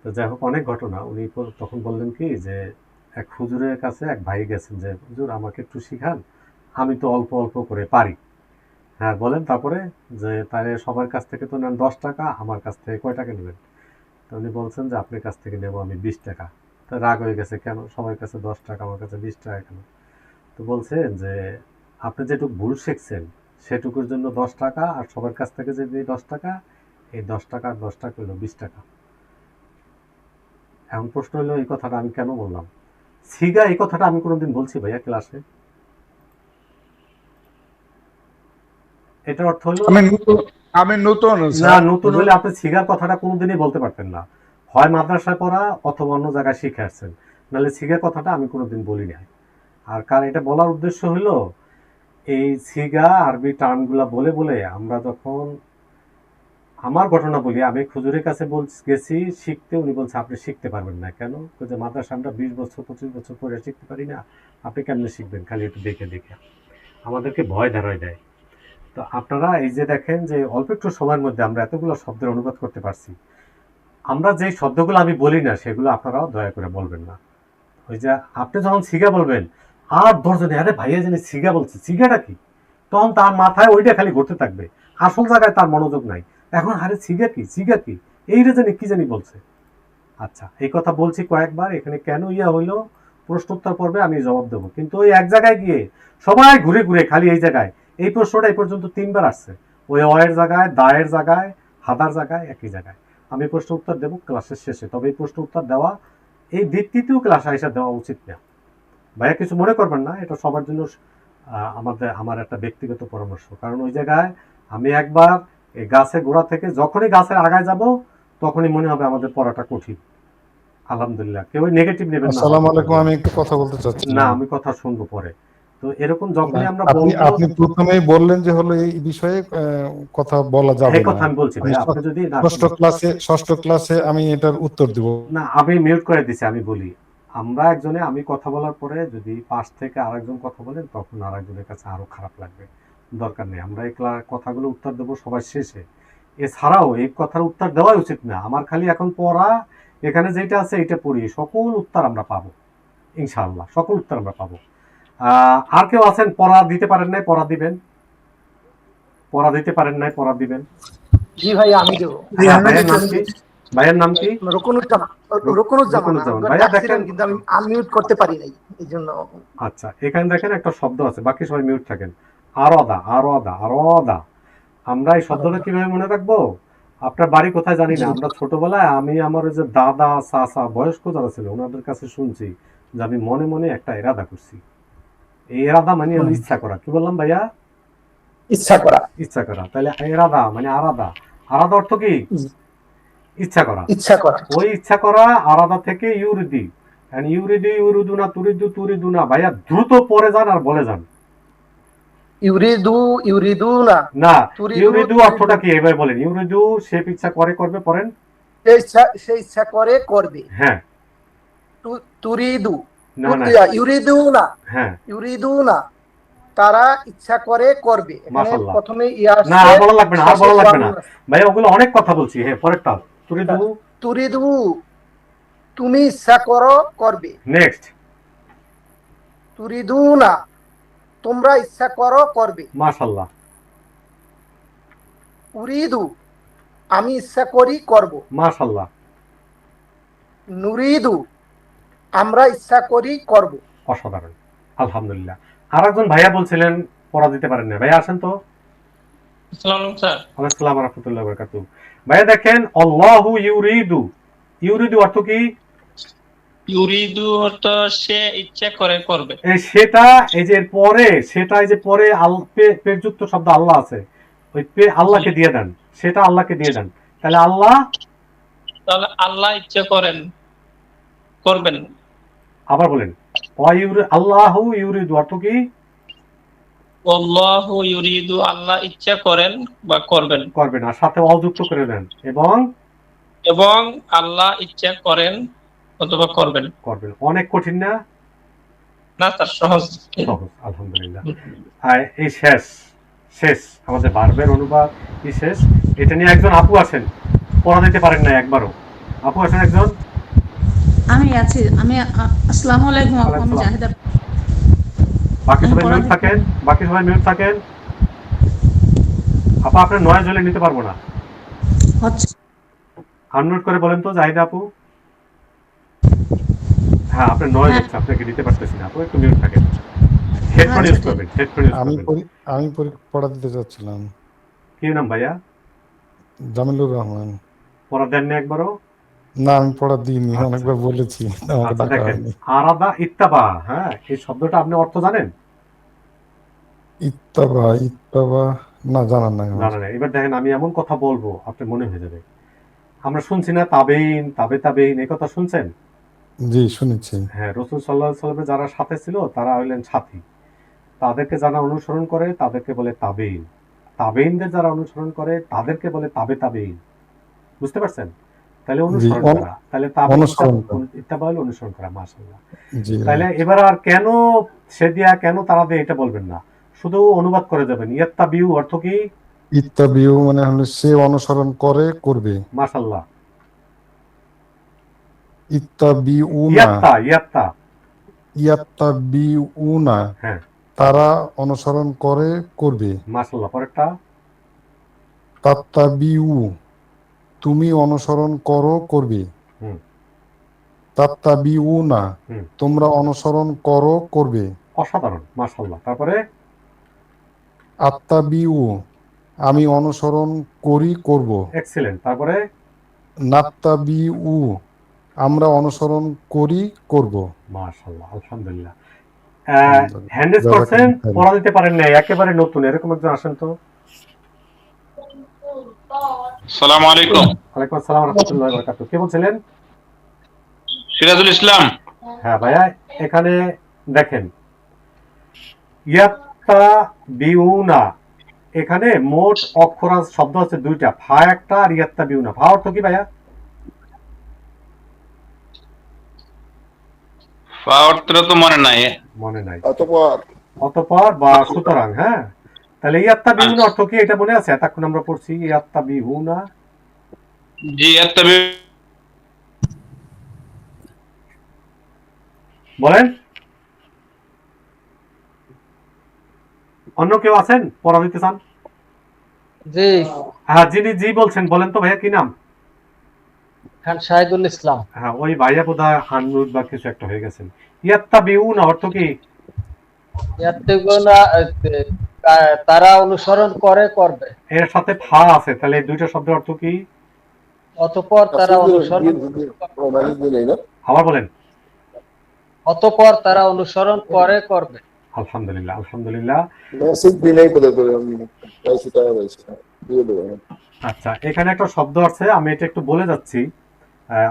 তো যাই হোক, অনেক ঘটনা। উনি তখন বললেন কি যে এক হুজুরের কাছে এক ভাই গেছেন যে হুজুর, আমাকে একটু শিখান, আমি তো অল্প অল্প করে পারি। হ্যাঁ বলেন। তারপরে যে তাহলে সবার কাছ থেকে তো নেন 10 টাকা, আমার কাছ থেকে কয় টাকা নেবেন? তো উনি বলছেন যে আপনার কাছ থেকে নেব আমি 20 টাকা। তা রাগ হয়ে গেছে, কেন সবার কাছে 10 টাকা, আমার কাছে 20 টাকা কেন? তো বলছেন যে আপনি যেটুকু ভুল শিখছেন সেটুকুর জন্য 10 টাকা, আর সবার কাছ থেকে যে 10 টাকা, এই 10 টাকা আর 10 টাকা হলো 20 টাকা। এখন প্রশ্ন হলো, এই কথাটা আমি কেন বললাম? সিগা, এই কথাটা আমি কোনোদিন বলছি ভাইয়া ক্লাসে? এটার অর্থ হলো, আমি নতুন না, নতুন হলে আপনি সিগার কথাটা কোনোদিনই বলতে পারতেন না। হয় মাদ্রাসায় পড়া অথবা অন্য জায়গায় শিখে আসছেন, নাহলে সিগার কথাটা আমি কোনোদিন বলি না। আর কারণ এটা বলার উদ্দেশ্য হলো, এই সিগা আরবি টার্মগুলা বলে বলে আমরা যখন আমার ঘটনা বলি, আমি হুজুরের কাছে গেছি শিখতে, উনি বলছে আপনি শিখতে পারবেন না। কেন? যে মাদ্রাসা আমরা 20 বছর 25 বছর পরে শিখতে পারি না, আপনি কেমনে শিখবেন খালি একটু দেখে দেখে। আমাদেরকে ভয় ধরায় দেয়। তো আপনারা এই যে দেখেন যে অল্প একটু সময়ের মধ্যে আমরা এতগুলো শব্দের অনুবাদ করতে পারছি। আমরা যে শব্দগুলো আমি বলি না সেগুলো আপনারাও দয়া করে বলবেন না। ওই যে আপনি যখন সিগা বলবেন আর 10 জনে আরে ভাইয়া জানি সিগা বলছে, সিগাটা কি? তখন তার মাথায় ওইটা খালি ঘুরতে থাকবে, আসল জায়গায় তার মনোযোগ নাই। এখন আরে সিগা কি, সিগা কি, এইটা জানি কি জানি বলছে। আচ্ছা, এই কথা বলছি কয়েকবার, এখানে কেন ইয়া হইলো প্রশ্নোত্তর পর্বে আমি জবাব দেবো, কিন্তু ওই এক জায়গায় গিয়ে সবাই ঘুরে ঘুরে খালি এই জায়গায় এই প্রশ্নটা এই পর্যন্ত 3বার আসছে, ওই অয়ের জায়গায়, দায়ের জায়গায়, হাদার জায়গায়, একই জায়গায়। আমি প্রশ্ন উত্তর দেবো ক্লাসের শেষে, তবে এই প্রশ্ন উত্তর দেওয়া এই দ্বিতীয় ক্লাসে এসে দেওয়া উচিত না। ভাইয়া কিছু মনে করবেন না, এটা সবার জন্য আমার একটা ব্যক্তিগত পরামর্শ। কারণ ওই জায়গায় আমি একবার এই গাছের গোড়া থেকে যখনই গাছের আগায় যাব তখনই মনে হবে আমাদের পড়াটা কঠিন। আলহামদুলিল্লাহ, কেউ নেগেটিভ নেবেন না। আসসালামু আলাইকুম, আমি একটু কথা বলতে চাচ্ছি। না, আমি কথা শুনবো পরে। তো এরকম যখনই আমরা আপনি বলবো, আপনি প্রথমেই বললেন যে হলো এই বিষয়ে কথা বলা যাবে এই না। কথা আমি বলছি ভাই, আপনি যদি না ষষ্ঠ ক্লাসে আমি এটার উত্তর দিব। না, আমি মিউট করে দিছি, আমি বলি আমরা একজনে আমি কথা বলার পরে যদি পাশ থেকে আরেকজন কথা বলেন তখন আরেকজনের কাছে আরো খারাপ লাগবে। দরকার নেই, আমরা এই কথাগুলো উত্তর দেবো সবার শেষে। এছাড়াও এই কথার উত্তর দেওয়াই উচিত না। আমার খালি এখন পড়া এখানে যেটা আছে এটা পড়ি, সকল উত্তর আমরা পাবো ইনশাআল্লাহ, সকল উত্তর আমরা পাবো। আর কেউ আছেন পড়া দিতে পারেন নাই? পড়া দিবেন, পড়া দিতে পারেন নাই, পড়া দিবেন। জি ভাই, আমি দেবো। ভাইয়ের নাম কি? ভাইয়ের নাম কি? রুকনুজ্জামান। ভাইয়া দেখেন, কিন্তু আমি আনমিউট করতে পারি নাই, এই জন্য। আচ্ছা, এখানে দেখেন একটা শব্দ আছে, বাকি সবাই মিউট থাকেন। আরদা, আরদা, আরদা। আমরা এই শব্দটা কিভাবে মনে রাখবো? আপনার বাড়ি কোথায় জানি না, আমরা ছোটবেলায় আমি আমার ওই যে দাদা চাচা বয়স্ক যারা ছিল ওনাদের কাছে শুনছি যে আমি মনে মনে একটা এরাদা করছি। এই এরাদা মানে হলো ইচ্ছা করা। কি বললাম ভাইয়া? ইচ্ছা করা। ইচ্ছা করা। তাহলে এরাদা মানে আরাদা। আরাদা অর্থ কি? ইচ্ছা করা। ইচ্ছা করা। ওই ইচ্ছা করা আরাদা থেকে ইউরিদি, ইউরিদি, ইউরিদুনা, তুরিদু, তুরিদুনা। ভাইয়া দ্রুত পড়ে যান আর বলে যান। ইউরিদুনা। না, ইউরিদু অর্থটা কি এভাবে বলেন। ইউরিদু সে ইচ্ছা করে করবে, পড়েন। সে ইচ্ছা করে করবে। হ্যাঁ। তুরিদু, না না, ইউরিদুনা। হ্যাঁ, ইউরিদুনা তারা ইচ্ছা করে করবে। এখানে মাশাআল্লাহ। প্রথমে ইয়া আসছে, না আর বলা লাগবে না, আর বলা লাগবে না ভাই, ওগুলো অনেক কথা বলছি। হ্যাঁ, পরেরটা তুরিদু। তুরিদু তুমি ইচ্ছা করো করবে। নেক্সট, তুরিদুনা তোমরা ইচ্ছা করো করবে। মাশাআল্লাহ। উরিদু আমি ইচ্ছা করি করব। মাশাআল্লাহ। নুরিদু আমরা ইচ্ছা করি করব। অসাধারণ, আলহামদুলিল্লাহ। আরেকজন ভাইয়া বলছিলেন পড়া দিতে পারেন না, ভাইয়া আসেন তো। আসসালামু আলাইকুম স্যার। ওয়ালাইকুম আসসালাম ওয়া রাহমাতুল্লাহি ওয়া বারাকাতুহু। ভাইয়া দেখেন, আল্লাহু ইউরিদু, ইউরিদু অর্থ কি? ইউরিদু অর্থ সে ইচ্ছা করে করবে। এই সেটা, এই যে এর পরে সেটা, এই যে পরে পেযুক্ত শব্দ আল্লাহ আছে, ওই আল্লাহকে দিয়ে দেন, সেটা আল্লাহকে দিয়ে দেন। তাহলে আল্লাহ, তাহলে আল্লাহ ইচ্ছা করেন করবেন। আবার বলেন, আল্লাহু ইউরিদু অর্থ কি? আল্লাহু ইউরিদু আল্লাহ ইচ্ছা করেন বা করবেন। করবেন, আর সাথে অযুক্ত করে দেন, এবং আল্লাহ ইচ্ছা করেন অথবা করবেন। করবেন। অনেক কঠিন না? না স্যার, সহজ সহজ, আলহামদুলিল্লাহ। আর এই শেষ শেষ আমাদের ভার্বের অনুবাদ কি শেষ, এটা নিয়ে একজন আপু আছেন, পড়া দিতে পারেন না একবারও। আপু আছেন একজন? আমি আছি। আসসালামু আলাইকুম। আমি জাহিদা। বাকি সবাই মিউট থাকেন, বাকি সবাই মিউট থাকেন। আপা আপনার নয়েজ হলে নিতে পারবো না। আনমিউট করে বলেন তো জাহিদা আপু। হ্যাঁ, আপনার নয়েজ হচ্ছে, আপনাকে দিতে পারতেছি না আপু, একটু মিউট থাকেন। হেডফোন ইউজ করবেন, হেডফোন ইউজ করবেন। আমি পড়া দিতে চাচ্ছিলাম। কি নাম ভাইয়া? জামিলুর রহমান। পড়া দেন না একবারও? না, আমি পড়া দিইনি, অনেকবার বলেছি। দেখেন, আরাদা ইত্তাবা, হ্যাঁ, এই শব্দটা আপনি অর্থ জানেন? ইত্তাবা না, জানার নাই। জানা নাই। এবার দেখেন, আমি এমন কথা বলবো আপনার মনে হয়ে যাবে। আমরা শুনছি না তাবেইন, তাবেইন, এই কথা শুনছেন? জি, শুনেছি। হ্যাঁ, রাসূল সাল্লাল্লাহু আলাইহি ওয়াসাল্লামের যারা সাথে ছিল তারা হলেন সাথী, তাদেরকে যারা অনুসরণ করে তাদেরকে বলে তাবেইন। তাবেইনদের যারা অনুসরণ করে তাদেরকে বলে তাবেইন। বুঝতে পারছেন? তাহলে জি অনুসরণ করা, তাহলে অনুসরণ করা। ইত্তাবা হলো অনুসরণ করা। মাশাআল্লাহ। জি তাহলে এবার আর কেন সে দিয়া কেন তারা দিয়ে এটা বলবেন না, শুধু অনুবাদ করে যাবেন। ইয়াত্তাবিউ অর্থ কি? ইত্তাবিউ মানে হলো সে অনুসরণ করে করবে। মাশাআল্লাহ। ইত্তাবিউনা ইয়াত্তা ইয়াত্তাবিউনা হ্যাঁ তারা অনুসরণ করে করবে। মাশাআল্লাহ। পরেরটা তাত্তাবিউ তুমি অনুসরণ করো করবে। হুম তাত্তাবিউনা হুম তোমরা অনুসরণ করো করবে। অসাধারণ। মাশাআল্লাহ। তারপরে আত্তাবিউ আমি অনুসরণ করি করব। এক্সিলেন্ট। তারপরে নাত্তাবিউ আমরা অনুসরণ করি করব। মাশাআল্লাহ, আলহামদুলিল্লাহ। হ্যান্ড রেজ করছেন, পড়া দিতে পারেন না, একেবারে নতুন, এরকম একজন আসেন তো। আসসালামু আলাইকুম। ওয়ালাইকুম আসসালাম ওয়া রাহমাতুল্লাহি ওয়া বারাকাতুহু। কে বলছিলেন? সিরাজুল ইসলাম। হ্যাঁ ভাইয়া, এখানে দেখেন ইয়াত্তাবিউনা, এখানে মোট অক্ষরাজ শব্দ আছে দুইটা, ফা একটা আর ইয়াত্তাবিউনা। ফা অর্থ কি ভাইয়া? ফা অর্থটা তো মনে নাই। মনে নাই। অতঃপর বা সুতরাং। হ্যাঁ, তাহলে ইয়াত্তাবিউনা অর্থ কি এটা মনে আছে? এতক্ষণ আমরা পড়ছি ইয়াত্তাবিউনা। জি ইয়াত্তাবি বলেন, অন্য কেউ আছেন পড়া দিতে চান? জি হ্যাঁ, যিনি জি বলছেন বলেন তো ভাইয়া, কি নাম? খান শাহিদুল ইসলাম। হ্যাঁ, ওই ভাইয়া বোধহয় হানুদ বা কিছু একটা হয়ে গেছেন। ইয়াত্তাবিউনা অর্থ কি? ইয়াত্তাবিউনা তারা অনুসরণ করে করবে। এর সাথে ফা আছে, তাহলে এই দুইটা শব্দের অর্থ কি? অতঃপর তারা অনুসরণ আবার বলেন। অতঃপর তারা অনুসরণ করে করবে। আলহামদুলিল্লাহ, আলহামদুলিল্লাহ। আচ্ছা, এখানে একটা শব্দ আছে, আমি এটা একটু বলে যাচ্ছি।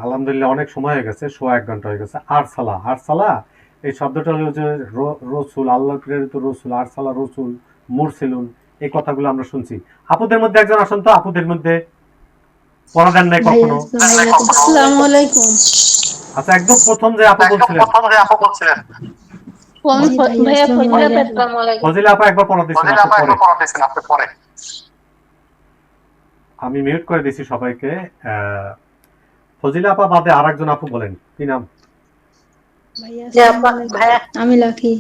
আলহামদুলিল্লাহ, অনেক সময় হয়ে গেছে, সোয়া 1 ঘন্টা হয়ে গেছে। আরসালা, আরসালা এই শব্দটা হলো যে রসুল, আল্লাহ প্রেরিত রসুল। আরসালা রসুল, মুরসিলুন, এই কথাগুলো আমরা শুনছি। আপুদের মধ্যে একজন আসেন তো, আপুদের মধ্যে পড়া দেন নাই কখনো? আসসালামু আলাইকুম। আচ্ছা, একদম প্রথম যে আপু বলছিলেন, ভাইয়া ফজিলা পেতাম। ফজিলা আপা একবার পড়া দিয়েছেন আপনি পরে। আমি মিউট করে দিয়েছি সবাইকে। ফজিলা আপা বাদে আরেকজন আপু বলেন, কি নাম? ভাইয়া আমি লাকি।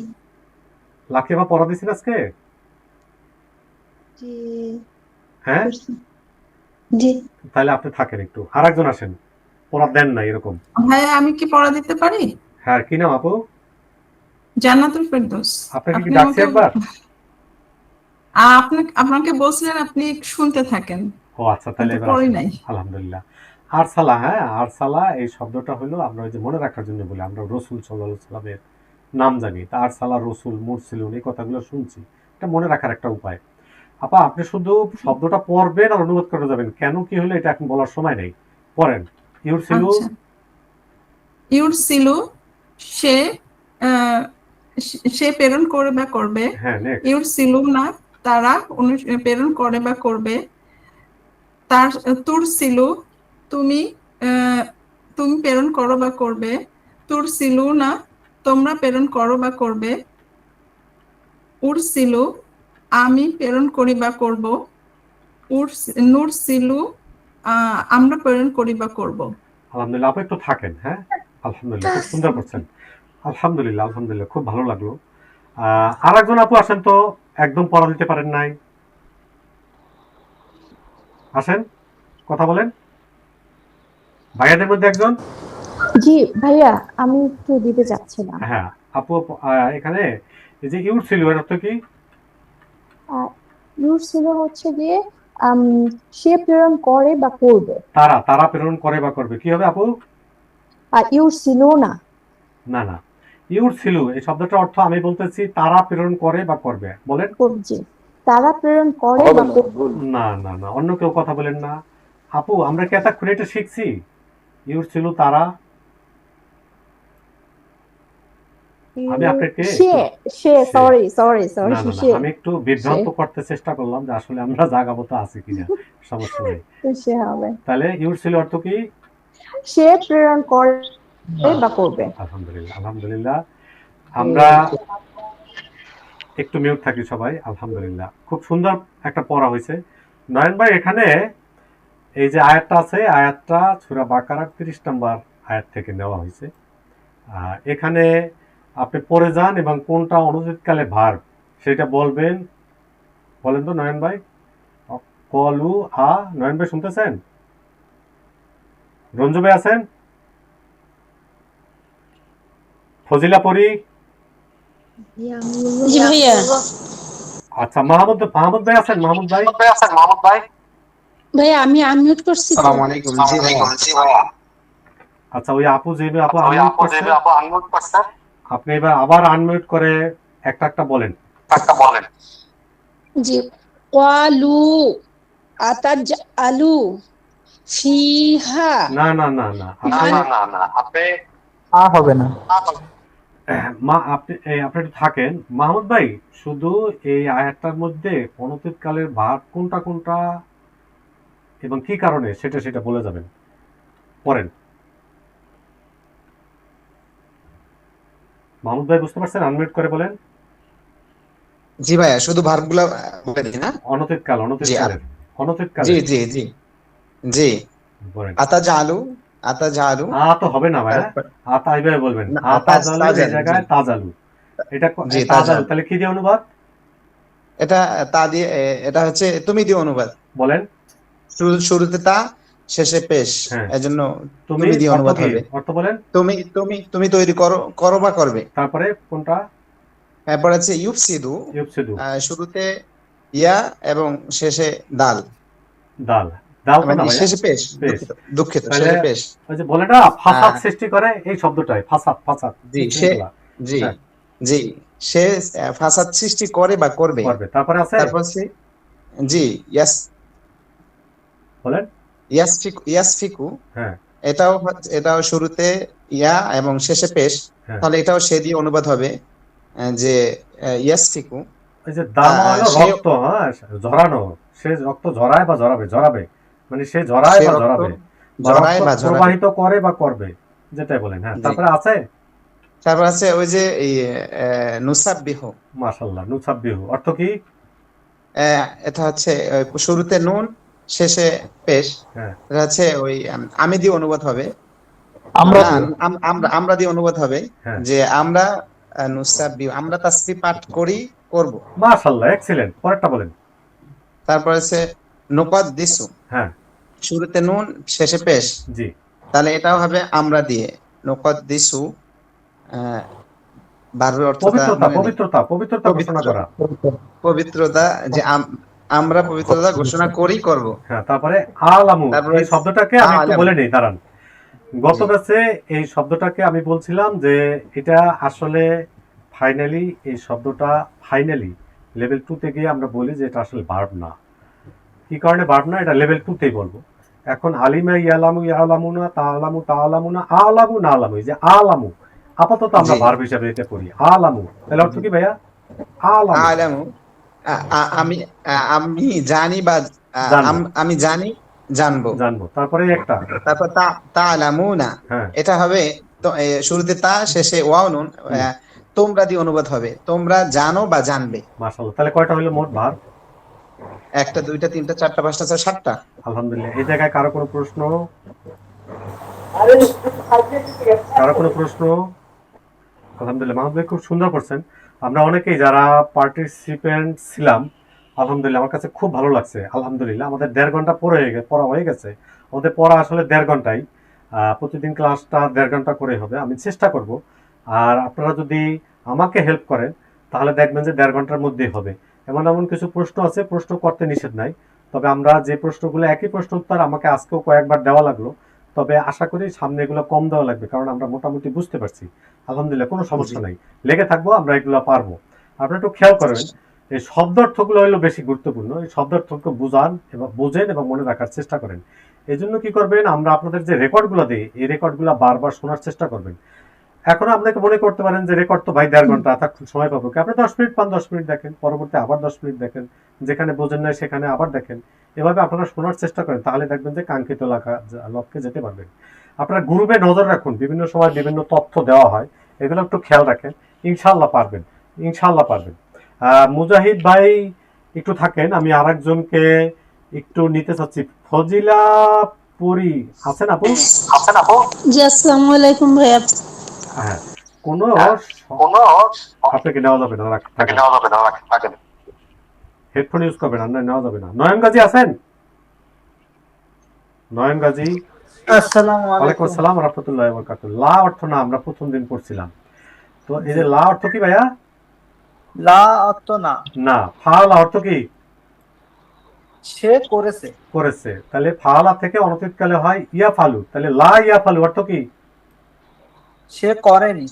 লাকি আপা পড়া দিয়েছেন আজকে? জি হ্যাঁ, জি তাহলে আপনি থাকেন একটু, আরেকজন আসেন, পড়া দেন না এরকম। ভাইয়া আমি কি পড়া দিতে পারি? হ্যাঁ, কি নাম আপু? জান্নাতুল ফেরদৌস। আপনাকে কি ডাকছি একবার? আপনাকে বলছিলেন আপনি শুনতে থাকেন। ও আচ্ছা, তাহলে এবার পড়ি আসেন। নাই। আলহামদুলিল্লাহ। আরসালা, হ্যাঁ, আরসালা এই শব্দটা হলো, আমরা ওই যে মনে রাখার জন্য বলি, আমরা রসুল সাল্লাল্লাহু আলাইহি সাল্লামের নাম জানি, তা আরসালা রসুল মুরসিলুন এই কথাগুলো শুনছি, এটা মনে রাখার একটা উপায়। আপা, আপনি শুধু শব্দটা পড়বেন আর অনুবাদ করে যাবেন, কেন কি হলো এটা এখন বলার সময় নেই, পড়েন। ইউরসিলু, ইউরসিলু সে সে প্রেরণ করে বা করবে। হ্যাঁ, নেক্সট। ইউরসিলু না তারা প্রেরণ করে বা করবে। তার তুরসিলু তুমি তুমি প্রেরণ করো বা করবে। তুরসিলু না তোমরা প্রেরণ করো বা করবে। উরসিলু আমি প্রেরণ করি বা করব। নুরসিলু আমরা প্রেরণ করি বা করব। আলহামদুলিল্লাহ। আপনি একটু থাকেন। হ্যাঁ, আলহামদুলিল্লাহ, খুব সুন্দর করছেন। আলহামদুলিল্লাহ, আলহামদুলিল্লাহ, খুব ভালো লাগলো। আরেকজন আপু আসেন তো, একদম পড়া দিতে পারেন নাই, আসেন, কথা বলেন। ভাইয়াদের মধ্যে একজন। জি ভাইয়া, আমি একটু দিতে চাচ্ছিলাম। হ্যাঁ আপু, এখানে এই যে ইউরসিলু এর অর্থ কি? ইউরসিলু হচ্ছে গিয়ে সে প্রেরণ করে বা করবে। তারা প্রেরণ করে বা করবে, কি হবে আপু? আর ইউরসিলু না, না না, ইউরসিলু এই শব্দটার অর্থ আমি বলতেছি তারা প্রেরণ করে বা করবে। বলেন। জি, তারা প্রেরণ করে বা না না না, অন্য কেউ কথা বলেন না। আপু, আমরা কি এতক্ষণ এটা শিখছি? ইউরসিলু তারা, আমি আপনাকে সে সে সে সরি সরি সরি না না না সে আমি একটু সে বিভ্রান্ত করতে চেষ্টা করলাম যে আসলে আমরা জাগাবো তো আছে কিনা, সমস্যা নেই। সে হবে। তাহলে ইউরসিল অর্থ কি? সে প্রেরণ করে বা করবে। আলহামদুলিল্লাহ আলহামদুলিল্লাহ। আমরা একটু মিউট থাকি সবাই। আলহামদুলিল্লাহ, খুব সুন্দর একটা পড়া হয়েছে। নয়ন ভাই, এখানে এই যে আয়াতটা আছে, আয়াতটা সূরা বাকারার 30 নম্বর আয়াত থেকে নেওয়া হয়েছে। এখানে আপনি পড়ে যান এবং কোনটা অনুচিতকালে ভার্ব সেটা বলবেন। বলেন তো নয়ন ভাই। কলু আ, নয়ন ভাই শুনতেছেন? রঞ্জু ভাই আছেন? ফজিলা পরি? জি ভাইয়া। আচ্ছা, মাহমুদ ভাই আছেন? মাহমুদ ভাই ভাইয়া আমি আনমিউট করছি তো। জি ভাইয়া। আচ্ছা, ওই আপু যে আপু আনমিউট করছে, আপনি এবার আবার আনমিউট করে একটা একটা বলেন। জি। ক্বালু আতাজআলু ফিহা না না না না আপনি হবে না। আপনি একটু থাকেন মাহমুদ ভাই। শুধু এই আয়াতটার মধ্যে অনতীতকালের ভাব কোনটা কোনটা এবং কি কারণে সেটা বলে যাবেন। পড়েন। মাহমুদ ভাই বুঝতে পারছেন? আনমিউট করে বলেন। জি ভাইয়া, শুধু ভার্বগুলো বলে দিই না? অনতীতকালের জি জি জি জি। বলেন। আতাজালু তো হবে না ভাইয়া, আতা এইভাবে বলবেন। আতাজালু এই জায়গায় তাজালু, এটা জি তাজালু, তাহলে কি দিয়ে অনুবাদ? এটা তা দিয়ে, এটা হচ্ছে তুমি দিয়ে অনুবাদ। বলেন। শুরুতে তা, শেষে পেশ, এজন্য তুমি দিয়ে অনুবাদ হবে। অর্থ বলেন। তুমি তৈরি করো বা করবে। তারপরে কোনটা? এরপর আছে ইউফসিদু, শুরুতে ইয়া এবং শেষে দাল। দাল তো না ভাইয়া, শেষে পেশ, দুঃখিত শেষে পেশ। ওই যে বলে না ফাসাদ সৃষ্টি করে, এই শব্দটাই ফাসাদ। জি জি, সে ফাসাদ সৃষ্টি করে বা করবে। তারপরে আছে জি ইয়াস, বলেন। ইয়াসফিকু, এটাও শুরুতে ইয়া এবং শেষে পেশ, তাহলে এটাও সে দিয়ে অনুবাদ হবে যে ইয়াসফিকু। ওই যে দাম হলো রক্ত, ঝরানো, সে রক্ত ঝরায় বা ঝরাবে, মানে সে ঝরায় বা ঝরাবে, প্রবাহিত করে বা করবে, যেটাই বলেন। তারপরে আছে ওই যে নুসাব্বিহু। মাশাআল্লাহ, নুসাব্বিহু অর্থ কি? এটা হচ্ছে শুরুতে নুন, শেষে পেশ। এটা হচ্ছে ওই আমি দিয়ে অনুবাদ হবে, আমরা দিয়ে অনুবাদ হবে যে আমরা নুসাব্বিহু, আমরা তাসবিহ পাঠ করব। মাশাআল্লাহ, এক্সিলেন্ট। পরেরটা বলেন। তারপর আছে নুকাদ্দিসু, শুরুতে নুন, শেষে পেশ। জি, তাহলে তাহলে এটাও হবে আমরা দিয়ে। নুকাদ্দিসু ভার্বের অর্থ পবিত্রতা ঘোষণা করা, পবিত্রতা, যে আমরা পবিত্রতা ঘোষণা করব। তারপরে আলামু, এই শব্দটাকে আমি একটু বলে নেই, দাঁড়ান। গত ব্যাচে এই শব্দটাকে আমি বলছিলাম যে এটা আসলে ফাইনালি, এই শব্দটা ফাইনালি লেভেল 2 তে গিয়ে আমরা বলি যে এটা আসলে ভার্ব না। কি কারণে ভার্ব না, এটা লেভেল 2 তেই বলবো। এখন আলিমা ইয়ালামু ইয়ালামুনা তাআলামু তাআলামুনা আলামু না আলামু, এই যে আলামু আপাতত আমরা ভার্ব হিসেবে এটা পড়ি। আলামু, তাহলে অর্থ কি ভাইয়া? আলামু আমি জানি বা আমি জানি, জানবো। তারপরে তারপর তাআলামুনা, এটা হবে শুরুতে তা, শেষে ওয়াও নুন, তোমরা দিয়ে অনুবাদ হবে, তোমরা জানো বা জানবে। মাশাআল্লাহ, তাহলে কয়টা হলো মোট ভার্ব? 1টা 2টা 3টা 4টা 5টা 6টা 7টা। আলহামদুলিল্লাহ। এই জায়গায় কারো কোনো প্রশ্ন? আলহামদুলিল্লাহ, মাহমুদ ভাই খুব সুন্দর করছেন। আমরা অনেকেই যারা পার্টিসিপেন্ট ছিলাম, আলহামদুলিল্লাহ আমার কাছে খুব ভালো লাগছে। আলহামদুলিল্লাহ, আমাদের 1.5 ঘন্টা পড়া হয়ে গেছে। আমাদের পড়া আসলে 1.5 ঘন্টাই, প্রতিদিন ক্লাসটা 1.5 ঘন্টা করে হবে। আমি চেষ্টা করব, আর আপনারা যদি আমাকে হেল্প করেন তাহলে দেখবেন যে 1.5 ঘন্টার মধ্যেই হবে। এমন কিছু প্রশ্ন আছে, প্রশ্ন করতে নিষেধ নাই, তবে আমরা যে প্রশ্নগুলো, একই প্রশ্ন উত্তর আমাকে আজকেও কয়েকবার দেওয়া লাগলো, তবে আশা করি সামনে এগুলো কম দেওয়া লাগবে, কারণ আমরা মোটামুটি বুঝতে পারছি। আলহামদুলিল্লাহ, কোনো সমস্যা নাই, লেগে থাকবো, আমরা এগুলো পারবো। আপনারা একটু খেয়াল করবেন, এই শব্দার্থগুলো হলো বেশি গুরুত্বপূর্ণ। এই শব্দার্থকে বুঝেন এবং মনে রাখার চেষ্টা করেন। এই জন্য কি করবেন, আমরা আপনাদের যে রেকর্ডগুলো দিই, এই রেকর্ডগুলো বারবার শোনার চেষ্টা করবেন। এখন আপনাকে মনে করতে পারেন যে রেকর্ড তো ভাই 1.5 ঘন্টা, এতক্ষণ সময় পাবো কি? আপনি 10 মিনিট পান, 10 মিনিট দেখেন, পরবর্তী আবার 10 মিনিট দেখেন, যেখানে বোঝেন নাই সেখানে আবার দেখেন। এভাবে আপনারা শোনার চেষ্টা করেন, তাহলে দেখবেন যে কাঙ্ক্ষিত লক্ষ্যে যেতে পারবেন। আপনারা গ্রুপে নজর রাখুন, বিভিন্ন সময় বিভিন্ন তথ্য দেওয়া হয়, এগুলো একটু খেয়াল রাখেন, ইনশাআল্লাহ পারবেন, ইনশাআল্লাহ পারবেন। মুজাহিদ ভাই একটু থাকেন, আমি আরেকজনকে একটু নিতে চাচ্ছি। ফজিলা পুরি আছেন আপু? জি আসসালামু আলাইকুম ভাইয়া। হ্যাঁ, কোনো আপনাকে নেওয়া যাবে না, থাকেন, হেডফোন ইউজ করবেন না, নেওয়া যাবে না। নয়ন গাজী আছেন? নয়ন গাজী, আসসালামু ওয়ালাইকুম আলাইকুম। আসসালাম ওয়া রাহমাতুল্লাহি ওয়া বারাকাতুহু। লা অর্থ না, আমরা প্রথম দিন পড়ছিলাম, তো এই যে লা অর্থ কি ভাইয়া? লা অর্থ না, না। ফাআলা অর্থ কি? সে করেছে। করেছে। তাহলে ফাআলা থেকে অনতিতকালে হয় ইয়াফালু, তাহলে লা ইয়াফালু অর্থ কি? সে করেনি।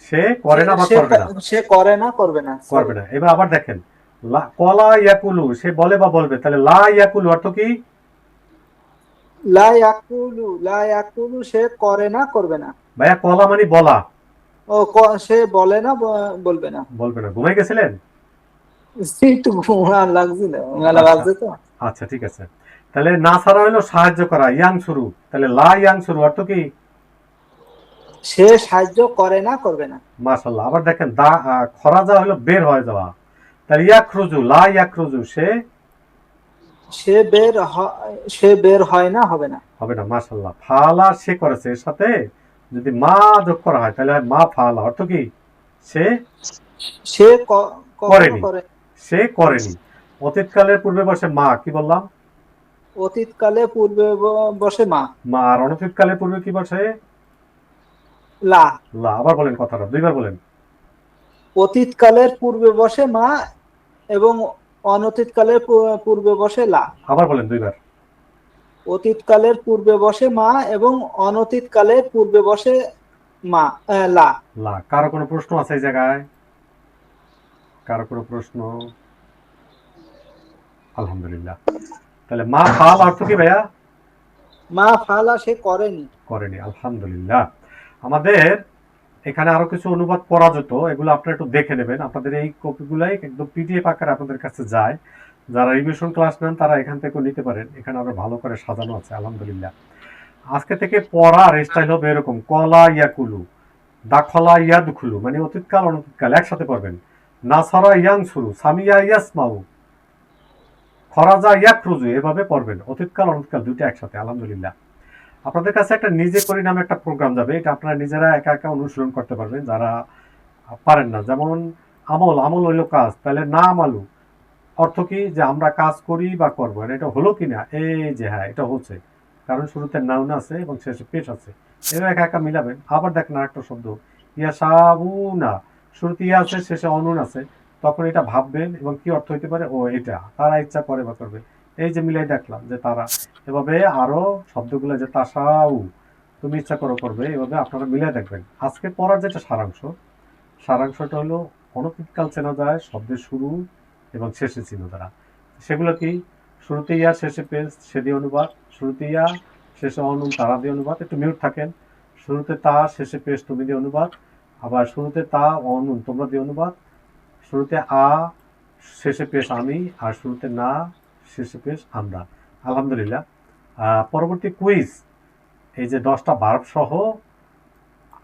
সে করে না বা করবে না? সে করে না, করবে না। করবে না। এবার আবার দেখেন, কলা ইয়াকুলু, সে বলে বা বলবে, তাহলে লা ইয়াকুলু অর্থ কি? লা ইয়াকুলু সে করে না, করবে না। ভাইয়া কলা মানে বলা। ও সে বলে না, বলবে না। বলবে না। ঘুমাই গেছিলেন? একটু ঘুমা লাগছিল, মেলা লাগছে তো। আচ্ছা ঠিক আছে। তাহলে না ছাড়া হলো সাহায্য করা, ইয়াং শুরু, তাহলে লা ইয়াং শুরু অর্থ কি? সে সাহায্য করে না, করবে না। মাশাআল্লাহ। আবার দেখেন খরাজা হলো বের হয়ে যাওয়া, তাহলে ইয়াখরুজু, লা ইয়াখরুজু, সে বের হয় না, হবে না। হবে না। মাশাআল্লাহ। ফাআলা সে করেছে, এর সাথে যদি মা যোগ করা হয় তাহলে হয় মা ফাআলা, অর্থ কি? সে করেনি, সে করেনি। অতীতকালের পূর্বে বসে মা, কি বললাম? অতীতকালে পূর্বে বসে মা। মা। আর অনতীতকালের পূর্বে কি বসে? লা। লা। আবার বলেন কথাটা, দুইবার বলেন। অতীতকালের পূর্বে বসে মা এবং অনতীতকালের পূর্বে বসে লা। আবার বলেন দুইবার। অতীতকালের পূর্বে বসে মা এবং অনতীতকালের পূর্বে বসে মা, লা। লা। কারো কোনো প্রশ্ন আছে এই জায়গায়? কারো কোনো প্রশ্ন? আলহামদুলিল্লাহ। তাহলে মা ফাআল অর্থ কি ভাইয়া? মা ফাআলা সে করেনি। করেনি। আলহামদুলিল্লাহ। আমাদের এখানে আরো কিছু অনুবাদ পড়া যেত, এগুলো আপনারা একটু দেখে নেবেন। আপনাদের এই কপিগুলাই একদম পিডিএফ আকারে আপনাদের কাছে যায়, যারা রিভিশন ক্লাস নেন তারা এখান থেকেও নিতে পারেন। এখানে আরো ভালো করে সাজানো আছে আলহামদুলিল্লাহ। আজকে থেকে পড়ার স্টাইল হবে এরকম, কলা ইয়াকুলু, দাখলা ইয়াদখুলু, মানে অতীতকাল অনতীতকাল একসাথে পড়বেন। নাসারা ইয়ানসুরু, সামিয়া ইয়াসমাউ, খরাজা ইয়াখরুজু, এভাবে পড়বেন। অতীতকাল অনতীতকাল দুইটা একসাথে। আলহামদুলিল্লাহ। আপনাদের কাছে একটা নিজে করি নামে একটা প্রোগ্রাম যাবে, এটা আপনারা নিজেরা একা একা অনুসরণ করতে পারবেন যারা পারেন না। যেমন আমল হইলো কাজ, তাহলে না আমালু অর্থ কি? যে আমরা কাজ করি বা করবো, এটা হলো কিনা? এই যে হ্যাঁ, এটা হচ্ছে, কারণ শুরুতে নাউন আছে এবং শেষে পেশ আছে। এবার একা একা মিলাবেন। আবার দেখেন আরেকটা শব্দ, ইয়াশাবুনা, শুরুতে ইয়া আছে, শেষে অনুন আছে, তখন এটা ভাববেন এবং কি অর্থ হইতে পারে? ও এটা তারা ইচ্ছা করে বা করবে। এই যে মিলাই দেখলাম যে তারা, এভাবে আরো শব্দগুলো, যে তাসাউ, তুমি ইচ্ছা করো করবে, এভাবে আপনারা মিলাই দেখবেন। আজকে পড়ার যেটা সারাংশটা হলো অনতীতকাল চেনা যায় শব্দের শুরু এবং শেষে চিহ্ন দ্বারা। সেগুলো কি? শুরুতে ইয়া, শেষে পেশ, সে দিয়ে অনুবাদ। শুরুতে ইয়া, শেষে অনুন, তারা দিয়ে অনুবাদ। একটু মিউট থাকেন। শুরুতে তা, শেষে পেশ, তুমি দিয়ে অনুবাদ। আবার শুরুতে তা, অনুন, তোমরা দিয়ে অনুবাদ। শুরুতে আ, শেষে পেশ আমি, আর শুরুতে না, শেষে পেশ আমরা। আলহামদুলিল্লাহ। পরবর্তী কুইজ, এই যে 10টা ভার্ব সহ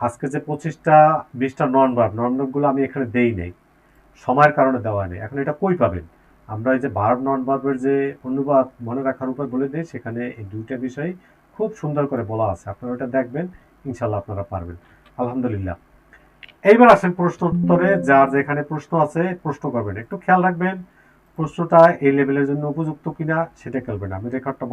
আজকে যে 25টা 20টা নন ভার্বগুলো আমি এখানে দেই নাই, সময়ের কারণে দেওয়া নেই। এখন এটা কই পাবেন? আমরা এই যে ভার্ব নন ভার্বের যে অনুবাদ মনে রাখার উপায় বলে দিই, সেখানে এই দুইটা বিষয় খুব সুন্দর করে বলা আছে। আপনারা ওটা দেখবেন, ইনশাল্লাহ আপনারা পারবেন। আলহামদুলিল্লাহ। এইবার আসেন প্রশ্ন উত্তরে। যার যেখানে প্রশ্ন আছে প্রশ্ন করবেন, একটু খেয়াল রাখবেন প্রশ্নটা এই লেভেলের জন্য উপযুক্ত কিনা সেটা খেলবেন। আমি রেকর্ডটা